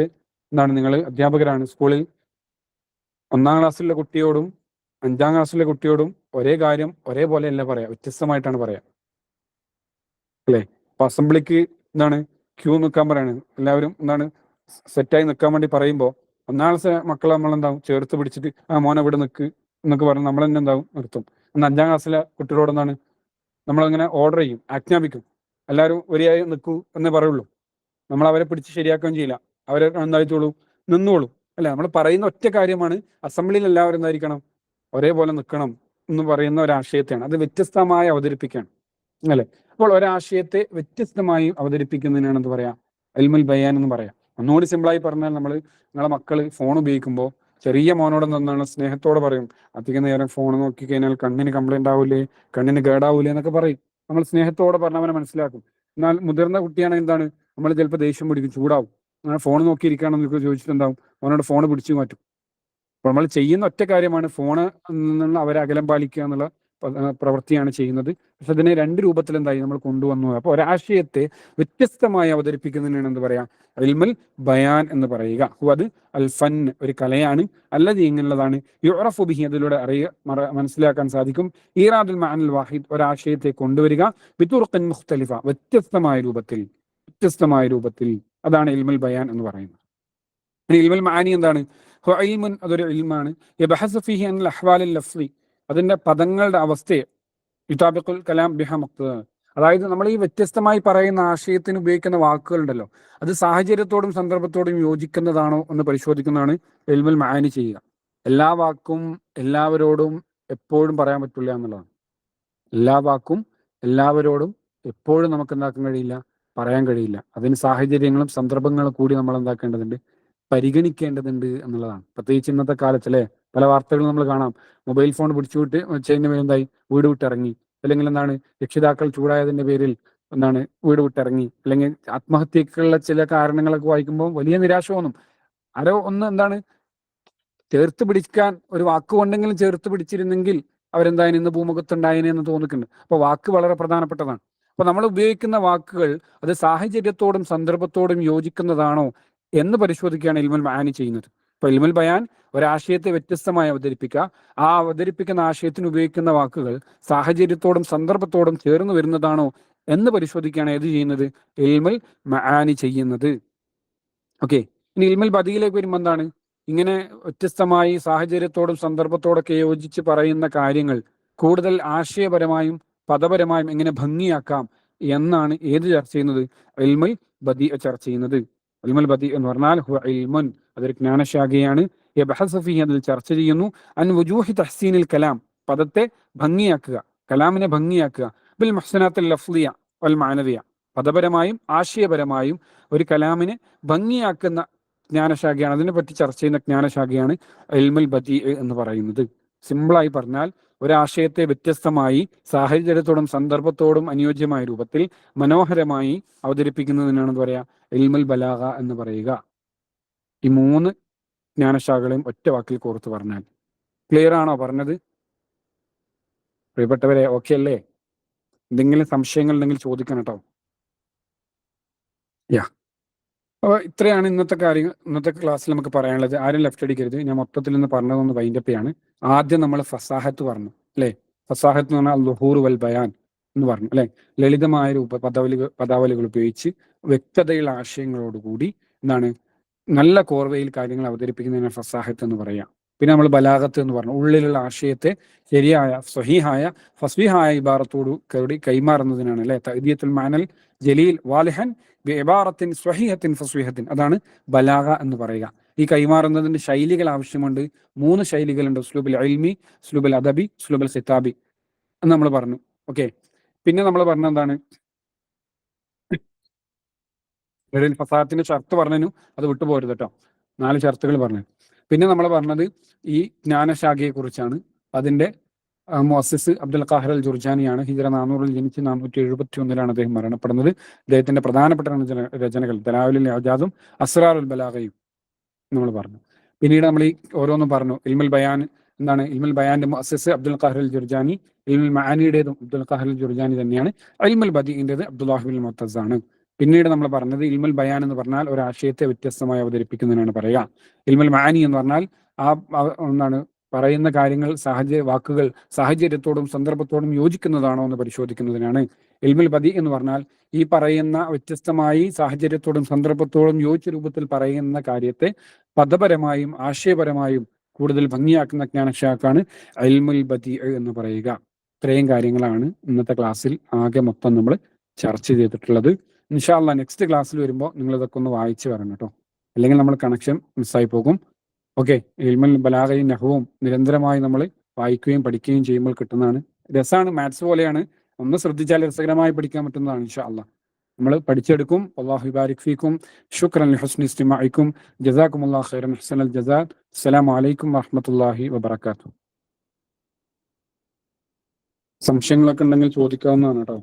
S1: എന്താണ്, നിങ്ങൾ അധ്യാപകരാണ്. സ്കൂളിൽ 1-ാം ക്ലാസ്സിലെ കുട്ടിയോടും 5-ാം ക്ലാസ്സിലെ കുട്ടിയോടും ഒരേ കാര്യം ഒരേപോലെയല്ല പറയാ, വ്യത്യസ്തമായിട്ടാണ് പറയാ. അല്ലെ, അപ്പൊ അസംബ്ലിക്ക് എന്താണ് ക്യൂ നിൽക്കാൻ പറയാണ്, എല്ലാവരും എന്താണ് സെറ്റായി നിൽക്കാൻ വേണ്ടി പറയുമ്പോൾ 1-ാം ക്ലാസ് മക്കളെ നമ്മളെന്താവും ചേർത്ത് പിടിച്ചിട്ട് മോനെ ഇവിടെ നിൽക്ക് എന്നൊക്കെ പറഞ്ഞ് നമ്മൾ തന്നെ എന്താവും നിർത്തും. എന്നാൽ 5-ാം ക്ലാസ്സിലെ കുട്ടികളോട് എന്താണ് നമ്മളങ്ങനെ ഓർഡർ ചെയ്യും, ആജ്ഞാപിക്കും. എല്ലാവരും ഒരേയായി നിൽക്കൂ എന്നേ പറയുള്ളൂ. നമ്മൾ അവരെ പിടിച്ച് ശരിയാക്കുകയും ചെയ്യില്ല. അവരെ എന്തായിത്തോളൂ, നിന്നോളൂ. അല്ലെ, നമ്മൾ പറയുന്ന ഒറ്റ കാര്യമാണ് അസംബ്ലിയിൽ എല്ലാവരും എന്തായിരിക്കണം, ഒരേപോലെ നിൽക്കണം എന്ന് പറയുന്ന ഒരാശയത്തെയാണ്. അത് വ്യത്യസ്തമായി അവതരിപ്പിക്കുകയാണ്. അല്ലെ, അപ്പോൾ ഒരാശയത്തെ വ്യത്യസ്തമായി അവതരിപ്പിക്കുന്നതിനാണ് എന്ത് പറയാ, ഇൽമുൽ ബയാൻ എന്ന് പറയാം. ഒന്നുകൂടി സിമ്പിളായി പറഞ്ഞാൽ, നിങ്ങളെ മക്കൾ ഫോൺ ഉപയോഗിക്കുമ്പോൾ ചെറിയ മോനോട് എന്താണ് സ്നേഹത്തോടെ പറയും, അധികം നേരം ഫോൺ നോക്കി കഴിഞ്ഞാൽ കണ്ണിന് കംപ്ലൈന്റ് ആവൂലേ, കണ്ണിന് കേടാവൂലേ എന്നൊക്കെ പറയും. നമ്മൾ സ്നേഹത്തോടെ പറഞ്ഞവനെ മനസ്സിലാക്കും. എന്നാൽ മുതിർന്ന കുട്ടിയാണെങ്കിൽ എന്താണ്, നമ്മൾ ചിലപ്പോൾ ദേഷ്യം പിടിക്കും, ചൂടാവും. അങ്ങനെ ഫോൺ നോക്കിയിരിക്കുകയാണെന്നൊക്കെ ചോദിച്ചിട്ടുണ്ടാവും, അവനോട് ഫോൺ പിടിച്ചു മാറ്റും. അപ്പോൾ നമ്മൾ ചെയ്യുന്ന ഒറ്റ കാര്യമാണ് ഫോണ് നിന്നുള്ള അവരെ അകലം പാലിക്കുക എന്നുള്ള പ്രവൃത്തിയാണ് ചെയ്യുന്നത്. പക്ഷെ അതിനെ 2 രൂപത്തിൽ എന്തായി നമ്മൾ കൊണ്ടുവന്നു. അപ്പോൾ ഒരാശയത്തെ വ്യത്യസ്തമായി അവതരിപ്പിക്കുന്നതിനാണ് എന്ത് പറയാ, ഇൽമുൽ ബയാൻ എന്ന് പറയുക. അത് അൽ ഫൻ, ഒരു കലയാണ്. അല്ലത് ഇങ്ങനെയുള്ളതാണ്. യുഅറഫു ബിഹി, അതിലൂടെ മനസ്സിലാക്കാൻ സാധിക്കും. ഈറാദുൽ മഅനിൽ വാഹിദ്, ഒരാശയത്തെ കൊണ്ടുവരിക. ബിതുർഖിൻ മുഖ്തലിഫ, വ്യത്യസ്തമായ രൂപത്തിൽ. അതാണ് ഇൽമുൽ ബയാൻ എന്ന് പറയുന്നത്. ഇൽമുൽ മആനി എന്താണ്? ഇൽമുൻ, അതൊരു ഇൽമാണ്. യബ്ഹസു ഫീഹി അനിൽ അഹ്വാലിൽ ലഫ്ളി, അതിന്റെ പദങ്ങളുടെ അവസ്ഥയെ, യുതാബിഖുൽ കലാം ബിഹ മുഖ്തദ, അതായത് നമ്മൾ ഈ വ്യത്യസ്തമായി പറയുന്ന ആശയത്തിന് ഉപയോഗിക്കുന്ന വാക്കുകളുണ്ടല്ലോ, അത് സാഹചര്യത്തോടും സന്ദർഭത്തോടും യോജിക്കുന്നതാണോ എന്ന് പരിശോധിക്കുന്നതാണ് ഇൽമുൽ മആനി ചെയ്യുക. എല്ലാ വാക്കും എല്ലാവരോടും എപ്പോഴും പറയാൻ പറ്റില്ല എന്നുള്ളതാണ്. എല്ലാ വാക്കും എല്ലാവരോടും എപ്പോഴും നമുക്ക് എന്താക്കാൻ കഴിയില്ല, പറയാൻ കഴിയില്ല. അതിന് സാഹചര്യങ്ങളും സന്ദർഭങ്ങളും കൂടി നമ്മൾ എന്താക്കേണ്ടതുണ്ട്, പരിഗണിക്കേണ്ടതുണ്ട് എന്നുള്ളതാണ്. പ്രത്യേകിച്ച് ഇന്നത്തെ കാലത്ത് അല്ലേ, പല വാർത്തകളും നമ്മൾ കാണാം. മൊബൈൽ ഫോൺ പിടിച്ചുവിട്ട് വെച്ചതിന്റെ പേരിൽ എന്തായി, വീട് വിട്ടിറങ്ങി, അല്ലെങ്കിൽ എന്താണ് രക്ഷിതാക്കൾ ചൂടായതിന്റെ പേരിൽ എന്താണ് വീട് വിട്ടിറങ്ങി, അല്ലെങ്കിൽ ആത്മഹത്യക്കുള്ള ചില കാരണങ്ങളൊക്കെ വായിക്കുമ്പോൾ വലിയ നിരാശ തോന്നും. ആരോ ഒന്ന് എന്താണ് ചേർത്ത് പിടിക്കാൻ ഒരു വാക്കുകൊണ്ടെങ്കിലും ചേർത്ത് പിടിച്ചിരുന്നെങ്കിൽ അവരെന്തായാലും ഇന്ന് ഭൂമുഖത്തുണ്ടായേനെ എന്ന് തോന്നിക്കുന്നുണ്ട്. അപ്പോൾ വാക്ക് വളരെ പ്രധാനപ്പെട്ടതാണ്. അപ്പോൾ നമ്മൾ ഉപയോഗിക്കുന്ന വാക്കുകൾ അത് സാഹചര്യത്തോടും സന്ദർഭത്തോടും യോജിക്കുന്നതാണോ എന്ന് പരിശോധിക്കുകയാണ് ഇൽമുൽ മആനി ചെയ്യുന്നത്. ഇപ്പോൾ ഇൽമുൽ ബയാൻ ഒരാശയത്തെ വ്യത്യസ്തമായി അവതരിപ്പിക്കുക, ആ അവതരിപ്പിക്കുന്ന ആശയത്തിന് ഉപയോഗിക്കുന്ന വാക്കുകൾ സാഹചര്യത്തോടും സന്ദർഭത്തോടും ചേർന്ന് വരുന്നതാണോ എന്ന് പരിശോധിക്കുകയാണ് ഏത് ചെയ്യുന്നത്, ഇൽമുൽ മആനി ചെയ്യുന്നത്. ഓക്കെ, ഇനി ഇൽമുൽ ബദീലേക്ക് വരുമ്പോൾ എന്താണ്, ഇങ്ങനെ വ്യത്യസ്തമായി സാഹചര്യത്തോടും സന്ദർഭത്തോടൊക്കെ യോജിച്ച് പറയുന്ന കാര്യങ്ങൾ കൂടുതൽ ആശയപരമായും പദപരമായും എങ്ങനെ ഭംഗിയാക്കാം എന്നാണ് ഏത് ചർച്ച ചെയ്യുന്നത്, ഇൽമുൽ ബദീ ചർച്ച ചെയ്യുന്നത്. ഇൽമുൽ ബദീ എന്ന് പറഞ്ഞാൽ ഹുവ ഇൽമുൻ, അതൊരു ജ്ഞാനശാഖയാണ്. യബ്ഹസു ഫീഹി, അതിൽ ചർച്ച ചെയ്യുന്നു, അൻ വുജൂഹി തഹ്സീനിൽ കലാം, പദത്തെ ഭംഗിയാക്കുക, കലാമിനെ ഭംഗിയാക്കുക, ബിൽ മുഹ്സനാത്തുൽ ലഫ്ളിയ വൽ മാനവിയ, പദപരമായും ആശയപരമായും ഒരു കലാമിനെ ഭംഗിയാക്കുന്ന ജ്ഞാനശാഖയാണ്. അതിനെപ്പറ്റി ചർച്ച ചെയ്യുന്ന ജ്ഞാനശാഖയാണ് ഇൽമുൽ ബദീ എന്ന് പറയുന്നത്. സിമ്പിളായി പറഞ്ഞാൽ ഒരാശയത്തെ വ്യത്യസ്തമായി സാഹചര്യത്തോടും സന്ദർഭത്തോടും അനുയോജ്യമായ രൂപത്തിൽ മനോഹരമായി അവതരിപ്പിക്കുന്നതിനാണ് എന്താ പറയാ, ഇൽമുൽ ബലാഗ എന്ന് പറയുക. ഈ 3 ജ്ഞാനശാഖകളെയും ഒറ്റ വാക്കിൽ കോർത്ത് പറഞ്ഞാൽ ക്ലിയർ ആണോ പറഞ്ഞത്? പ്രിയപ്പെട്ടവരെ, ഓക്കെ അല്ലേ? എന്തെങ്കിലും സംശയങ്ങൾ ഉണ്ടെങ്കിൽ ചോദിക്കണം കേട്ടോ. യാ, അപ്പോൾ ഇത്രയാണ് ഇന്നത്തെ കാര്യങ്ങൾ, ഇന്നത്തെ ക്ലാസ്സിൽ നമുക്ക് പറയാനുള്ളത്. ആരും ലെഫ്റ്റ് അടിക്കരുത്. ഞാൻ മൊത്തത്തിൽ നിന്ന് പറഞ്ഞതൊന്ന് വൈൻഡപ്പ് ചെയ്യാണ്. ആദ്യം നമ്മൾ ഫസാഹത്ത് പറഞ്ഞു അല്ലേ? ഫസാഹത്ത് എന്ന് പറഞ്ഞാൽ ളുഹൂർ വൽ ബയാൻ എന്ന് പറഞ്ഞു അല്ലെ? ലളിതമായ പദാവലികൾ ഉപയോഗിച്ച് വ്യക്തതയുള്ള ആശയങ്ങളോടുകൂടി എന്താണ് നല്ല കോർവയിൽ കാര്യങ്ങൾ അവതരിപ്പിക്കുന്നതിനാണ് ഫസാഹത്ത് എന്ന് പറയാം. പിന്നെ നമ്മൾ ബലാഗത്ത് എന്ന് പറഞ്ഞു, ഉള്ളിലുള്ള ആശയത്തെ ശരിയായ സ്വഹീഹായ ഫസ്വീഹായ ഇബാറത്തോടു കൂടി കൈമാറുന്നതിനാണ് അല്ലെ? തഅദിയത്തുൽ മാനൽ ജലീൽ വാലിഹൻ ബിഇബാറത്തിൻ സ്വഹീഹത്തിൻ ഫസ്വീഹത്തിൻ, അതാണ് ബലാഗ എന്ന് പറയുക. ഈ കൈമാറുന്നതിന്റെ ശൈലികൾ ആവശ്യമുണ്ട്. 3 ശൈലികളുണ്ട്: ഉസ്ലൂബുൽ ഇൽമി, ഉസ്ലൂബുൽ അദബി, ഉസ്ലൂബുൽ ഖിതാബി എന്ന് നമ്മൾ പറഞ്ഞു. ഓക്കെ, പിന്നെ നമ്മൾ പറഞ്ഞ എന്താണ്, ഫസാഹത്തിന്റെ ഷർത്ത് പറഞ്ഞു, അത് വിട്ടുപോരുത് കേട്ടോ. 4 ഷർത്തുകൾ പറഞ്ഞു. പിന്നെ നമ്മൾ പറഞ്ഞത് ഈ ജ്ഞാനശാഖയെ കുറിച്ചാണ്. അതിന്റെ മുഅസ്സിസ് അബ്ദുൽ ഖാഹിർ അൽ ജുർജാനിയാണ്. ഹിജ്റ 400 ജനിച്ച് 471 അദ്ദേഹം മരണപ്പെടുന്നത്. അദ്ദേഹത്തിന്റെ പ്രധാനപ്പെട്ട രചനകൾ ദലായിലുൽ ഇഅജാസും അസ്റാറുൽ ബലാഗയും നമ്മൾ പറഞ്ഞു. പിന്നീട് നമ്മൾ ഈ ഓരോന്നും പറഞ്ഞു. ഇൽമുൽ ബയാൻ എന്താണ്, ഇൽമുൽ ബയാന്റെ മുഅസ്സിസ് അബ്ദുൽ ഖാഹിർ അൽ ജുർജാനി, ഇൽമുൽ മആനിയുടേതും അബ്ദുൽ ഖാഹിർ അൽ ജുർജാനി തന്നെയാണ്. ഇൽമുൽ ബദീഇന്റേത് അബ്ദുല്ലാഹി ബിൻ മുഅത്തസ് ആണ്. പിന്നീട് നമ്മൾ പറഞ്ഞത് ഇൽമുൽ ബയാൻ എന്ന് പറഞ്ഞാൽ ഒരാശയത്തെ വ്യത്യസ്തമായി അവതരിപ്പിക്കുന്നതിനാണ് പറയുക. ഇൽമുൽ മആനി എന്ന് പറഞ്ഞാൽ എന്താണ് പറയുന്ന കാര്യങ്ങൾ വാക്കുകൾ സാഹചര്യത്തോടും സന്ദർഭത്തോടും യോജിക്കുന്നതാണോ എന്ന് പരിശോധിക്കുന്നതിനാണ്. ഇൽമുൽ ബദീ എന്ന് പറഞ്ഞാൽ ഈ പറയുന്ന വ്യത്യസ്തമായി സാഹചര്യത്തോടും സന്ദർഭത്തോടും യോജിച്ച രൂപത്തിൽ പറയുന്ന കാര്യത്തെ പദപരമായും ആശയപരമായും കൂടുതൽ ഭംഗിയാക്കുന്ന ജ്ഞാനശാഖാണ് ഇൽമുൽ ബദീ എന്ന് പറയുക. ഇത്രയും കാര്യങ്ങളാണ് ഇന്നത്തെ ക്ലാസ്സിൽ ആകെ മൊത്തം നമ്മൾ ചർച്ച ചെയ്തിട്ടുള്ളത്. ഇൻഷാ അല്ലാഹ് നെക്സ്റ്റ് ക്ലാസ്സിൽ വരുമ്പോൾ നിങ്ങൾ ഇതൊക്കെ ഒന്ന് വായിച്ച് വരണം കേട്ടോ, അല്ലെങ്കിൽ നമ്മൾ കണക്ഷൻ മിസ്സായി പോകും. ഓക്കെ, ഇൽമുൽ ബലാഗയും നഹ്വും നിരന്തരമായി നമ്മൾ വായിക്കുകയും പഠിക്കുകയും ചെയ്യുമ്പോൾ കിട്ടുന്നതാണ്. രസമാണ്, മാത്സ് പോലെയാണ്. ഒന്ന് ശ്രദ്ധിച്ചാൽ രസകരമായി പഠിക്കാൻ പറ്റുന്നതാണ്. ഇൻഷാ അല്ലാഹ് നമ്മൾ പഠിച്ചെടുക്കും. അല്ലാഹു ബാരിക് ഫീക്കും. ശുക്രൻ ലിഹുസ്നി ഇസ്തിമാഇക്കും. ജസാകുമുല്ലാഹു ഖൈറൻ ഹസനൽ ജസാ. അസ്സലാമു അലൈക്കും വറഹ്മത്തുള്ളാഹി വബറകാതുഹു. സംശയങ്ങളൊക്കെ ഉണ്ടെങ്കിൽ ചോദിക്കാവുന്നതാണ് കേട്ടോ.